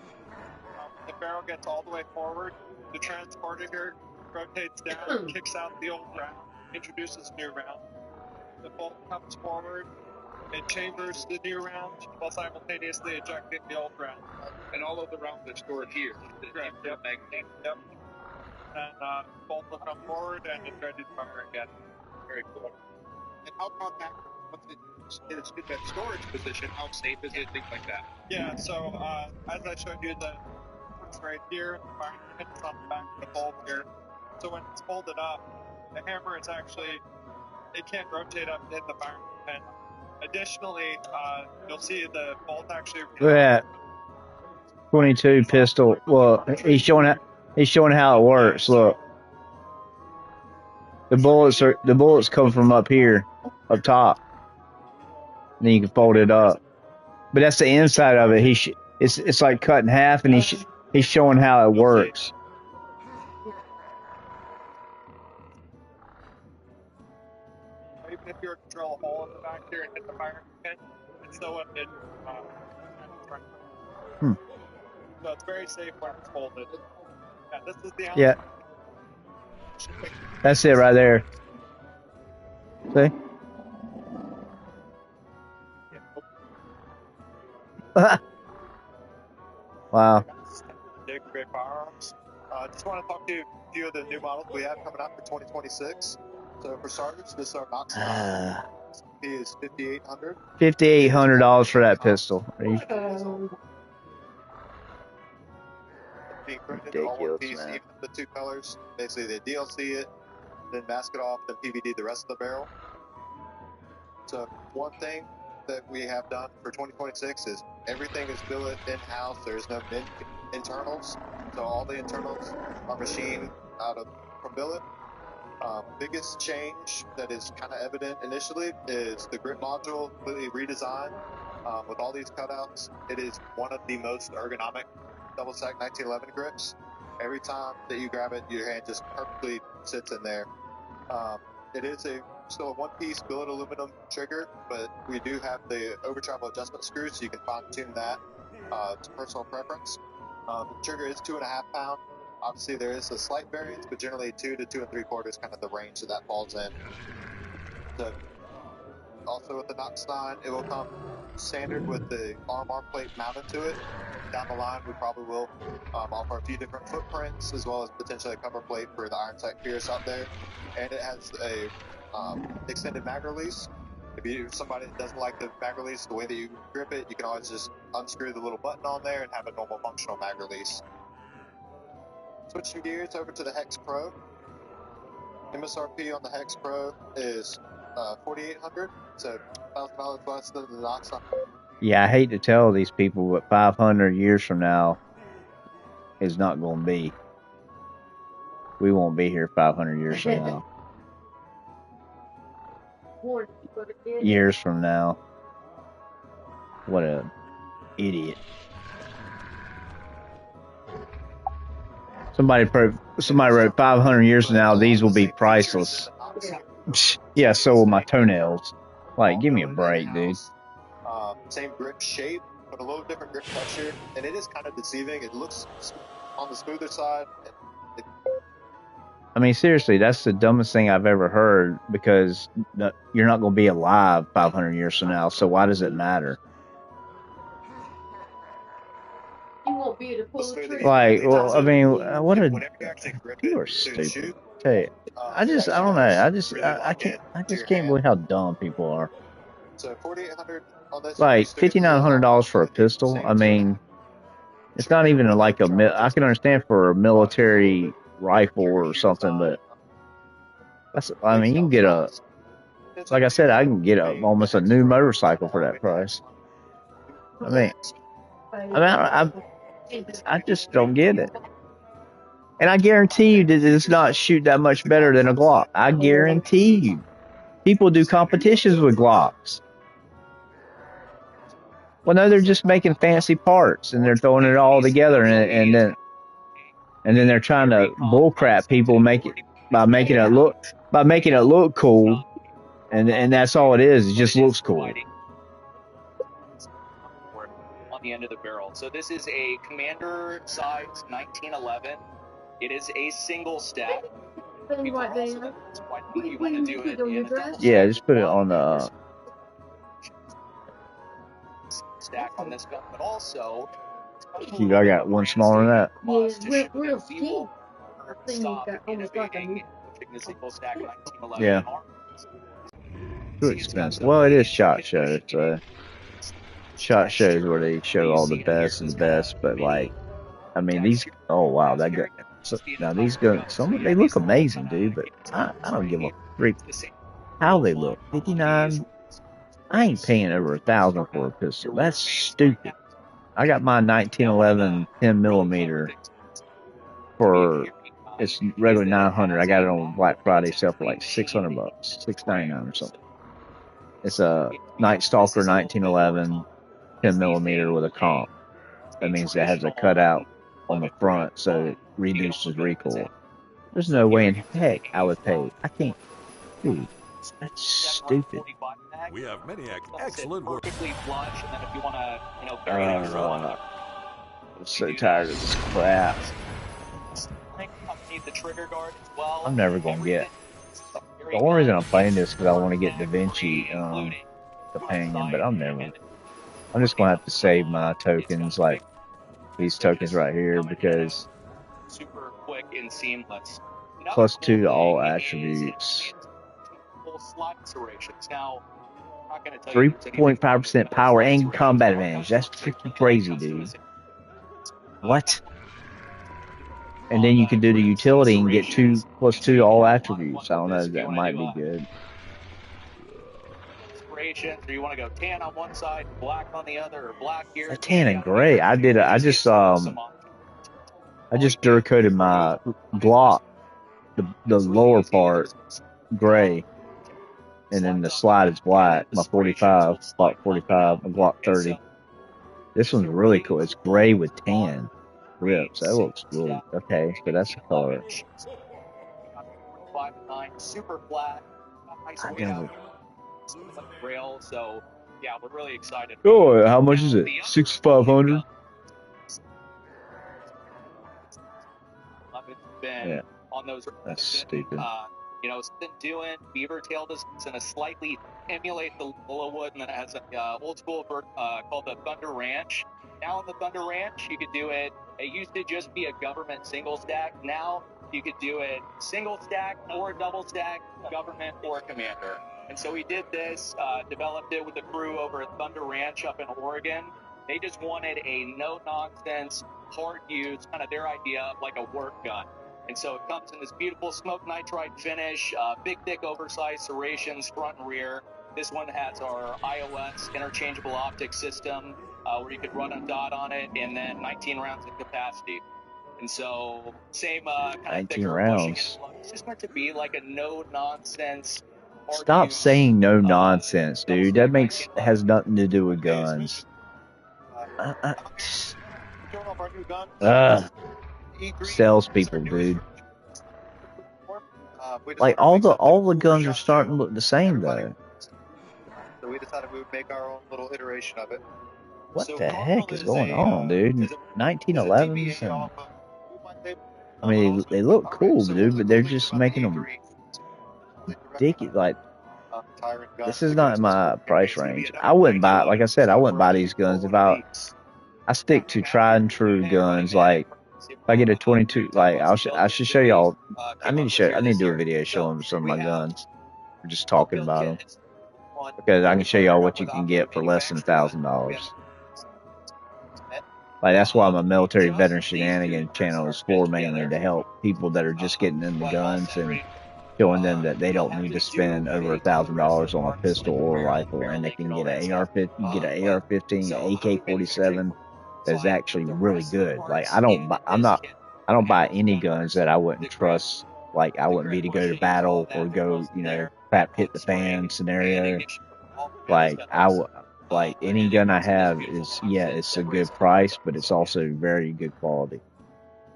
The barrel gets all the way forward. The transporter here rotates down, kicks out the old round, introduces new round. The bolt comes forward, it chambers the new round while simultaneously ejecting the old round. And all of the rounds are stored here. Correct. Yep. Yep. And bolt will come forward and it's ready to fire again. Very cool. And how compact, once it's in that storage position, how safe is it, things like that? Yeah, so as I showed you, the hammer's right here, the firing pin is on the back of the bolt here. So when it's folded up, the hammer is actually, it can't rotate up in the firing pin. Additionally, you'll see the bolt actually. Look at that 22 pistol. Well, he's showing how it works. Look, the bullets come from up here, up top. And then you can fold it up. But that's the inside of it. It's like cut in half, and he's showing how it works. Even if you were to drill a hole in the back here and hit the firing pin, it's still what it. So it's very safe when it's folded. Yeah, this is the. Yeah. That's it right there. See? Wow. Big, great firearms. Just want to talk to you a few of the new models we have coming out for 2026. So for starters, this is our Knox. He is $5,800. $5,800 for that pistol. Being printed all one piece, even the two colors. Basically, they DLC it, then mask it off, then PVD the rest of the barrel. So one thing that we have done for 2026 is everything is billet in-house. There's no internals, so all the internals are machined from billet. Biggest change that is kind of evident initially is the grip module completely redesigned with all these cutouts. It is one of the most ergonomic double stack 1911 grips. Every time that you grab it, your hand just perfectly sits in there. It is still a one-piece billet aluminum trigger, but we do have the over travel adjustment screw, so you can fine-tune that to personal preference. The trigger is 2.5 pound. Obviously, there is a slight variance, but generally 2 to 2 3/4 is kind of the range that falls in. So, also with the Knox 9, it will come standard with the arm plate mounted to it. Down the line, we probably will offer a few different footprints, as well as potentially a cover plate for the iron sight Pierce out there. And it has a extended mag release. If you're somebody that doesn't like the mag release, the way that you grip it, you can always just unscrew the little button on there and have a normal functional mag release. Switching gears over to the Hex Pro. MSRP on the Hex Pro is $4,800, so $1,000 less than the Knox. Yeah, I hate to tell these people, but 500 years from now is not going to be. We won't be here 500 years from now. Years from now. What a idiot. Somebody wrote 500 years from now, these will be priceless. Yeah, so will my toenails. Like, give me a break, dude. Same grip shape, but a little different grip texture, and it is kind of deceiving. It looks on the smoother side. I mean, seriously, that's the dumbest thing I've ever heard, because you're not going to be alive 500 years from now, so why does it matter? You won't be able to pull the trigger. Like, well, I mean, people are stupid. Tell you, I don't know. I can't believe how dumb people are. So $4,800 on this. Like $5,900 for a pistol. I mean, it's not even like I can understand for a military rifle or something, but I mean, you can get like I said, I can get almost a new motorcycle for that price. I just don't get it. And I guarantee you that it's not shoot that much better than a Glock. I guarantee you. People do competitions with Glocks. Well, no, they're just making fancy parts and they're throwing it all together, and then they're trying to bullcrap people, by making it look cool, and that's all it is. It just looks cool. On the end of the barrel. So this is a Commander size 1911. It is a single stack. You want to do it in a double Yeah, just put it on the stack on this gun, but also I got one smaller than that. Yeah, real steep. Yeah. Too expensive. Well, it is SHOT Show. So SHOT Shows where they show all the best of the best, but like, I mean, these. Oh wow, that gun. Now these guns, they look amazing, dude. But I don't give a freak how they look. 59. I ain't paying over $1,000 for a pistol. That's stupid. I got my 1911 10mm for it's regular 900. I got it on Black Friday sale for like $600, $699 or something. It's a Night Stalker 1911 10mm with a comp. That means it has a cutout on the front, so it reduces recoil. There's no way in heck I would pay. I can't. Dude, that's stupid. We have many excellent work. Perfectly flush, and then if you want to, bury it in your own. I'm so tired of this crap. The trigger guard as well. I'm never gonna get. The only reason I'm playing this is because I want to get Da Vinci companion, but I'm just gonna have to save my tokens, like these tokens right here, because super quick and seamless. +2 to all attributes. 3.5% power and combat advantage. That's freaking crazy, dude. What? And then you can do the utility and get +2 to all attributes. I don't know, that might be good. Or you want to go tan on one side, black on the other, or black here. Tan and gray. I just Duracoated my Glock, the lower part, gray, and then the slide is black. My 45, Glock 45, my Glock 30. This one's really cool. It's gray with tan rips. That looks really okay. So that's the color. 5.9, super flat. Rail. So yeah, we're really excited. Oh, how much is it? $6,500. Yeah, on those. That's stupid. It's been doing Beaver Tail is going to slightly emulate the Willowwood, and then it has an old school called the Thunder Ranch. Now on the Thunder Ranch, you could do it. It used to just be a government single stack. Now you could do it single stack or double stack, government or commander. And so we did this, developed it with the crew over at Thunder Ranch up in Oregon. They just wanted a no-nonsense, hard use, kind of their idea of like a work gun. And so it comes in this beautiful smoke nitride finish, big, thick, oversized serrations, front and rear. This one has our iOS interchangeable optic system, where you could run a dot on it, and then 19 rounds of capacity. And so, same kind of 19 thicker rounds. bushing and look. It's just meant to be like a no-nonsense. Stop saying no nonsense, dude. That has nothing to do with guns. Salespeople, dude. Like all the guns are starting to look the same though. So we decided we would make our own little iteration of it. What the heck is going on, dude? 1911s and I mean they look cool, dude, but they're just making them ridiculous. Like this is not my price range. I wouldn't buy, like I said, I wouldn't buy these guns if I stick to tried and true guns. Like if I get a 22, like I should show y'all. I need to do a video showing some of my guns. We're just talking about them because I can show y'all what you can get for less than $1,000. Like that's why my military veteran shenanigans channel is for, mainly to help people that are just getting into guns and showing them that they don't need to spend over $1,000 on a pistol or a rifle, and they can get an AR-15, an AK-47 that's actually really good. Like I don't buy any guns that I wouldn't trust. Like I wouldn't be to go to battle or go, crap hit the fan scenario. Like like any gun I have is, it's a good price, but it's also very good quality.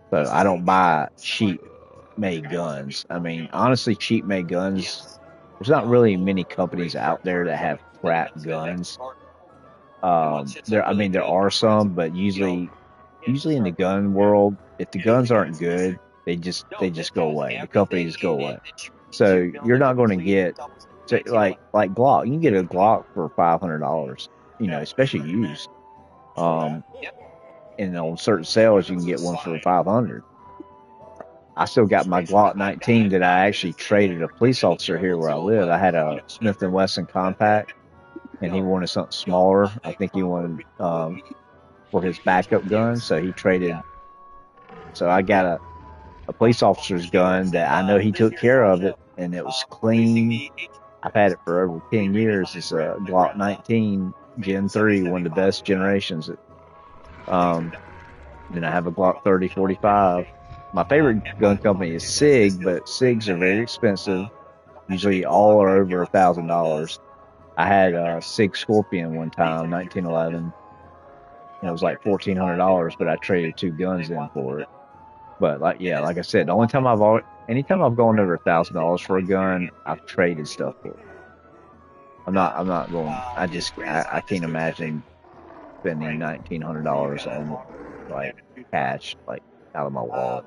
So I don't buy cheap made guns. I mean, honestly, cheap made guns, there's not really many companies out there that have crap guns. There are some, but usually in the gun world, if the guns aren't good, they just go away. The companies go away. So you're not going to get like Glock. You can get a Glock for $500, especially used. And on certain sales, you can get one for $500. I still got my Glock 19 that I actually traded a police officer here where I live. I had a Smith & Wesson compact, and he wanted something smaller. I think he wanted for his backup gun, so he traded. So I got a police officer's gun that I know he took care of it, and it was clean. I've had it for over 10 years. It's a Glock 19 Gen 3, one of the best generations. Then I have a Glock 30 45. My favorite gun company is SIG, but SIGs are very expensive. Usually all are over $1,000. I had a SIG Scorpion one time, 1911. And it was like $1,400, but I traded 2 guns in for it. But like I said, the only time anytime I've gone over $1,000 for a gun, I've traded stuff for it. I'm not going. I can't imagine spending $1,900 on like cash, like out of my wallet.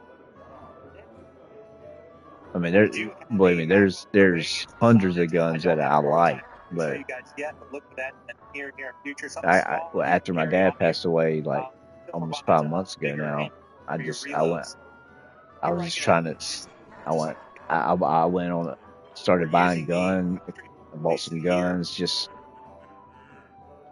I mean, believe me, there's hundreds of guns that I like, but after my dad passed away, like almost 5 months ago now, I went on, started buying guns, I bought some guns, just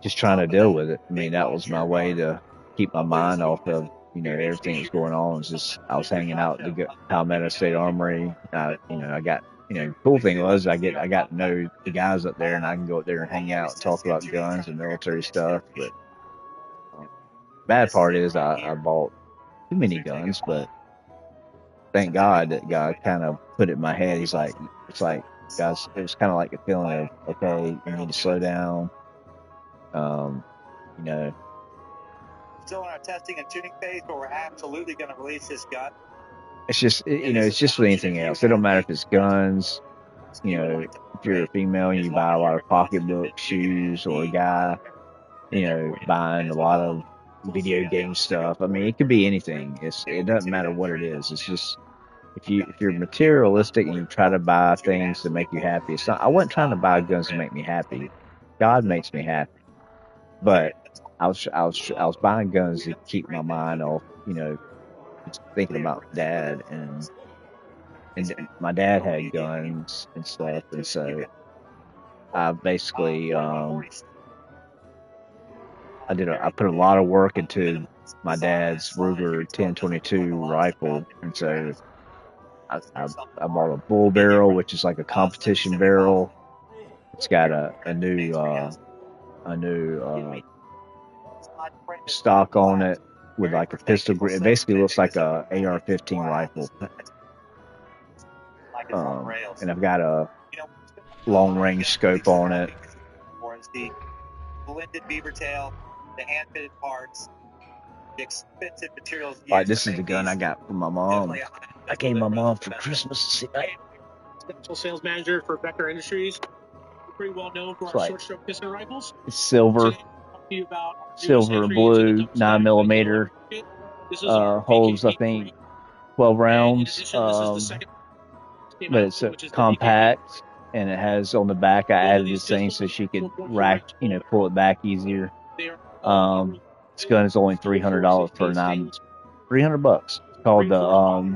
trying to deal with it. I mean, that was my way to keep my mind off of, everything that's going on. It's just, I was hanging out at the Palmetto State Armory. I got, the cool thing was I got to know the guys up there, and I can go up there and hang out and talk about guns and military stuff. But bad part is I bought too many guns, but thank God that God kind of put it in my head. It's like, guys, it was kind of like a feeling of, okay, you need to slow down. Still in our testing and tuning phase, but we're absolutely going to release this gun. It's just, it's just with anything else. It don't matter if it's guns, if you're a female and you buy a lot of pocketbooks, shoes, or a guy, buying a lot of video game stuff. I mean, it could be anything. It doesn't matter what it is. It's just, if you're materialistic and you try to buy things to make you happy, it's not. I wasn't trying to buy guns to make me happy. God makes me happy, but I was buying guns to keep my mind off, just thinking about Dad, and my dad had guns and stuff, and so I basically I put a lot of work into my dad's Ruger 10/22 rifle, and so I bought a bull barrel, which is like a competition barrel. It's got a new stock on it with like a pistol grip. It basically looks like a AR-15 rifle. And I've got a long range scope on it. Was the blended beaver tail, the hand fitted parts, the expensive materials used. Like, this is the gun I got from my mom. I gave my mom for Christmas. Special sales manager for Vector Industries. We're pretty well known for It's our like- short stroke piston rifles. It's silver, silver and blue, 9mm. Holds, I think, 12 rounds. But it's compact, and it has on the back. I added this thing so she could pull it back easier. This gun is only $300 for $300. It's called the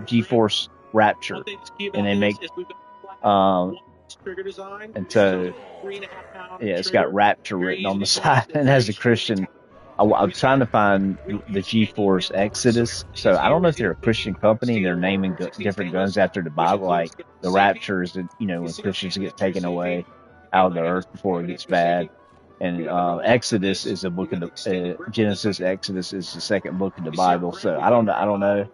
GeForce Rapture, and they make and so it's got Rapture written on the side, and has a Christian. I'm trying to find the GeForce Exodus. So I don't know if they're a Christian company. They're naming different guns after the Bible, like the Rapture is, when Christians get taken away out of the earth before it gets bad. And Exodus is a book of the Genesis. Exodus is the second book of the Bible. So I don't know,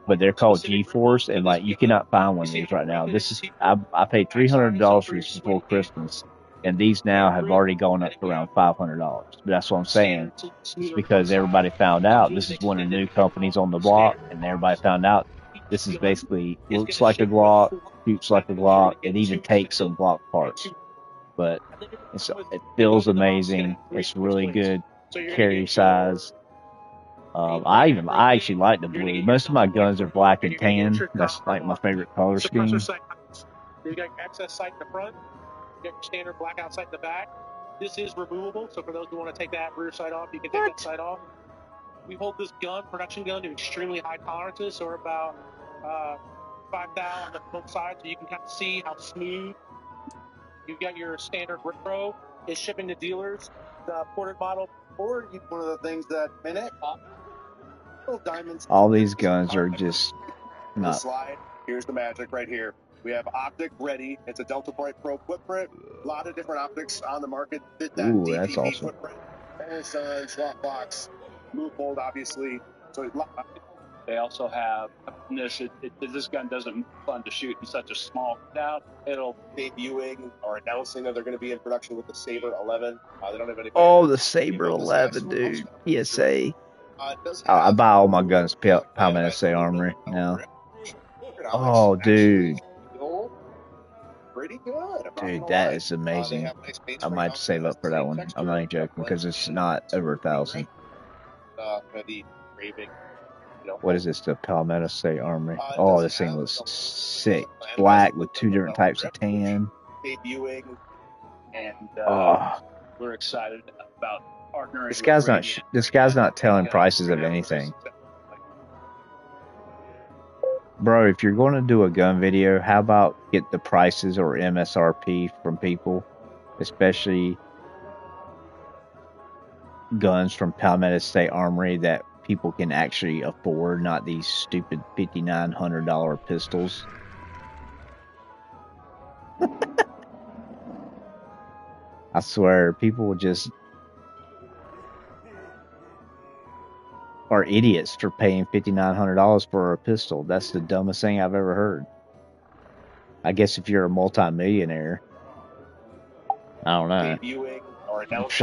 but they're called GeForce, and like you cannot find one of these right now. This is I paid $300 for this before Christmas, and these now have already gone up to around $500. But that's what I'm saying. It's because everybody found out this is one of the new companies on the block, and everybody found out this is basically looks like a Glock, shoots like a Glock. It even takes some Glock parts, but it feels amazing. It's really good carry size. I actually like the blue. Most of my guns are black and tan. That's like my favorite color scheme. You got access sight in the front. You got your standard blackout sight in the back. This is removable, so for those who want to take that rear sight off, you can take that sight off. We hold this production gun, to extremely high tolerances, so about 5,000 on both sides, so you can kind of see how smooth. You've got your standard grip pro. Is shipping to dealers, the ported model, or one of the things that diamonds. All these guns are just not. Slide. Here's the magic right here. We have optic ready. It's a Delta Point Pro footprint. A lot of different optics on the market. Fit that Ooh, that's DPP awesome. footprint. Sun, slot box, move fold, obviously. So they also have this. This gun doesn't fun to shoot in such a small down. It'll debuting or announcing that they're going to be in production with the Saber 11. They don't have any. Oh, the Saber 11, dude. PSA. I buy all my guns Palmetto State Armory now. Oh, dude. Pretty good. Dude, that is amazing. I might have to save up for that one. I'm not even joking because it's not over 1,000. What is this? The Palmetto State Armory. Oh, this thing looks sick. Black with 2 different types of tan. Debuting. And we're excited about partnering. This guy's not telling prices of anything. Bro, if you're going to do a gun video, how about get the prices or MSRP from people, especially guns from Palmetto State Armory that people can actually afford, not these stupid $5,900 pistols. I swear, people just are idiots for paying $5,900 for a pistol. That's the dumbest thing I've ever heard. I guess if you're a multi-millionaire, I don't know.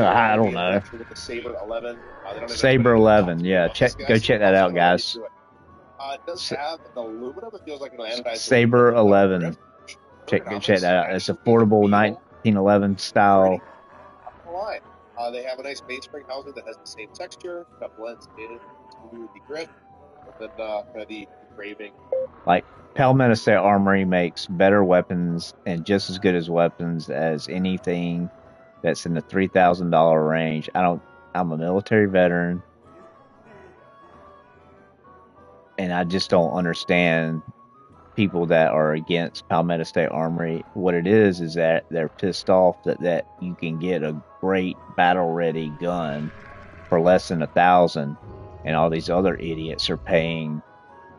I don't know. Saber 11. Saber 11, yeah. Go check that out, guys. It does have the aluminum. It feels like it'll anodize. Saber 11. Check that out. It's affordable 1911 style. They have a nice mainspring housing that has the same texture, that blends in to the grip, and then the engraving. Like, Palmetto State Armory makes better weapons and just as good as weapons as anything that's in the $3,000 range. I'm a military veteran, and I just don't understand people that are against Palmetto State Armory. What it is that they're pissed off that you can get a great battle-ready gun for less than $1,000, and all these other idiots are paying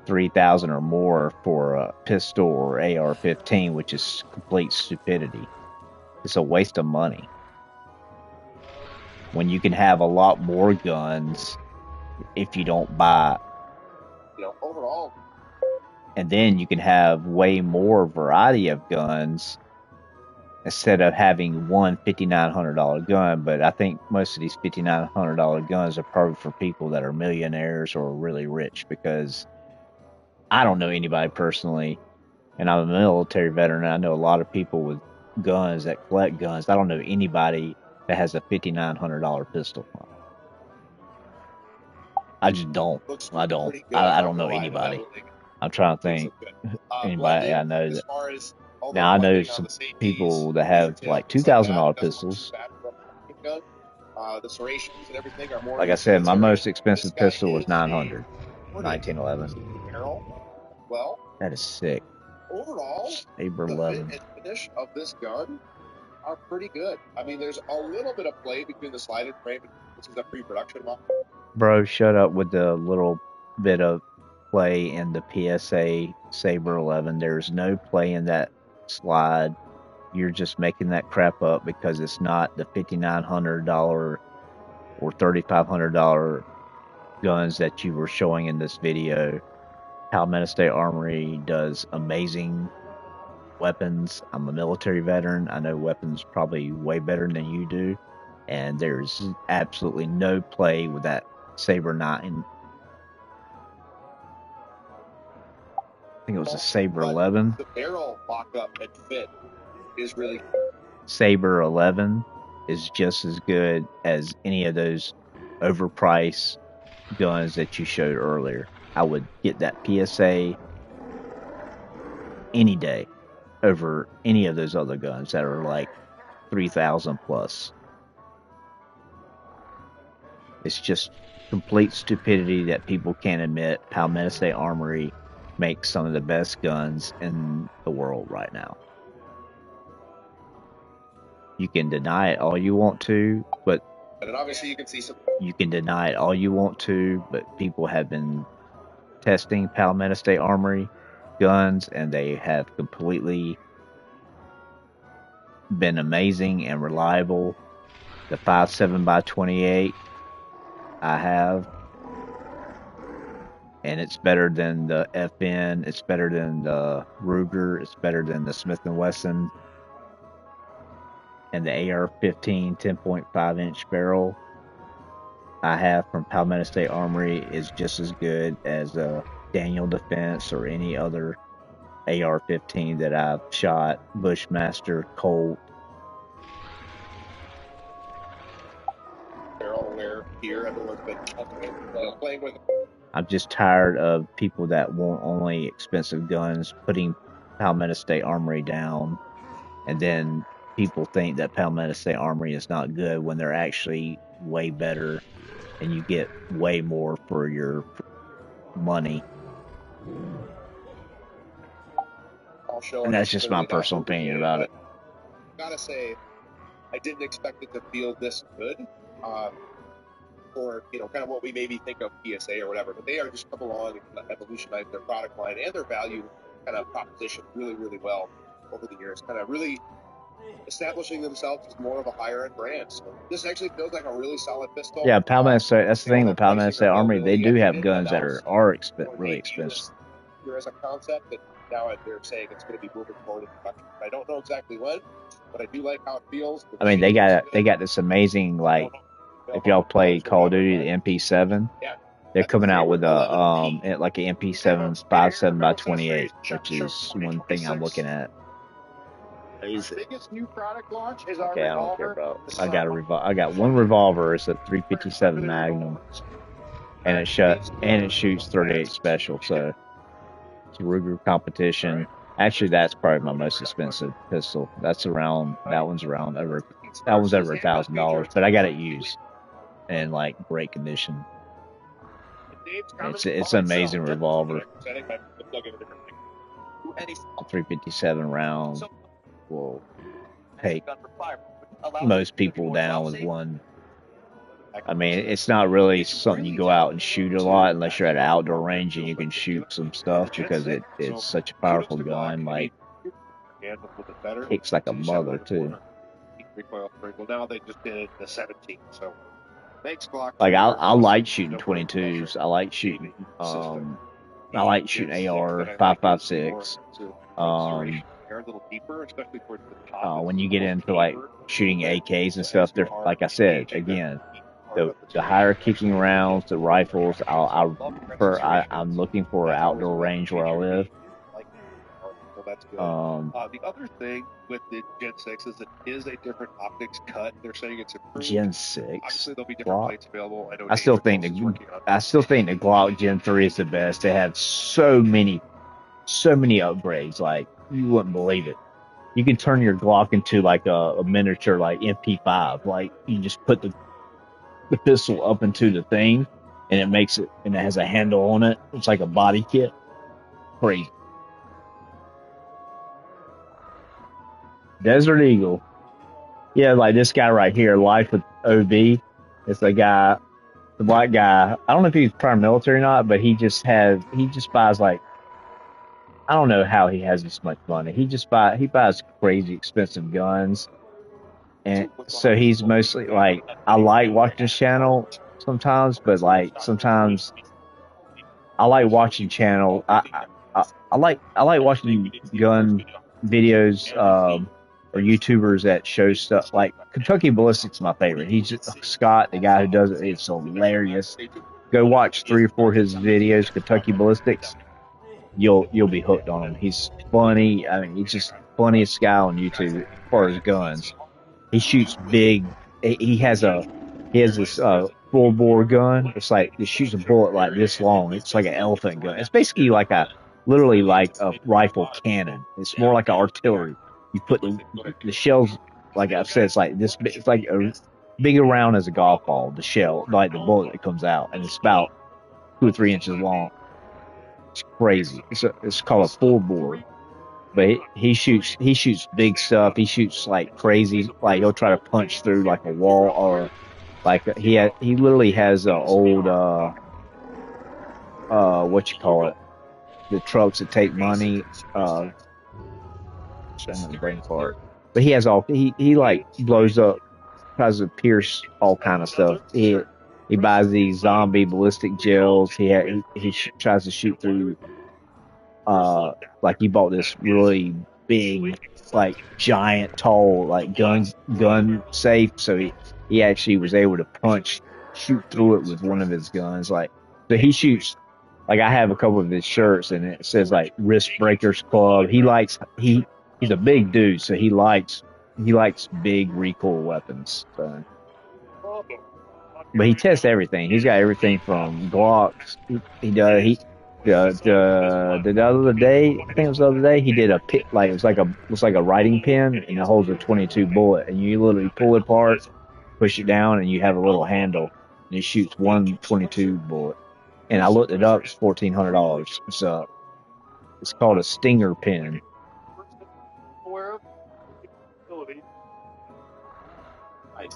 $3,000 or more for a pistol or AR-15, which is complete stupidity. It's a waste of money. When you can have a lot more guns if you don't buy, overall, and then you can have way more variety of guns instead of having one $5,900 gun. But I think most of these $5,900 guns are probably for people that are millionaires or really rich, because I don't know anybody personally, and I'm a military veteran, and I know a lot of people with guns that collect guns. I don't know anybody that has a $5,900 pistol. I just don't. I don't. I don't know anybody. I'm trying to think anybody I know that. Now I know some people that have like $2,000 pistols. The serrations and everything are more. Like I said, my most expensive pistol was $900, 1911. Well, that is sick. Overall, Saber the 11. fit and finish of this gun are pretty good. I mean, there's a little bit of play between the slided frame, which is a pre-production model. Bro, shut up with the little bit of play in the PSA Saber 11. There's no play in that slide. You're just making that crap up because it's not the $5,900 or $3,500 guns that you were showing in this video. Palmetto State Armory does amazing weapons. I'm a military veteran. I know weapons probably way better than you do. And there's absolutely no play with that Saber 9. I think it was a Saber 11. The barrel lockup and fit is really... Saber 11 is just as good as any of those overpriced guns that you showed earlier. I would get that PSA any day over any of those other guns that are like 3,000 plus. It's just complete stupidity that people can't admit. Palmetto State Armory makes some of the best guns in the world right now. You can deny it all you want to, but and obviously you can see some. You can deny it all you want to, but people have been testing Palmetto State Armory guns, and they have completely been amazing and reliable. The 5.7x28 I have, and it's better than the FN, it's better than the Ruger, it's better than the Smith & Wesson, and the AR-15 10.5 inch barrel I have from Palmetto State Armory is just as good as a Daniel Defense or any other AR-15 that I've shot. Bushmaster, Colt. They're all aware here. Everyone's been playing with. I'm just tired of people that want only expensive guns putting Palmetto State Armory down, and then people think that Palmetto State Armory is not good when they're actually way better, and you get way more for your money. And that's just my personal opinion about it. Gotta say, I didn't expect it to feel this good, or kind of what we maybe think of PSA or whatever. But they are just come along and evolutionize their product line and their value kind of proposition really, really well over the years. Kind of really establishing themselves as more of a higher end brand. So this actually feels like a really solid pistol. Yeah, Palmetto State. That's the thing with Palmetto State Armory. They do have guns that are really expensive. Here as a concept, that now they're saying it's going to be moving forward in production. I don't know exactly when, but I do like how it feels. I mean, they got this amazing, like, if y'all play Call of Duty, the MP7, they're coming out with a like an MP7 5.7x28, which is one thing I'm looking at. The biggest new product launch is our Okay, I don't care about. I got one revolver. It's a 357 Magnum, and it shoots 38 special. So it's a Ruger competition. Actually, that's probably my most expensive pistol. That one's around over $1,000, but I got it used in like great condition. It's an amazing revolver. A 357 round will take most people down with one I mean, it's not really something you go out and shoot a lot unless you're at an outdoor range and you can shoot some stuff because it's such a powerful gun. Like, And a little bit better. kicks like a mother too. Recoil spring. Well, now they just did the 17, so thanks, Glock. Like I like shooting 22s. I like shooting AR 5.56. They're a little deeper, especially towards the top. When you get into like shooting AKs and stuff, they're, like I said again, the higher kicking rounds, the rifles. I'm looking for an outdoor range where I live. So that's good. The other thing with the Gen 6 is it is a different optics cut. They're saying it's improved. Gen 6. Obviously, there'll be different plates available. I still think the Glock Gen 3 is the best. They have so many upgrades. Like, you wouldn't believe it. You can turn your Glock into like a miniature like MP5. Like, you just put the pistol up into the thing, and it has a handle on it. It's like a body kit. Crazy. Desert Eagle. Yeah, like this guy right here, Life with OB. It's the guy, the black guy. I don't know if he's paramilitary or not, but he just buys like, I don't know how he has this much money. He buys crazy expensive guns. And so he's mostly like, I like watching his channel sometimes, but like sometimes I like watching channel. I like watching gun videos, or YouTubers that show stuff like Kentucky Ballistic's my favorite. He's just, Scott, the guy who does it. It's hilarious. Go watch 3 or 4 of his videos, Kentucky Ballistics. You'll be hooked on him. He's funny. I mean, he's just funniest guy on YouTube as far as guns. He shoots big. He has this full bore gun. It's like it shoots a bullet like this long. It's like an elephant gun. It's basically literally like a rifle cannon. It's more like an artillery. You put the shells, like I've said, it's like this. It's like a big around as a golf ball. The shell, like the bullet that comes out, and it's about 2 or 3 inches long. It's crazy. It's called a full bore. But he shoots big stuff. He shoots like crazy. Like he'll try to punch through like a wall, or like he literally has an old what you call it, the trucks that take money. The brain part. But he has he like blows up, tries to pierce all kind of stuff. He buys these zombie ballistic gels. He tries to shoot through. Like he bought this really big, like giant, tall, like gun safe. So he actually was able to shoot through it with one of his guns. Like, so he shoots. Like, I have a couple of his shirts, and it says like Wrist Breakers Club. He's a big dude, so he likes big recoil weapons. So. But he tests everything. He's got everything from Glocks. The other day, I think it was the other day, he did a pit, like it was like a writing pen, and it holds a 22 bullet, and you literally pull it apart, push it down, and you have a little handle, and it shoots one 22 bullet. And I looked it up; it's $1,400. It's called a Stinger pen.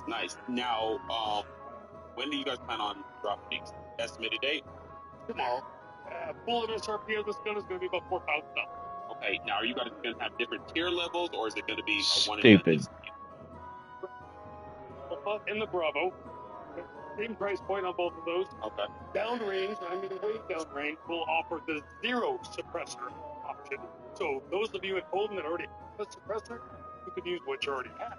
Nice. Now, when do you guys plan on dropping these? Estimated date? Tomorrow. Full MSRP of this gun is going to be about $4,000. Okay, now are you guys going to have different tier levels, or is it going to be a one stupid? In the Bravo, same price point on both of those. Okay. Downrange, I mean way downrange, will offer the 0 suppressor option. So those of you at home that already have a suppressor, you can use what you already have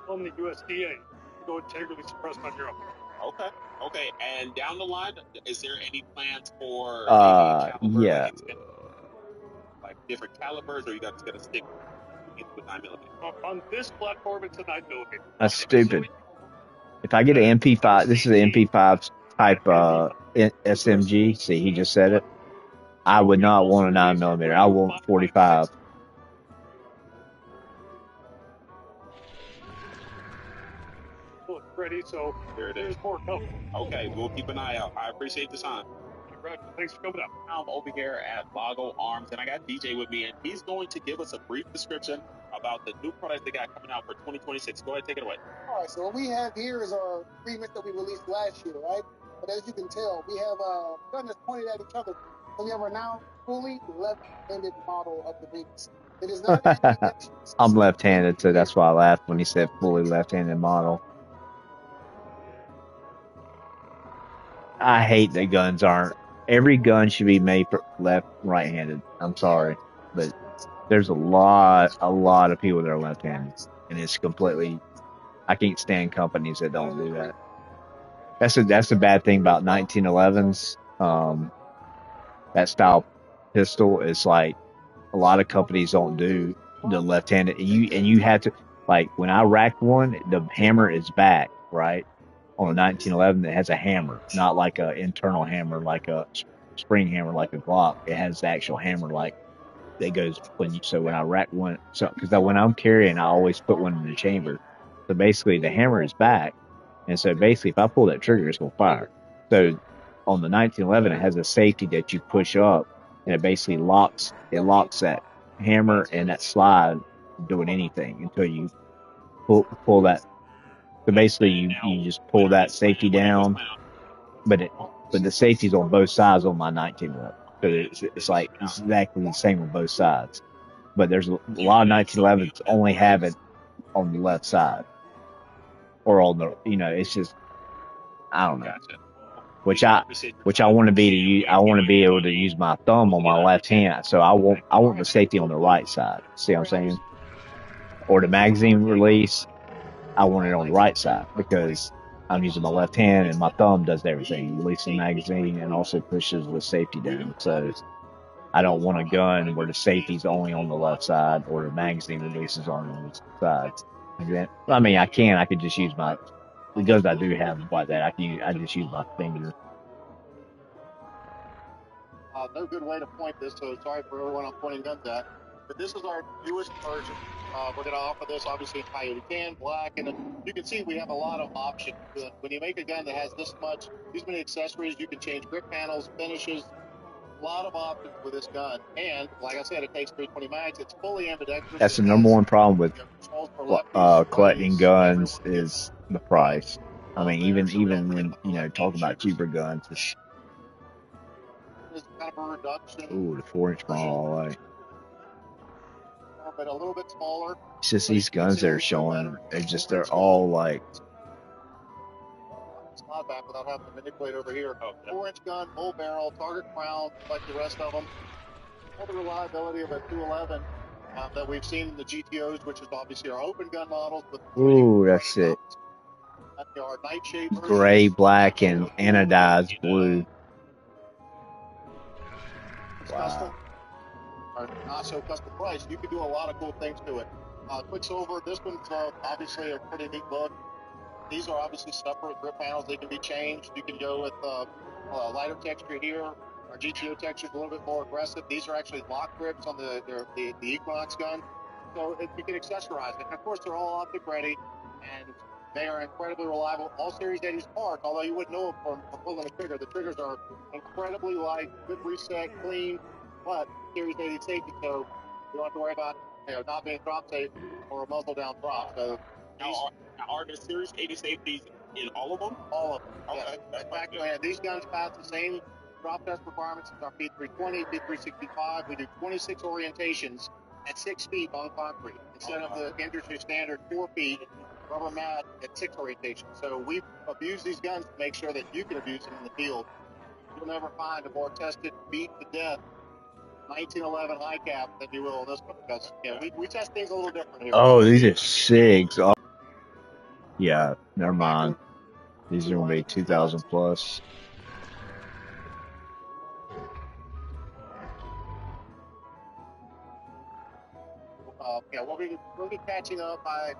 on the USDA. Go integrally suppressed on your own. Okay. And down the line, is there any plans for yeah, like different calibers, or you guys going to stick with 9mm? On this platform, it's a 9mm. That's stupid. If I get an MP5, this is an MP5 type SMG. See, he just said it. I would not want a 9mm. I want 45. Ready, so there's more coming. Okay, we'll keep an eye out. I appreciate the time. Roger. Thanks for coming up. I'm over here at Boggle Arms, and I got DJ with me, and he's going to give us a brief description about the new products they got coming out for 2026. Go ahead, take it away. All right, so what we have here is our remix that we released last year, right? But as you can tell, we have a gun that's pointed at each other. So we have our now fully left-handed model of the remix. It is not I'm left-handed, so that's why I laughed when he said fully left-handed model. I hate that guns aren't. Every gun should be made for right-handed. I'm sorry, but there's a lot of people that are left-handed, and it's completely. I can't stand companies that don't do that. That's the bad thing about 1911s. That style pistol is like a lot of companies don't do the left-handed. And you have to, like, when I rack one, the hammer is back, right? On a 1911, it has a hammer, not like a internal hammer, like a spring hammer, like a Glock. It has the actual hammer, like that goes when you. So when I rack one, so because when I'm carrying, I always put one in the chamber. So basically, the hammer is back, and so basically, if I pull that trigger, it's gonna fire. So on the 1911, it has a safety that you push up, and it basically locks that hammer and that slide from doing anything until you pull that. So basically, you just pull that safety down, but the safety's on both sides on my 1911. So it's like exactly the same on both sides. But there's a lot of 1911s only have it on the left side, or on the, it's just, I don't know. Which I want to be able to use my thumb on my left hand. So I want the safety on the right side. See what I'm saying? Or the magazine release, I want it on the right side because I'm using my left hand and my thumb does everything. Release the magazine and also pushes the safety down. So I don't want a gun where the safety's only on the left side or the magazine releases on the side. I mean, I could just use the guns I do have like that. I just use my finger. No good way to point this, so sorry for everyone I'm pointing guns at. But this is our newest version. We're going to offer this, obviously, in Coyote Tan, black, and you can see we have a lot of options. When you make a gun that has these many accessories, you can change grip panels, finishes, a lot of options with this gun. And, like I said, it takes 320 mags. It's fully ambidextrous. That's the number one problem with collecting guns is the price. I mean, even when, talking about cheaper guns, kind of a reduction. Ooh, the 4-inch model. But a little bit smaller. It's just these guns they're showing. They're all like. Slide back without having to manipulate over here. 4-inch gun, full barrel, target crown, like the rest of them. All the reliability of a 211 that we've seen in the GTOs, which is obviously our open gun models. Ooh, that's it. Our nightshade Gray, black, and anodized blue. Custom, or not so custom price. You can do a lot of cool things to it. Quicksilver, this one's obviously a pretty neat look. These are obviously separate grip panels. They can be changed. You can go with lighter texture here. Our GTO texture is a little bit more aggressive. These are actually lock grips on the Equinox gun. So you can accessorize it. And of course, they're all optic ready, and they are incredibly reliable. All Series 80s parts, although you wouldn't know them from pulling the trigger. The triggers are incredibly light, good reset, clean, but Series 80 safety, so you don't have to worry about not being drop safe or a muzzle down drop. So now are there Series 80 safeties in all of them? All of them. Okay. Yeah. In fact, these guns pass the same drop test requirements as our P320, P365. We do 26 orientations at 6 feet on concrete instead of the industry standard 4 feet rubber mat at 6 orientations. So we've abused these guns to make sure that you can abuse them in the field. You'll never find a more tested, beat to death 1911 high cap than you will on this one, because we test things a little different here. Oh, these are SIGs. Oh. Yeah, never mind. These are going to be 2,000 plus. We'll be catching up by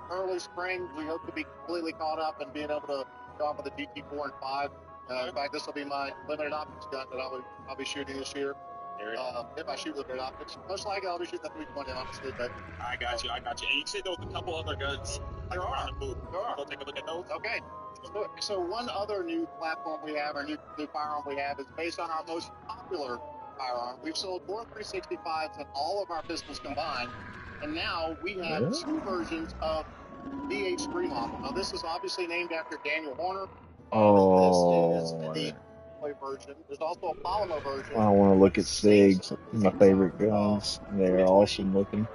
early spring. We hope to be completely caught up and being able to go off with the GT4 and 5. In fact, this will be my limited optics gun that I'll be shooting this year. If I shoot limited optics, most likely I'll be shooting the 320, honestly. But I got you. And you said there was a couple other guns. There are. We'll take a look at those. Okay. So one other new platform we have, or new firearm we have, is based on our most popular firearm. We've sold more 365s than all of our pistols combined. And now we have two versions of the H3 model. Now, this is obviously named after Daniel Horner. This is the alloy version. There's also a polymer version. I want to look at SIGs. My favorite guns. They're awesome looking.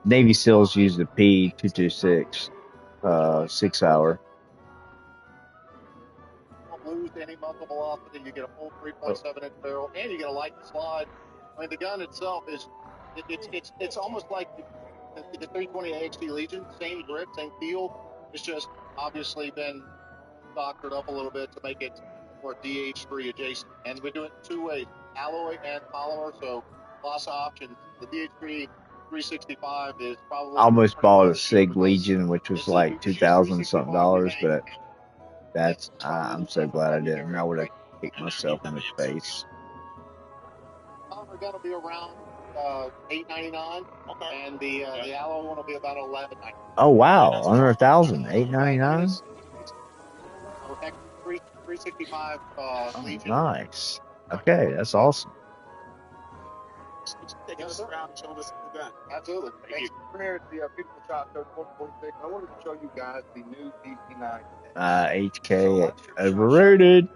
Navy SEALs use the P226 6-hour. Don't lose any muzzle velocity. You get a full 3.7-inch barrel, and you get a light slide. I mean, the gun itself is it's almost like the 320 AXT Legion, same grip, same feel. It's just obviously been doctored up a little bit to make it more DH3 adjacent. And we do it two ways, alloy and polymer, so lots of options. The DH3 365 is probably... I almost bought a SIG Legion, which was like $2,000 something, but that's I'm so glad I didn't. I would have kicked myself in the face. Polymer gun will be around $899, and the alloy one will be about $1199. Oh wow, under $1,000, $899. 365 Legion. Nice. Okay, that's awesome. Take us around and show us the gun. Absolutely. Thank you. We're here at the Beautiful Shop Code 146. I wanted to show you guys the new DC9. HK overrated.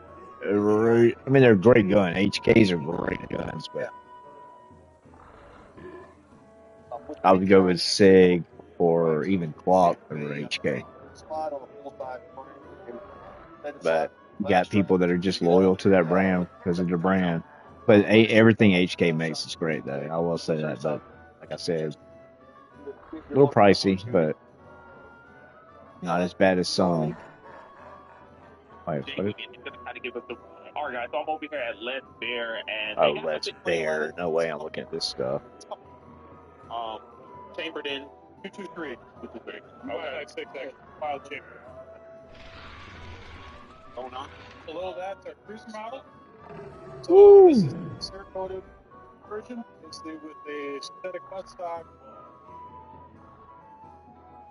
Overrated. I mean, they're a great gun. HKs are great guns, but I would go with SIG or even Glock over HK. But you got people that are just loyal to that brand because of their brand. But everything HK makes is great, though. I will say that. But like I said, a little pricey, but not as bad as some. All right, so I'm over here at Let's Bear, and oh, Let's Bear. No way I'm looking at this stuff. Chambered in 223. 223. Okay. 6X. Wild chamber. Going on. Below that's our cruiser model. So this is the cerakoted version. It's with the synthetic buttstock.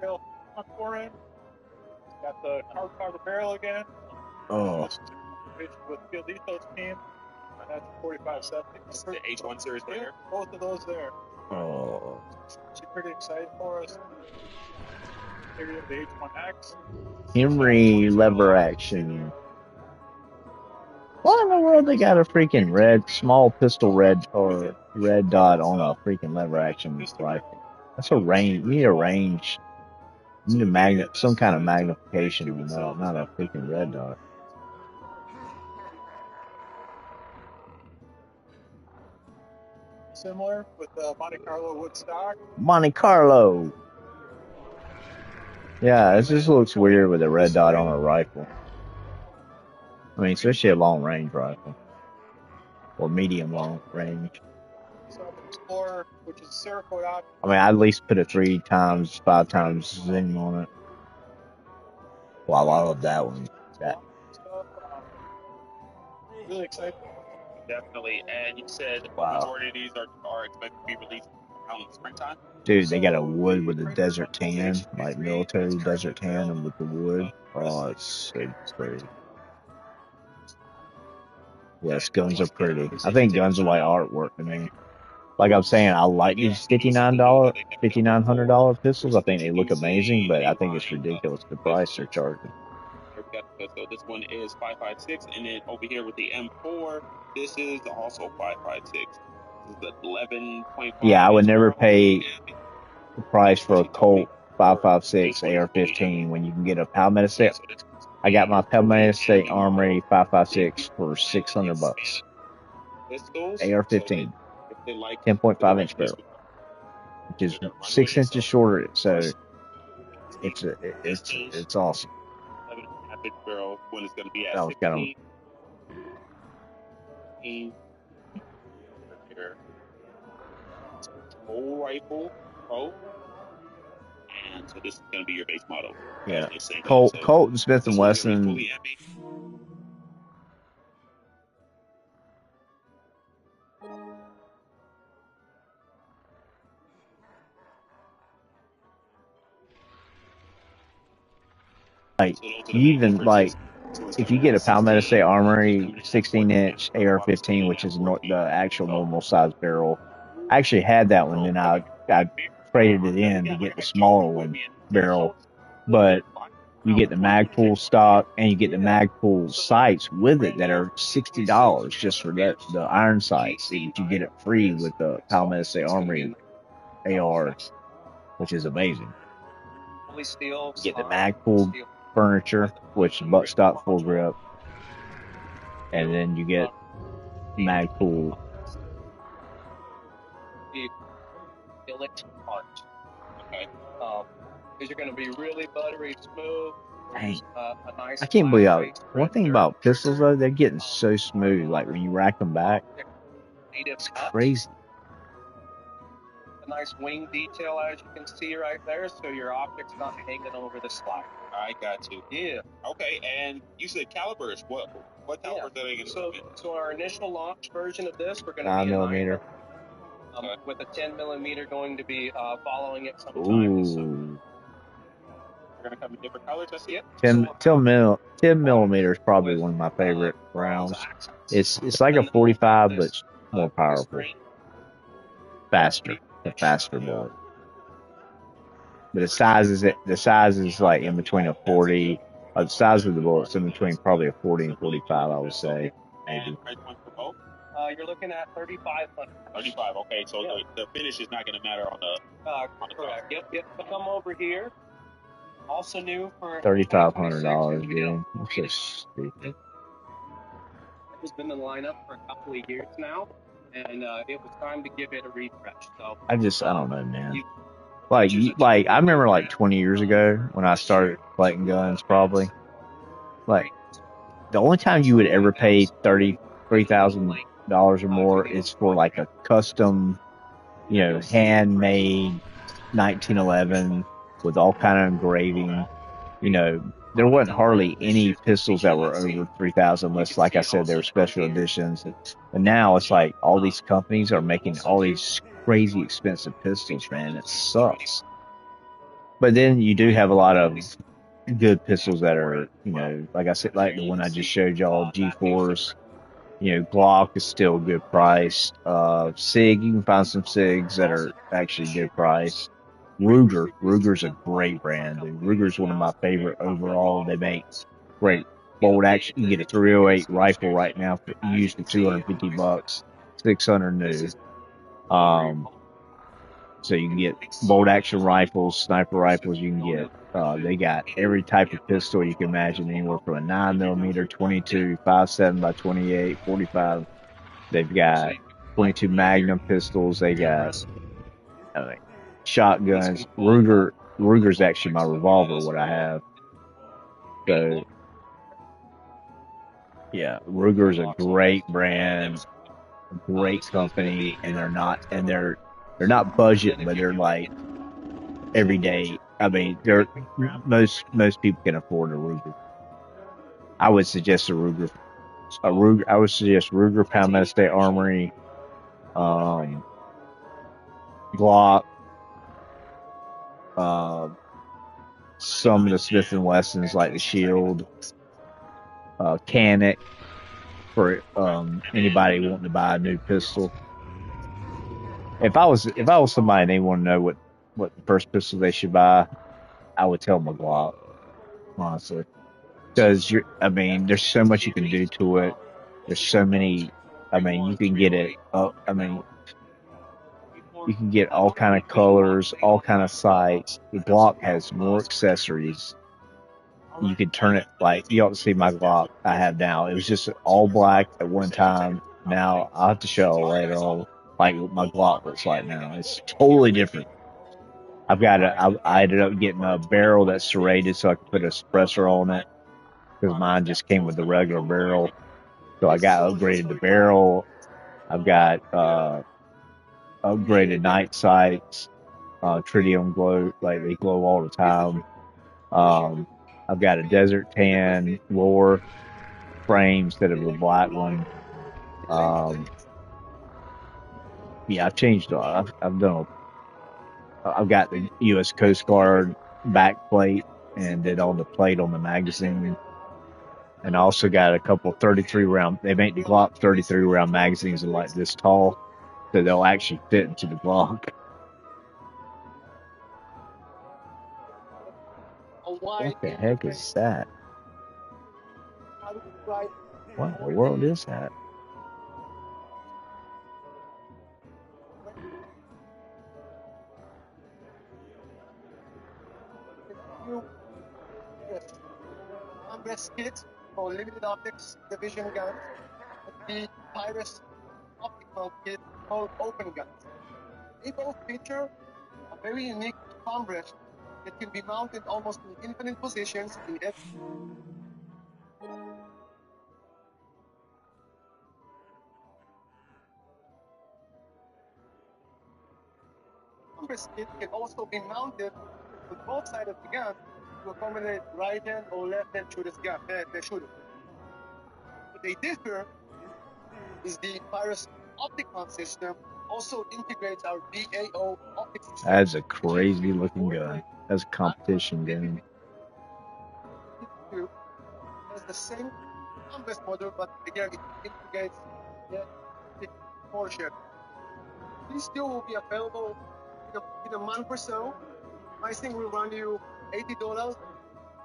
Barrel front forend. Got the carbon fiber barrel again. Oh. With field ethos team. And that's 4570. That's the H1 series right here. Both of those there. Oh. She's pretty excited for us. Here you have the H1X. Henry lever action. Why in the world they got a freaking small pistol red dot on a freaking lever action rifle? That's a range. You need a range. You need some kind of magnification, not a freaking red dot. Similar with Monte Carlo wood stock. Monte Carlo. Yeah, this just looks weird with a red dot on a rifle. I mean, especially a long range rifle or medium long range. So Explorer, which is Cerakote option. I mean, I'd at least put a 3x, 5x zoom on it. Well, I love that one. Really excited. Definitely. And you said the majority of these are expected to be released around the springtime? Dude, they got a wood with a desert tan, like military desert tan, and with the wood. Oh, it's so pretty. Yes, guns are pretty. I think guns are like artwork to me. Like I'm saying, I like these $5,900 pistols. I think they look amazing, but I think it's ridiculous the price they're charging. So this one is 5.56, and then over here with the M4, this is also 5.56. This is the 11.5. Yeah, I would never pay the price for a Colt 5.56 AR-15 when you can get a Palmetto set. I got my Palmetto State Armory 5.56 for $600. AR-15, 10.5-inch barrel, which is 6 inches shorter. So it's awesome. 11.5-inch barrel when it's going to be at 16. Full rifle Pro. And so this is going to be your base model. Yeah. Colt and Smith & Wesson. Like, even like if you get a Palmetto State Armory 16-inch AR-15, which is the actual normal size barrel, I actually had that one, and I traded it in to get the smaller one barrel, but you get the Magpul stock and you get the Magpul sights with it that are $60 just for the iron sights. You get it free with the Palmetto State Armory AR, which is amazing. You get the Magpul furniture, which is buttstock full grip, and then you get Magpul. Billet part. Okay. These are going to be really buttery smooth. Dang. A nice I can't believe one thing about pistols though, they're getting so smooth. Like when you rack them back, it's crazy. A nice wing detail, as you can see right there, so your optic's not hanging over the slide. I got you. Yeah. Okay, and you said calibers. What calibers are they going to be? So our initial launch version of this, we're going to 9mm. With a 10mm going to be following it sometimes. So they're going to come in different colors. I see it. 10mm is probably one of my favorite rounds. It's like a 45, but it's more powerful, faster, a faster bullet. But the size is like in between a 40. The size of the bullet's in between probably a 40 and 45, I would say, maybe. You're looking at 3,500. 35. Okay, so the finish is not going to matter on the correct. Yep. Come over here. Also new for $3,500, dude. That's just stupid. It's been in the lineup for a couple of years now, and it was time to give it a refresh. So I don't know, man. Like I remember like 20 years ago when I started collecting guns, probably. Like the only time you would ever pay $33,000 or more is for like a custom, handmade 1911 with all kind of engraving. There wasn't hardly any pistols that were over 3,000 unless, like I said, they were special editions. But now it's like all these companies are making all these crazy expensive pistols, man. It sucks. But then you do have a lot of good pistols that are, like I said, like the one I just showed y'all, G4s. Glock is still a good price. SIG, you can find some SIGs that are actually good price. Ruger's a great brand, dude. Ruger's one of my favorite overall. They make great bolt action. You can get a 308 rifle right now used for $250, $600 new. So you can get bolt action rifles, sniper rifles. You can get. They got every type of pistol you can imagine, anywhere from a 9mm, 22, 5.7 by 28, 45. They've got 22 Magnum pistols. They got shotguns. Ruger's actually my revolver, what I have. So yeah, Ruger's a great brand, a great company, and they're not budget, but they're like everyday. I mean, most people can afford a Ruger. I would suggest a Ruger. I would suggest Ruger, Palmetto State Armory, Glock, some of the Smith & Wessons like the Shield, Canic for anybody wanting to buy a new pistol. If I was somebody and they want to know what the first pistol they should buy, I would tell them a Glock, honestly. Because there's so much you can do to it. There's so many. You can get it. You can get all kind of colors, all kind of sights. The Glock has more accessories. You can turn it like you ought to see my Glock I have now. It was just all black at one time. Now I'll have to show you later on like what my Glock looks like now. It's totally different. I ended up getting a barrel that's serrated so I could put a suppressor on it, because mine just came with the regular barrel. So I got upgraded the barrel. I've got upgraded night sights, tritium glow, like they glow all the time. I've got a desert tan lower frame instead of a black one. Yeah, I've changed. I've done. I've got the U.S. Coast Guard back plate and did on the plate on the magazine. And I also got a couple 33 round. They make the Glock 33 round magazines that are like this tall, so they'll actually fit into the Glock. What the heck is that? What in the world is that? Best kit for limited optics division guns, the Pyrus optical kit called Open Guns. They both feature a very unique palm rest that can be mounted almost in infinite positions in every palm rest kit can also be mounted on both sides of the gun to accommodate right-hand or left-hand shooter's gun, the shooter. What they differ is the Pyrus optical system also integrates our BAO optics system. That's a crazy looking gun. That's a competition gun. Has the same compass model, but again it integrates the portion. These two will be available in a month or so. Pricing will run you $80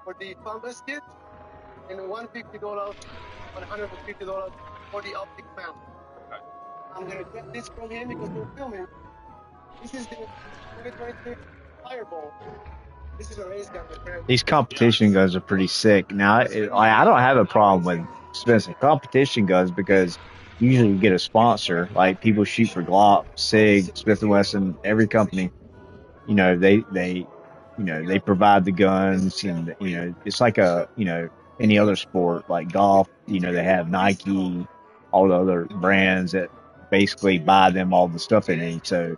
for the compass kit and $150, $150 for the optic mount. I'm gonna get this from him because we're filming. This is the 2026 Fireball. This is a race gun, my friend. These competition guns are pretty sick. Now, I don't have a problem with expensive competition guns because usually you get a sponsor. Like people shoot for Glock, SIG, Smith & Wesson, every company. You know, they provide the guns, and it's like any other sport like golf. They have Nike, all the other brands that basically buy them all the stuff they need. So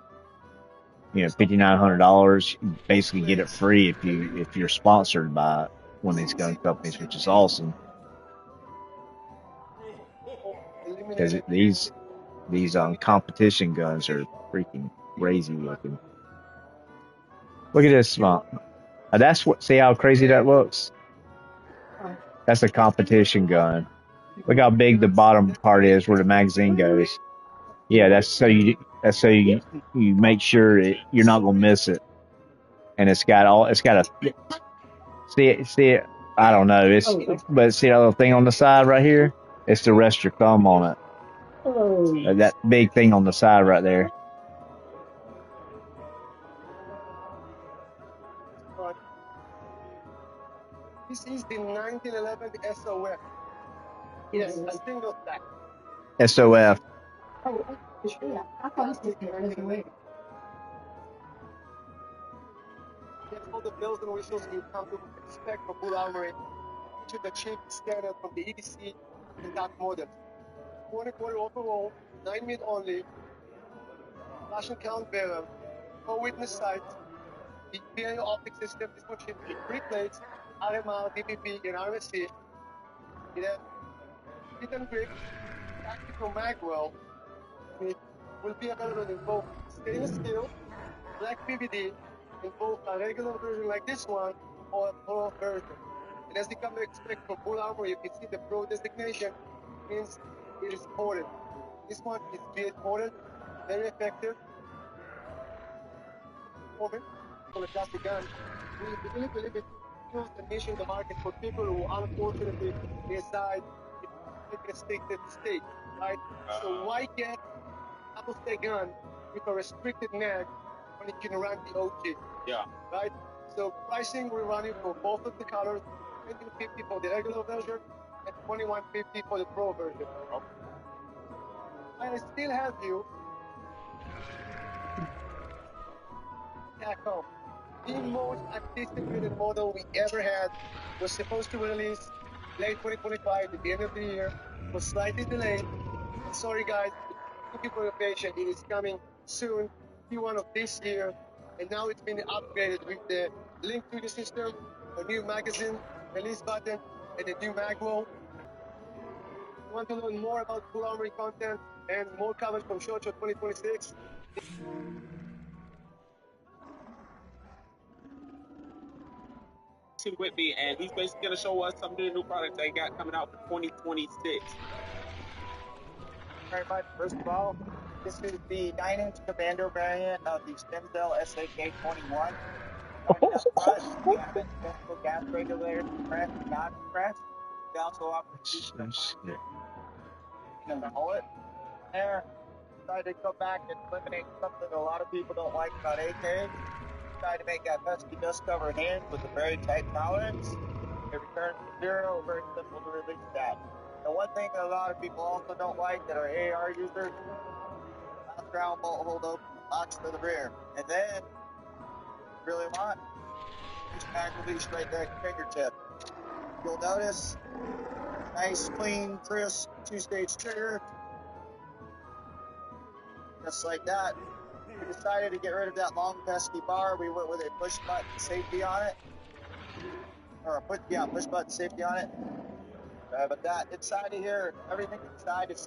$5,900, you basically get it free if you're sponsored by one of these gun companies, which is awesome. Because these competition guns are freaking crazy looking. Look at this, Mom. See how crazy that looks? That's a competition gun. Look how big the bottom part is where the magazine goes. Yeah, that's so you make sure you're not gonna miss it. And it's got a see it. I don't know. But see that little thing on the side right here? It's to rest your thumb on it. That big thing on the side right there. This is the 1911 SOF. Yes, a single stack. SOF. Oh, sure. I thought this was running away. That's all the bells and whistles you come to expect from Bull Armory to the cheap standard from the EDC and top models. 24 overall, 9 mid only, flash and count barrel, 4 witness sights, the PAO optic system is for shipping 3 plates, RMR, DPP, and RSC. It has hit and grip, tactical magwell. It will be available in both stainless steel, black PVD, in both a regular version like this one or a pro version. And as you come to expect from Bull Armory, if you see the pro designation, it means it is ported. This one is bead ported, very effective. For a classic gun, we believe it fuels the niche in the market for people who unfortunately reside in restricted state, right? So why get a double stack gun with a restricted mag when you can run the OG? Yeah. Right? So pricing we're running for both of the colors, $19.50 for the regular version and $21.50 for the pro version. Oh. And I still have you TACOM. The most anticipated model we ever had was supposed to release late 2025 at the end of the year, was slightly delayed. I'm sorry guys, thank you for your patience. It is coming soon, Q1 of this year, and now it's been upgraded with the link to the system, a new magazine, release button, and a new mag roll. If you want to learn more about Bull Armory content and more coverage from SHOT Show 2026, Jason with me, and he's basically going to show us some of the new products they got coming out for 2026. Very much. First of all, this is the 9-inch Commando variant of the Stemcell SAK-21. Starting up front, we have an identical gas regulator press, not press. We also offer in the mullet. There, decided to go back and eliminate something a lot of people don't like about AKs. Decided to make that pesky dust cover hinge with a very tight tolerance. It returns to 0, very simple to release that. The one thing that a lot of people also don't like that are AR users, last round bolt hold open, locks to the rear. And then, really want, use mag release right there at your fingertip. You'll notice, nice, clean, crisp, 2-stage trigger. Just like that. We decided to get rid of that long pesky bar. We went with a push button safety on it. Or a push button safety on it. But that inside of here, everything inside is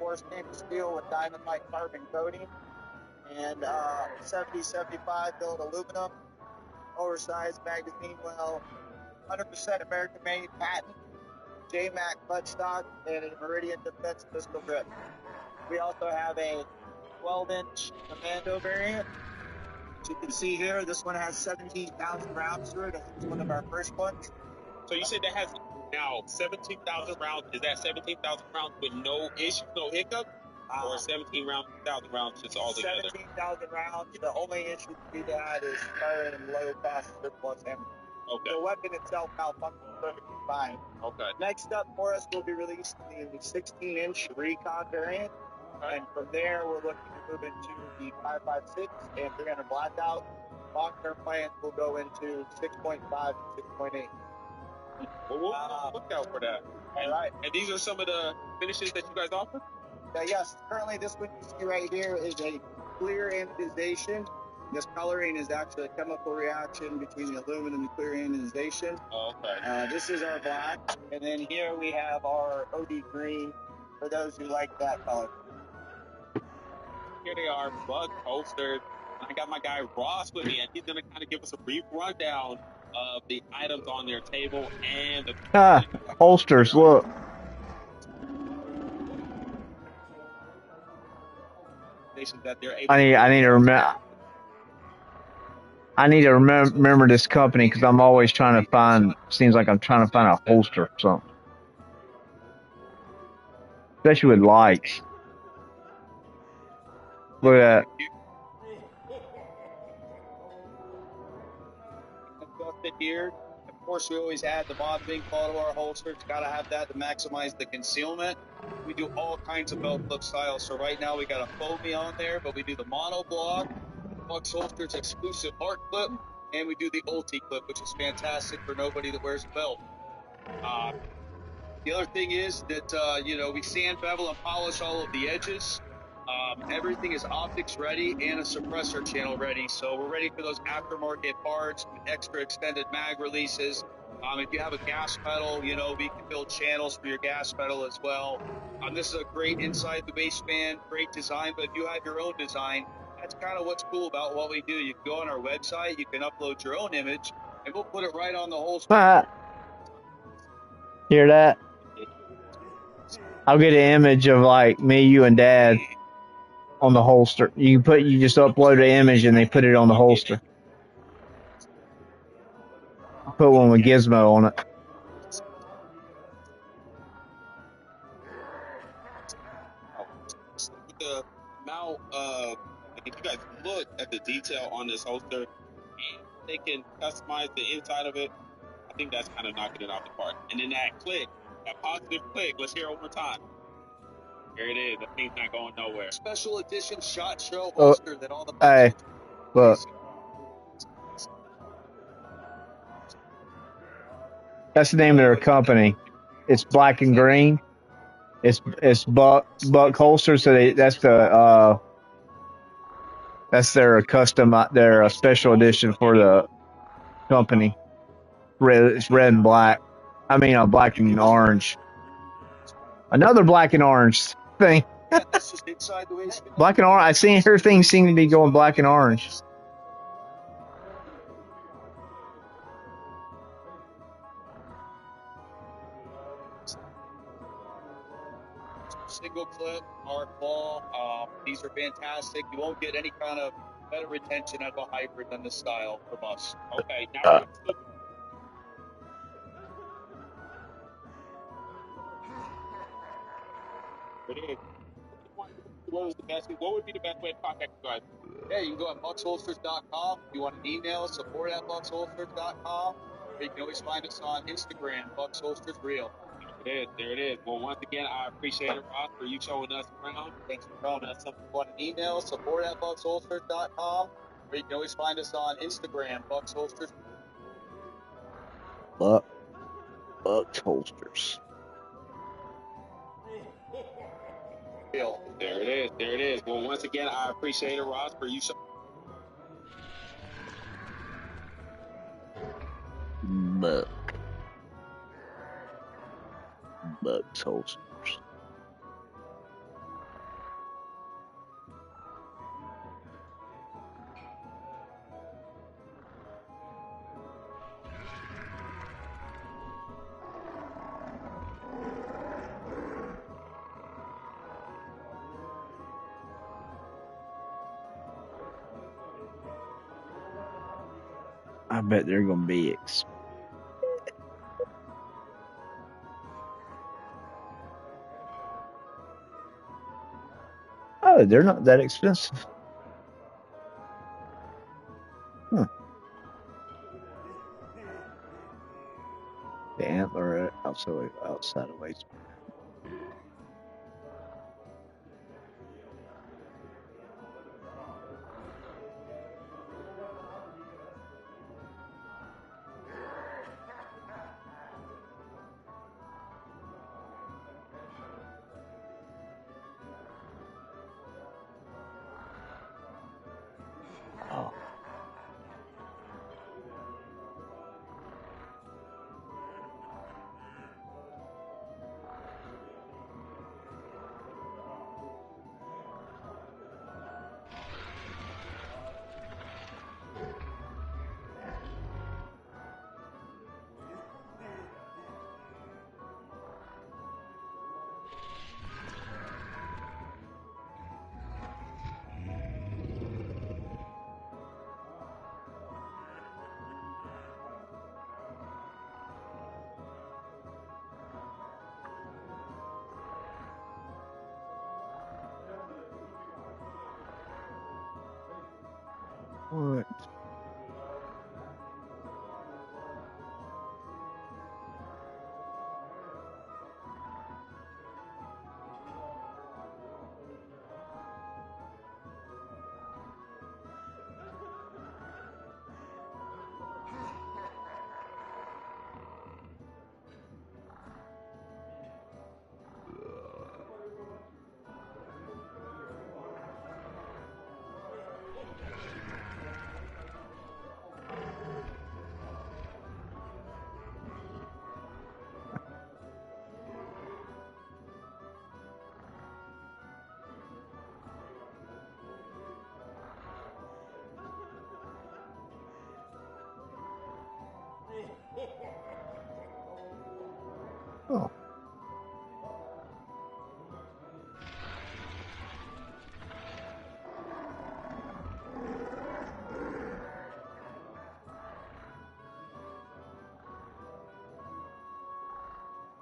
17-4 stainless steel with diamond-like carbon coating. And 70-75 built aluminum. Oversized magazine well. 100% American-made patent. J-Mac buttstock and a Meridian Defense pistol grip. We also have a 12-inch Commando variant. As you can see here, this one has 17,000 rounds to it. I think it's one of our first ones. So you said that has now 17,000 rounds. Is that 17,000 rounds with no issues, no hiccup? Or 17,000 rounds just all together? 17,000 rounds. The only issue we had is firing low cost surplus ammo. Okay. The weapon itself malfunctions perfectly fine. Okay. Next up for us will be released the 16-inch Recon variant. And from there, we're looking to move into the 5.56 and 300 blackout. Long-term plans will go into 6.5 and 6.8. Well, we'll look out for that. All right. And these are some of the finishes that you guys offer? Yes. Currently, this one you see right here is a clear anodization. This coloring is actually a chemical reaction between the aluminum and clear anodization. Oh, okay. This is our black. And then here we have our OD green for those who like that color. Here they are, bug holsters. I got my guy Ross with me, and he's going to kind of give us a brief rundown of the items on their table and the holsters. Look. that they're able I need to remember. I need to remember this company because I'm always trying to find. Seems like I'm trying to find a holster or something, especially with lights. Look at that. Here, of course, we always add the mod being part of our holster. It's got to have that to maximize the concealment. We do all kinds of belt clip styles. So right now we got a foamy on there, but we do the mono block, Bucks holsters exclusive art clip, and we do the ulti clip, which is fantastic for nobody that wears a belt. The other thing is that we sand, bevel, and polish all of the edges. Everything is optics ready and a suppressor channel ready. So we're ready for those aftermarket parts, extra extended mag releases. If you have a gas pedal, we can build channels for your gas pedal as well. This is a great inside the waistband, great design, but if you have your own design, that's kind of what's cool about what we do. You can go on our website, you can upload your own image, and we'll put it right on the holster. Hear that? I'll get an image of like me, you, and Dad on the holster. You just upload an image and they put it on the holster. Put one with Gizmo on it. The amount of, if you guys look at the detail on this holster, they can customize the inside of it. I think that's kind of knocking it out the park. And then that click, that positive click, let's hear it one more time. Here it is. The thing's not going nowhere. Special edition shot show holster that all the hey, look. That's the name of their company. It's black and green. It's buck holster. So that's their custom, their special edition for the company. It's red and black. I mean, black and orange. Another black and orange thing. Black and orange. I've seen her things seem to be going black and orange. single clip, hard claw. These are fantastic. You won't get any kind of better retention out of a hybrid than this style from us. Okay, now what would be the best way to contact you guys? Yeah, you can go at bucksholsters.com. If you want an email, support at bucksholsters.com. Or you can always find us on Instagram, bucksholstersreal. There it is. Well, once again, I appreciate it, Ross, for you showing us around. Thanks for calling us. If you want an email, support at bucksholsters.com. Or you can always find us on Instagram, bucksholsters. Bucks holsters. There it is. Well, once again, I appreciate it, Ross, for you showing. Bucks holsters. I bet they're gonna be Oh, they're not that expensive. Huh. The antler outside of waste. Oh. What? Oh.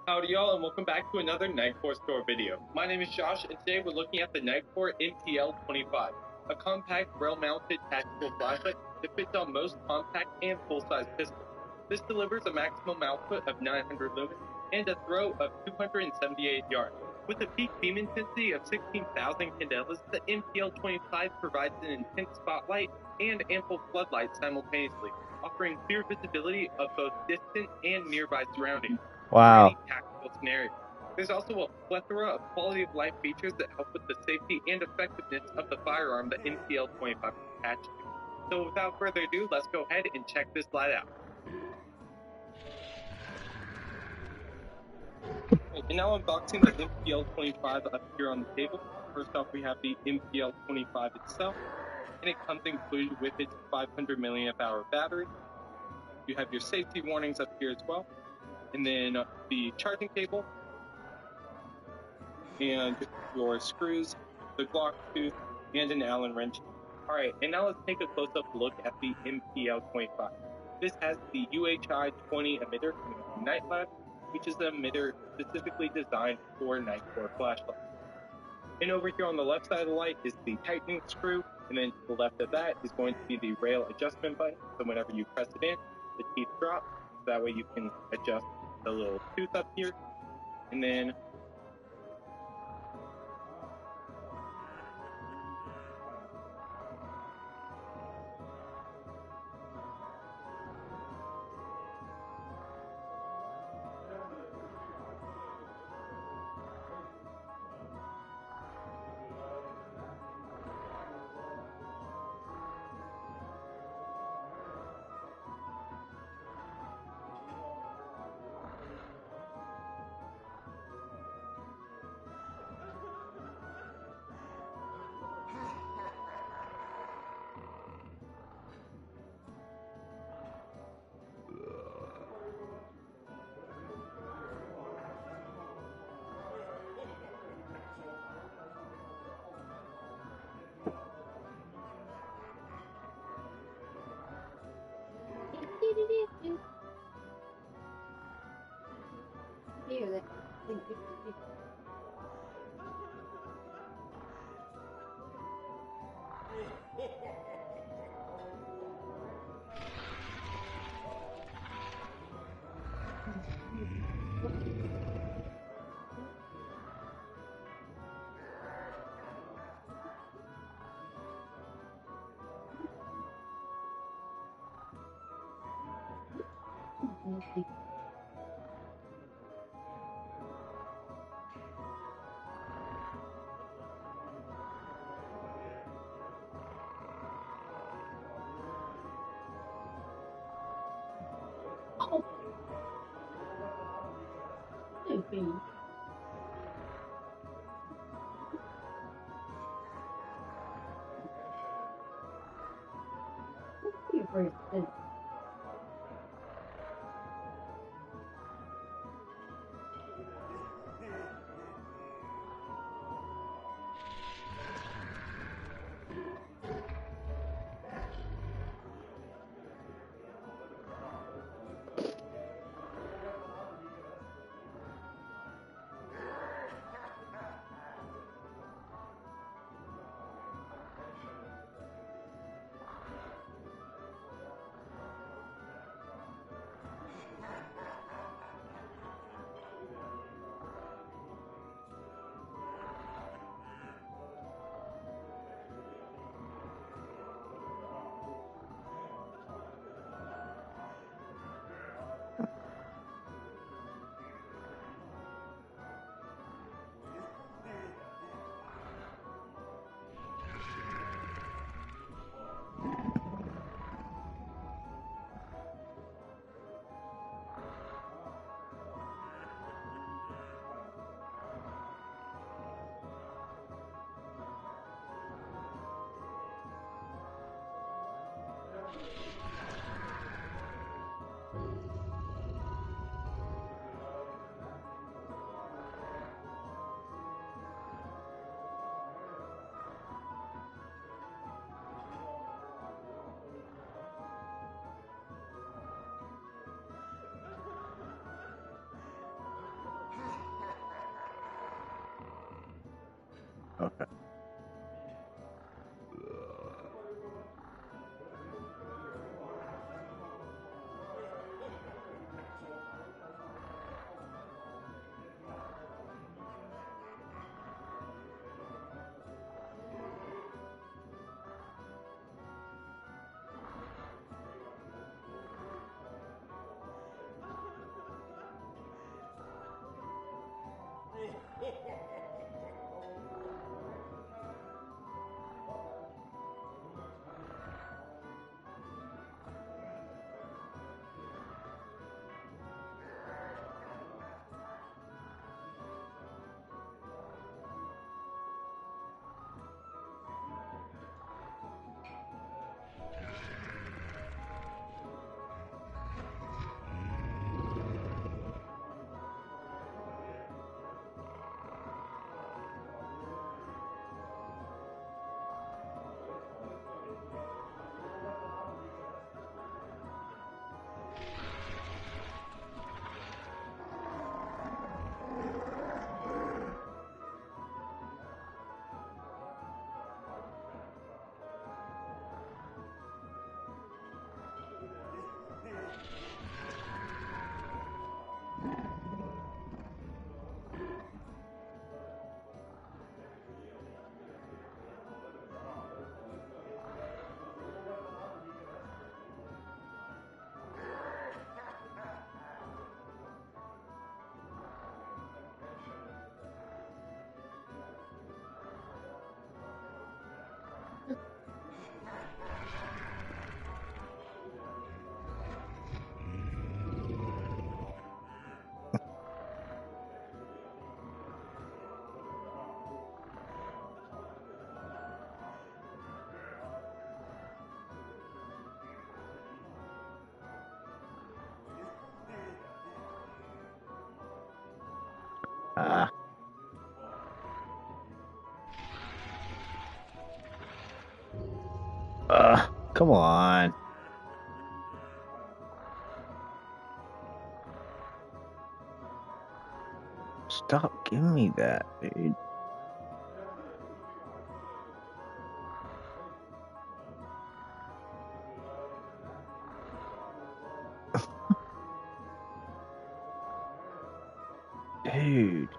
Howdy y'all, and welcome back to another Nightcore Store video. My name is Josh, and today we're looking at the Nightcore NTL25, a compact rail-mounted tactical flashlight that fits on most compact and full-size pistols. This delivers a maximum output of 900 lumens and a throw of 278 yards. With a peak beam intensity of 16,000 candelas, the NTL25 provides an intense spotlight and ample floodlight simultaneously, offering clear visibility of both distant and nearby surroundings. Wow. Tactical scenario. There's also a plethora of quality of life features that help with the safety and effectiveness of the firearm that NTL25 is attached to. So without further ado, let's go ahead and check this light out. And now unboxing the NPL25 up here on the table. First off, we have the NPL25 itself, and it comes included with its 500 milliamp hour battery. You have your safety warnings up here as well, and then the charging cable, and your screws, the Glock tooth, and an Allen wrench. Alright, and now let's take a close-up look at the MPL25. This has the UHI-20 emitter coming from Night Lab, which is the emitter specifically designed for Nightcore flashlights. And over here on the left side of the light is the tightening screw, and then to the left of that is going to be the rail adjustment button. So whenever you press it in, the teeth drop. So that way you can adjust the little tooth up here. And then Okay. Come on. Stop giving me that, dude. Dude.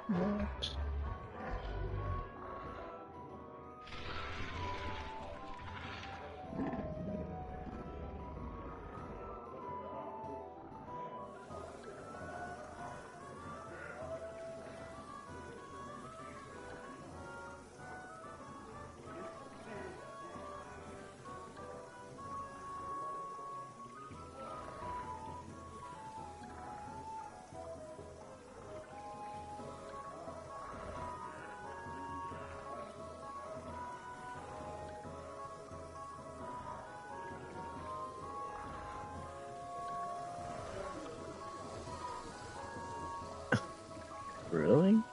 What? Really?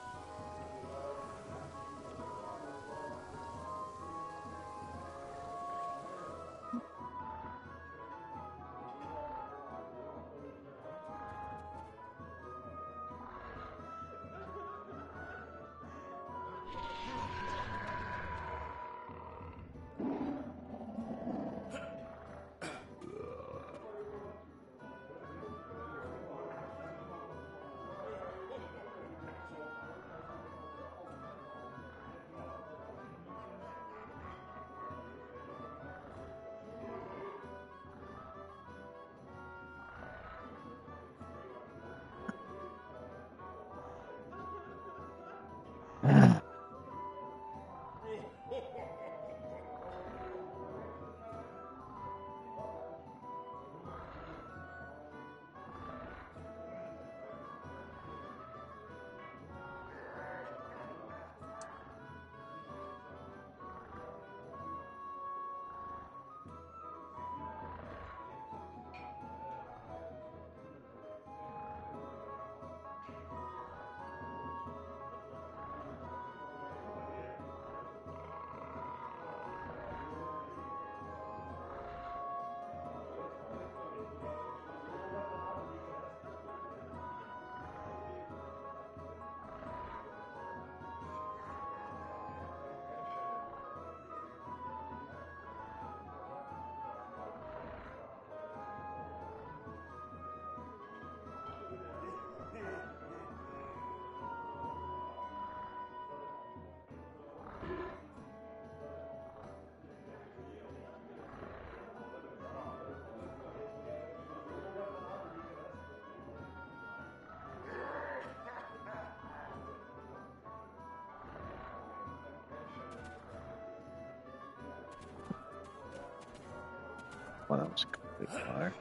Well, that was a quick fire.